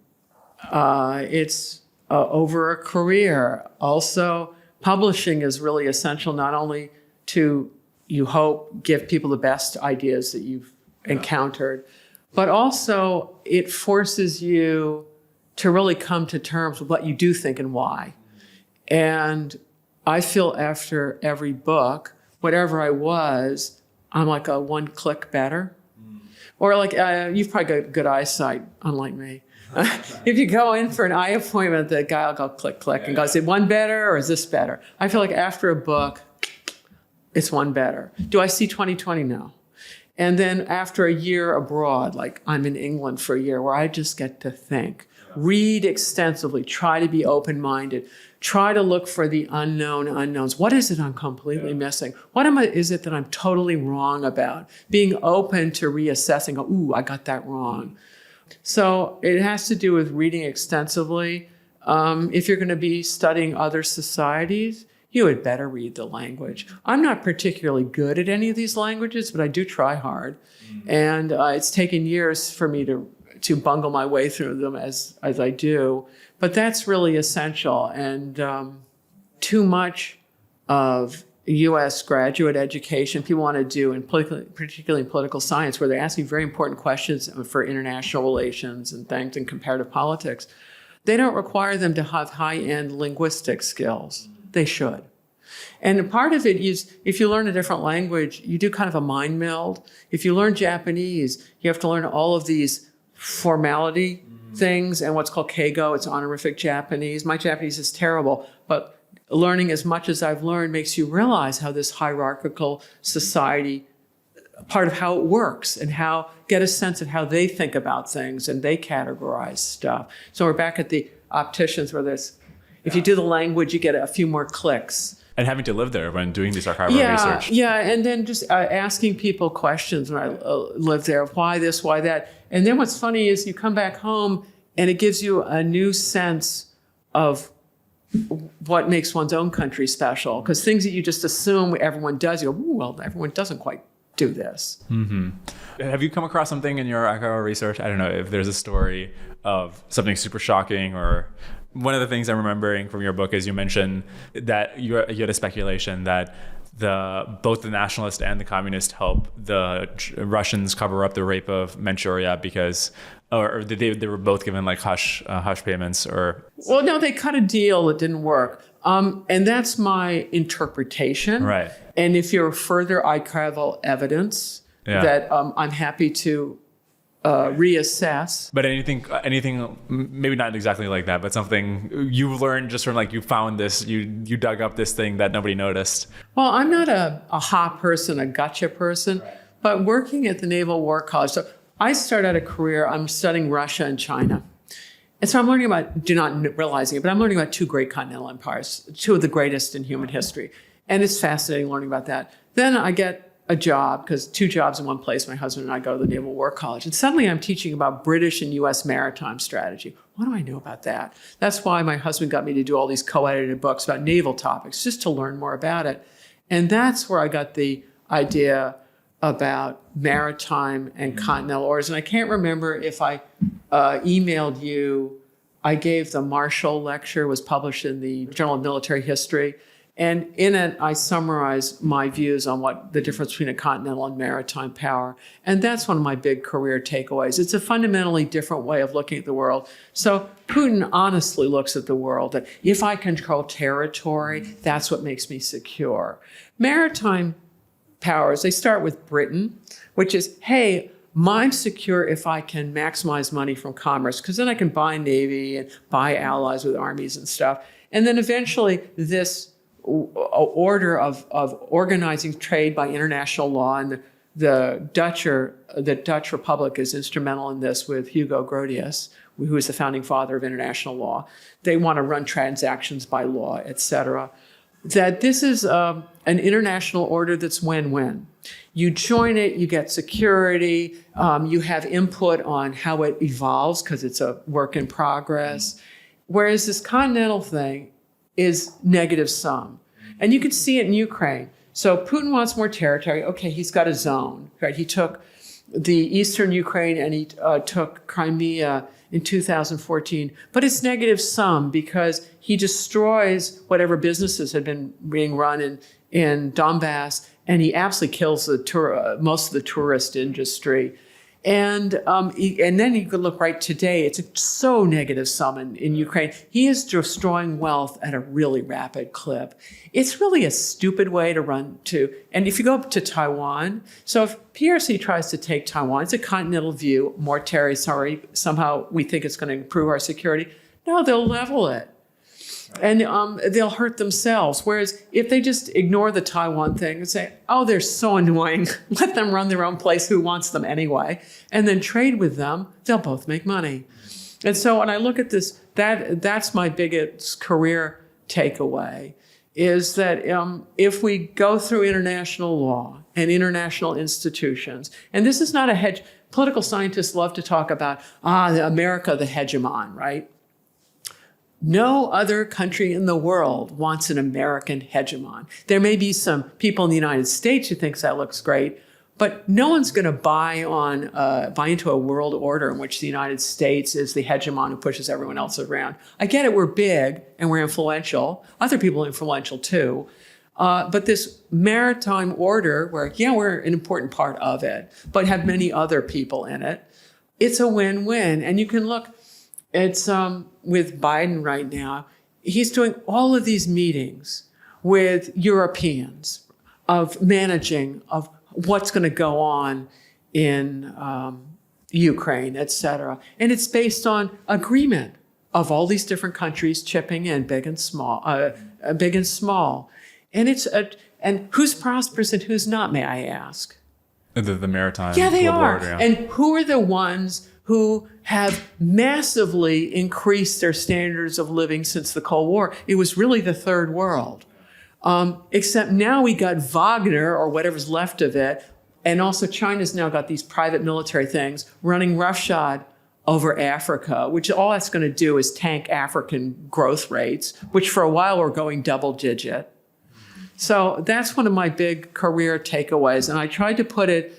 it's over a career. Also, publishing is really essential, not only to, you hope, give people the best ideas that you've encountered, but also it forces you to really come to terms with what you do think and why. And I feel after every book, whatever I was, I'm like a one click better. Or like, you've probably got good eyesight, unlike me. If you go in for an eye appointment, the guy will go click, click, and go, is it one better or is this better? I feel like after a book, it's one better. Do I see 20/20? No. And then after a year abroad, like I'm in England for a year, where I just get to think, read extensively, try to be open-minded, try to look for the unknown unknowns. What is it I'm completely missing? Is it that I'm totally wrong about? Being open to reassessing, ooh, I got that wrong. So it has to do with reading extensively. If you're going to be studying other societies, you had better read the language. I'm not particularly good at any of these languages, but I do try hard. And it's taken years for me to bungle my way through them as I do. But that's really essential. And too much of U.S. graduate education people want to do, particularly in political science, where they're asking very important questions for international relations and things and comparative politics. They don't require them to have high-end linguistic skills. They should. And part of it is, if you learn a different language, you do kind of a mind meld. If you learn Japanese, you have to learn all of these formality things and what's called keigo. It's honorific Japanese. My Japanese is terrible, but learning as much as I've learned makes you realize how this hierarchical society, part of how it works, and get a sense of how they think about things and they categorize stuff. So we're back at the opticians where if you do the language, you get a few more clicks. And having to live there when doing these archival research. Yeah, and then just asking people questions when I lived there. Why this, why that? And then what's funny is you come back home and it gives you a new sense of what makes one's own country special. Because things that you just assume everyone does, you go, ooh, well, everyone doesn't quite do this. Mm-hmm. Have you come across something in your archival research? I don't know if there's a story of something super shocking, or one of the things I'm remembering from your book is you mentioned that you had a speculation that both the nationalists and the communists help the Russians cover up the rape of Manchuria because, or they were both given like hush payments or. Well, no, they cut a deal that didn't work. And that's my interpretation. Right. And if you're further archival evidence that I'm happy to reassess. But anything, maybe not exactly like that, but something you learned just from like, you found this, you dug up this thing that nobody noticed. Well, I'm not a ha person, a gotcha person, but working at the Naval War College. So I started out a career, I'm studying Russia and China. And so I'm learning about, not realizing it, but I'm learning about two great continental empires, two of the greatest in human history. And it's fascinating learning about that. Then I get a job, because 2 jobs in one place, my husband and I go to the Naval War College. And suddenly I'm teaching about British and US maritime strategy. What do I know about that? That's why my husband got me to do all these co-edited books about naval topics, just to learn more about it. And that's where I got the idea about maritime and continental orders. And I can't remember if I emailed you. I gave the Marshall Lecture, was published in the Journal of Military History. And in it, I summarize my views on what the difference between a continental and maritime power. And that's one of my big career takeaways. It's a fundamentally different way of looking at the world. So Putin honestly looks at the world that if I control territory, that's what makes me secure. Maritime powers, they start with Britain, which is, hey, I'm secure if I can maximize money from commerce, because then I can buy Navy and buy allies with armies and stuff. And then eventually this order of organizing trade by international law, and the Dutch Republic is instrumental in this with Hugo Grotius, who is the founding father of international law. They want to run transactions by law, et cetera. That this is an international order that's win-win. You join it, you get security, you have input on how it evolves because it's a work in progress. Whereas this continental thing is negative sum. And you can see it in Ukraine. So Putin wants more territory. Okay, he's got a zone, right? He took the eastern Ukraine and he took Crimea in 2014. But it's negative sum because he destroys whatever businesses had been being run in Donbass, and he absolutely kills most of the tourist industry. And then you could look right today, it's so negative sum in Ukraine. He is destroying wealth at a really rapid clip. It's really a stupid way to run to, and if you go up to Taiwan, so if PRC tries to take Taiwan, it's a continental view, more territory, somehow we think it's going to improve our security. No, they'll level it. And they'll hurt themselves. Whereas if they just ignore the Taiwan thing and say, oh, they're so annoying, let them run their own place, who wants them anyway, and then trade with them, they'll both make money. And so when I look at this, that's my biggest career takeaway, is that if we go through international law and international institutions, and this is not a hedge, political scientists love to talk about, America, the hegemon, right? No other country in the world wants an American hegemon. There may be some people in the United States who thinks that looks great, but no one's going to buy into a world order in which the United States is the hegemon who pushes everyone else around. I get it, we're big and we're influential. Other people are influential too. But this maritime order where, we're an important part of it, but have many other people in it, it's a win-win. And you can look, it's with Biden right now, he's doing all of these meetings with Europeans of managing of what's going to go on in Ukraine, et cetera. And it's based on agreement of all these different countries chipping in, big and small. And and who's prosperous and who's not, may I ask? The maritime. Yeah, they are. Order, yeah. And who are the ones who have massively increased their standards of living since the Cold War? It was really the third world. Except now we got Wagner, or whatever's left of it, and also China's now got these private military things running roughshod over Africa, which all that's going to do is tank African growth rates, which for a while were going double digit. So that's one of my big career takeaways. And I tried to put it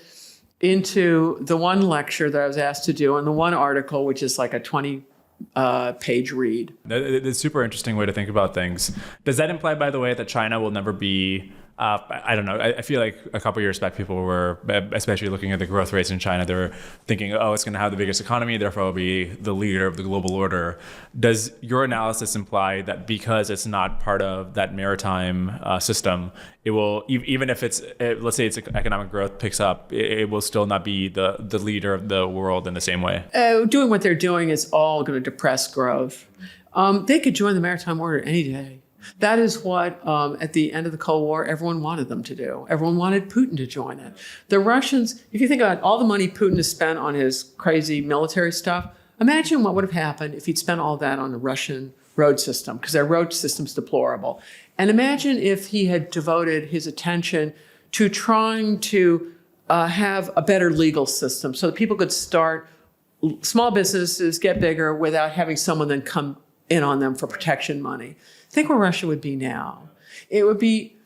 into the one lecture that I was asked to do and the one article, which is like a 20-page read. It's a super interesting way to think about things. Does that imply, by the way, that China will never be I don't know. I feel like a couple years back, people were, especially looking at the growth rates in China, they were thinking, oh, it's going to have the biggest economy, therefore it'll be the leader of the global order. Does your analysis imply that because it's not part of that maritime system, it will, even if it's, let's say its economic growth picks up, it will still not be the leader of the world in the same way? Doing what they're doing is all going to depress growth. They could join the maritime order any day. That is what, at the end of the Cold War, everyone wanted them to do. Everyone wanted Putin to join it. The Russians, if you think about all the money Putin has spent on his crazy military stuff, imagine what would have happened if he'd spent all that on the Russian road system, because their road system's deplorable. And imagine if he had devoted his attention to trying to have a better legal system so that people could start small businesses, get bigger without having someone then come in on them for protection money. Think where Russia would be now. It would be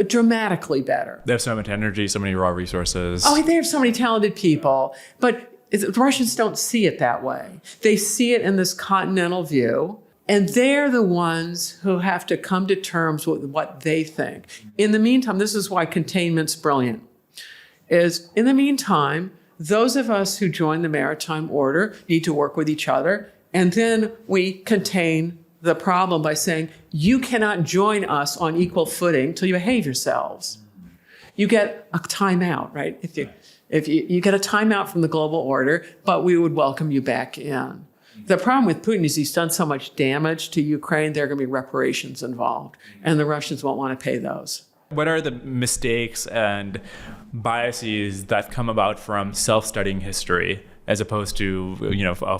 dramatically better. They have so much energy, so many raw resources. Oh, they have so many talented people, but the Russians don't see it that way. They see it in this continental view, and they're the ones who have to come to terms with what they think. In the meantime, this is why containment's brilliant, is in the meantime, those of us who join the maritime order need to work with each other, and then we contain the problem by saying, you cannot join us on equal footing till you behave yourselves. You get a timeout, right? If you get a timeout from the global order, but we would welcome you back in. The problem with Putin is he's done so much damage to Ukraine, there are going to be reparations involved, and the Russians won't want to pay those. What are the mistakes and biases that come about from self-studying history as opposed to,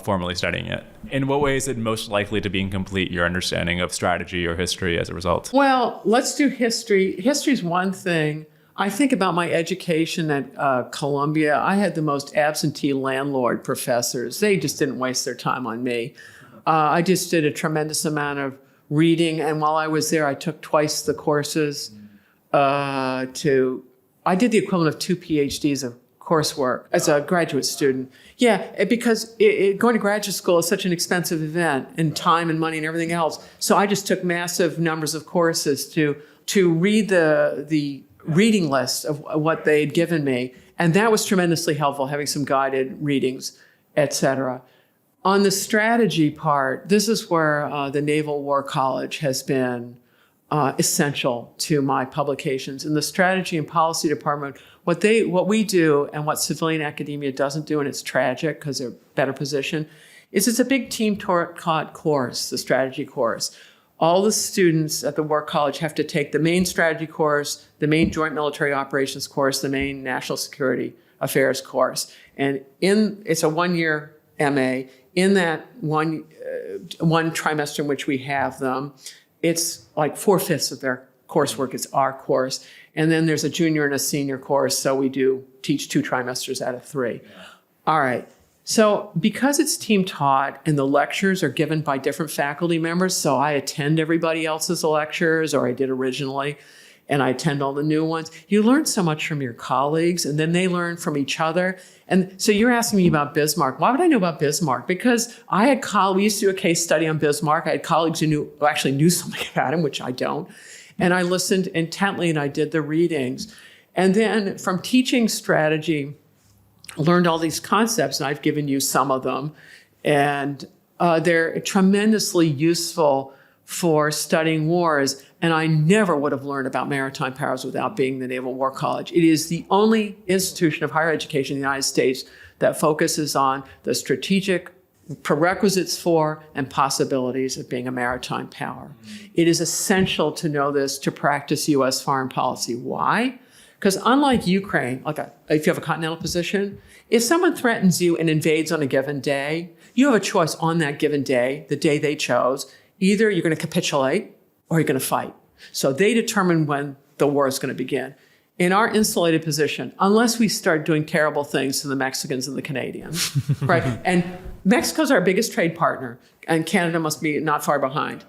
formally studying it? In what way is it most likely to be incomplete, your understanding of strategy or history as a result? Well, let's do history. History's one thing. I think about my education at Columbia. I had the most absentee landlord professors. They just didn't waste their time on me. I just did a tremendous amount of reading, and while I was there, I took twice the courses. I did the equivalent of 2 PhDs of coursework as a graduate student. Yeah, because going to graduate school is such an expensive event, and time and money and everything else. So I just took massive numbers of courses to read the reading list of what they had given me. And that was tremendously helpful, having some guided readings, et cetera. On the strategy part, this is where the Naval War College has been essential to my publications. In the strategy and policy department, what we do and what civilian academia doesn't do, and it's tragic because they're better positioned, is it's a big team-taught course, the strategy course. All the students at the War College have to take the main strategy course, the main joint military operations course, the main national security affairs course. And it's a one-year MA. In that one trimester in which we have them, it's like 4/5 of their coursework is our course. And then there's a junior and a senior course, so we do teach 2 trimesters out of 3. All right. So because it's team taught and the lectures are given by different faculty members, so I attend everybody else's lectures, or I did originally, and I attend all the new ones, you learn so much from your colleagues, and then they learn from each other. And so you're asking me about Bismarck. Why would I know about Bismarck? Because we used to do a case study on Bismarck. I had colleagues who actually knew something about him, which I don't. And I listened intently, and I did the readings. And then from teaching strategy, learned all these concepts, and I've given you some of them. And they're tremendously useful for studying wars. And I never would have learned about maritime powers without being the Naval War College. It is the only institution of higher education in the United States that focuses on the strategic prerequisites for and possibilities of being a maritime power. It is essential to know this to practice U.S. foreign policy. Why? Because unlike Ukraine, if you have a continental position, if someone threatens you and invades on a given day, you have a choice on that given day, the day they chose. Either you're going to capitulate or you're going to fight. So they determine when the war is going to begin. In our insulated position, unless we start doing terrible things to the Mexicans and the Canadians, right? And Mexico's our biggest trade partner, and Canada must be not far behind.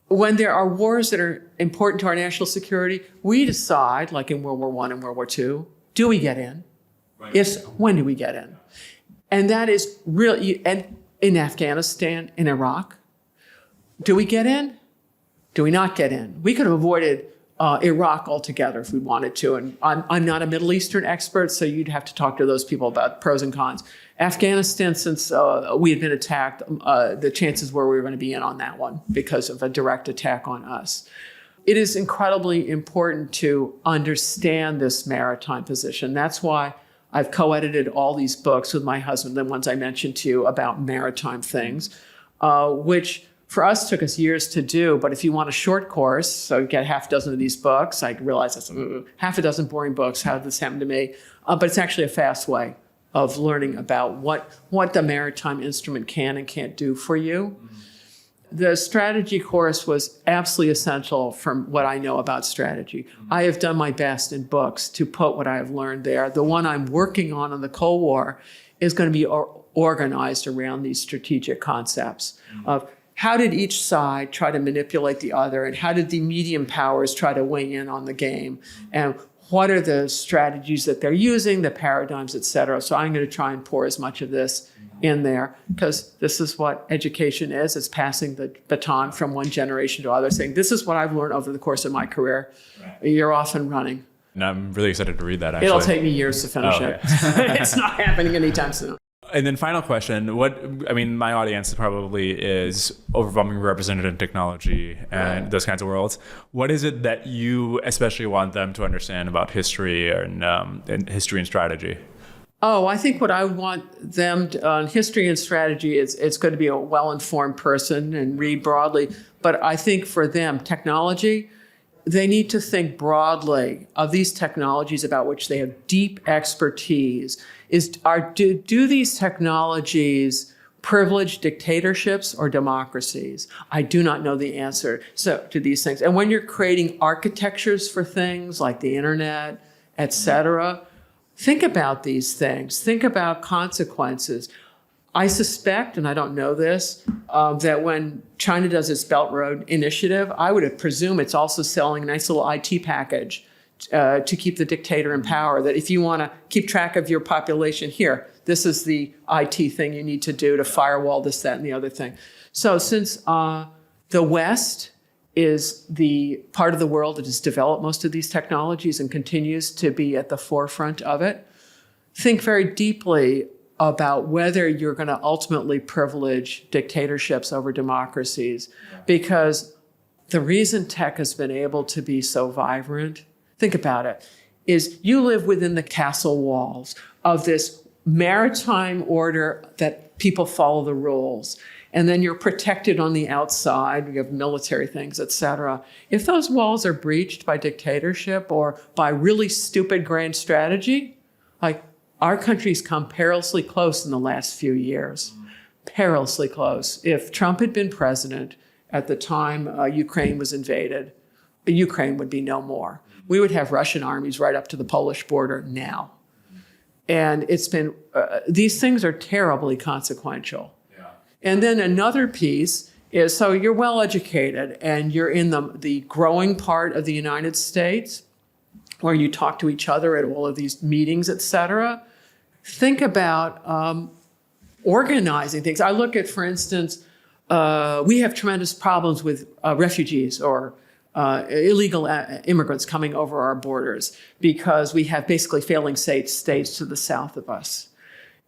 When there are wars that are important to our national security, we decide, like in World War I and World War II, do we get in? Right. If, when do we get in? And that is really, and in Afghanistan, in Iraq, do we get in? Do we not get in? We could have avoided Iraq altogether if we wanted to. And I'm not a Middle Eastern expert, so you'd have to talk to those people about pros and cons. Afghanistan, since we had been attacked, the chances were we were going to be in on that one because of a direct attack on us. It is incredibly important to understand this maritime position. That's why I've co-edited all these books with my husband, the ones I mentioned to you about maritime things, which for us took us years to do. But if you want a short course, so you get half a dozen of these books, I realize that's half a dozen boring books. How did this happen to me? But it's actually a fast way of learning about what the maritime instrument can and can't do for you. The strategy course was absolutely essential from what I know about strategy. I have done my best in books to put what I have learned there. The one I'm working on the Cold War is going to be organized around these strategic concepts of how did each side try to manipulate the other, and how did the medium powers try to weigh in on the game, and what are the strategies that they're using, the paradigms, et cetera. So I'm going to try and pour as much of this in there, because this is what education is. It's passing the baton from one generation to another, saying, this is what I've learned over the course of my career. Right. You're off and running. And I'm really excited to read that, actually. It'll take me years to finish it. It's not happening anytime soon. And then final question, my audience probably is overwhelmingly represented in technology and those kinds of worlds. What is it that you especially want them to understand about history and history and strategy? Oh, I think what I want them to, on history and strategy, it's going to be a well-informed person and read broadly. But I think for them, technology, they need to think broadly of these technologies about which they have deep expertise. Do these technologies privilege dictatorships or democracies? I do not know the answer to these things. And when you're creating architectures for things like the internet, et cetera, think about these things. Think about consequences. I suspect, and I don't know this, that when China does its Belt Road Initiative, I would presume it's also selling a nice little IT package to keep the dictator in power, that if you want to keep track of your population, here, this is the IT thing you need to do to firewall this, that, and the other thing. So since the West is the part of the world that has developed most of these technologies and continues to be at the forefront of it, think very deeply about whether you're going to ultimately privilege dictatorships over democracies. Because the reason tech has been able to be so vibrant, think about it, is you live within the castle walls of this maritime order that people follow the rules. And then you're protected on the outside. You have military things, et cetera. If those walls are breached by dictatorship or by really stupid grand strategy, like our country's come perilously close in the last few years, perilously close. If Trump had been president at the time Ukraine was invaded, Ukraine would be no more. We would have Russian armies right up to the Polish border now. And it's been, these things are terribly consequential. And then another piece is, so you're well educated and you're in the growing part of the United States where you talk to each other at all of these meetings, et cetera. Think about organizing things. I look at, for instance, we have tremendous problems with refugees or illegal immigrants coming over our borders because we have basically failing states to the south of us.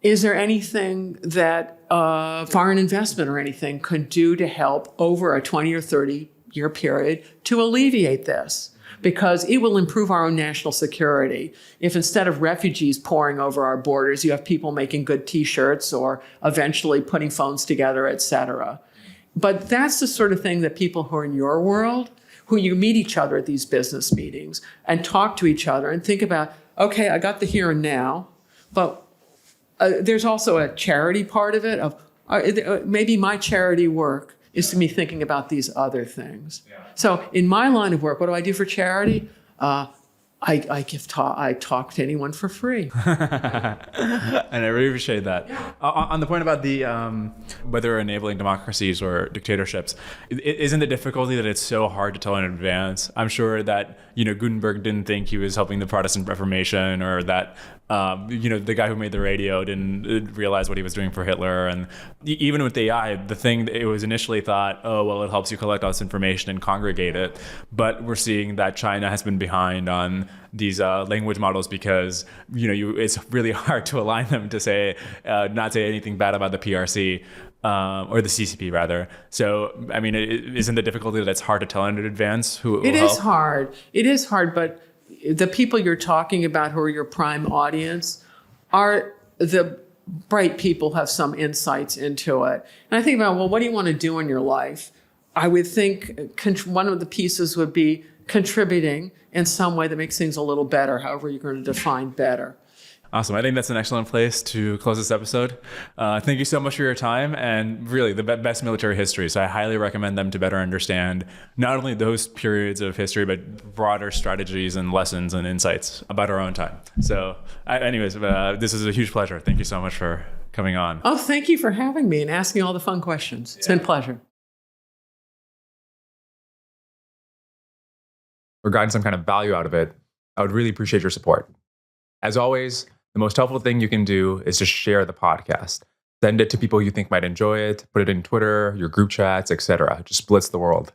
Is there anything that foreign investment or anything could do to help over a 20 or 30 year period to alleviate this? Because it will improve our own national security. If instead of refugees pouring over our borders, you have people making good T-shirts or eventually putting phones together, et cetera. But that's the sort of thing that people who are in your world, who you meet each other at these business meetings and talk to each other and think about, okay, I got the here and now, but there's also a charity part of it of maybe my charity work is to me thinking about these other things. Yeah. So in my line of work, what do I do for charity? I talk to anyone for free. And I really appreciate that. Yeah. On the point about the whether enabling democracies or dictatorships, isn't the difficulty that it's so hard to tell in advance? I'm sure that Gutenberg didn't think he was helping the Protestant Reformation, or that The guy who made the radio didn't realize what he was doing for Hitler. And even with AI, the thing that it was initially thought, oh, well, it helps you collect all this information and congregate it. But we're seeing that China has been behind on these language models because, it's really hard to align them to say, not say anything bad about the PRC. Or the CCP rather. So, I mean, isn't the difficulty that it's hard to tell in advance who It is hard. It is hard, but the people you're talking about who are your prime audience are the bright people who have some insights into it. And I think about, well, what do you want to do in your life? I would think one of the pieces would be contributing in some way that makes things a little better, however you're going to define better. Awesome. I think that's an excellent place to close this episode. Thank you so much for your time and really the best military history. So I highly recommend them to better understand not only those periods of history, but broader strategies and lessons and insights about our own time. So this is a huge pleasure. Thank you so much for coming on. Oh, thank you for having me and asking all the fun questions. It's been a pleasure. Or gotten some kind of value out of it, I would really appreciate your support. As always, the most helpful thing you can do is just share the podcast. Send it to people you think might enjoy it, put it in Twitter, your group chats, etc. Just blitz the world.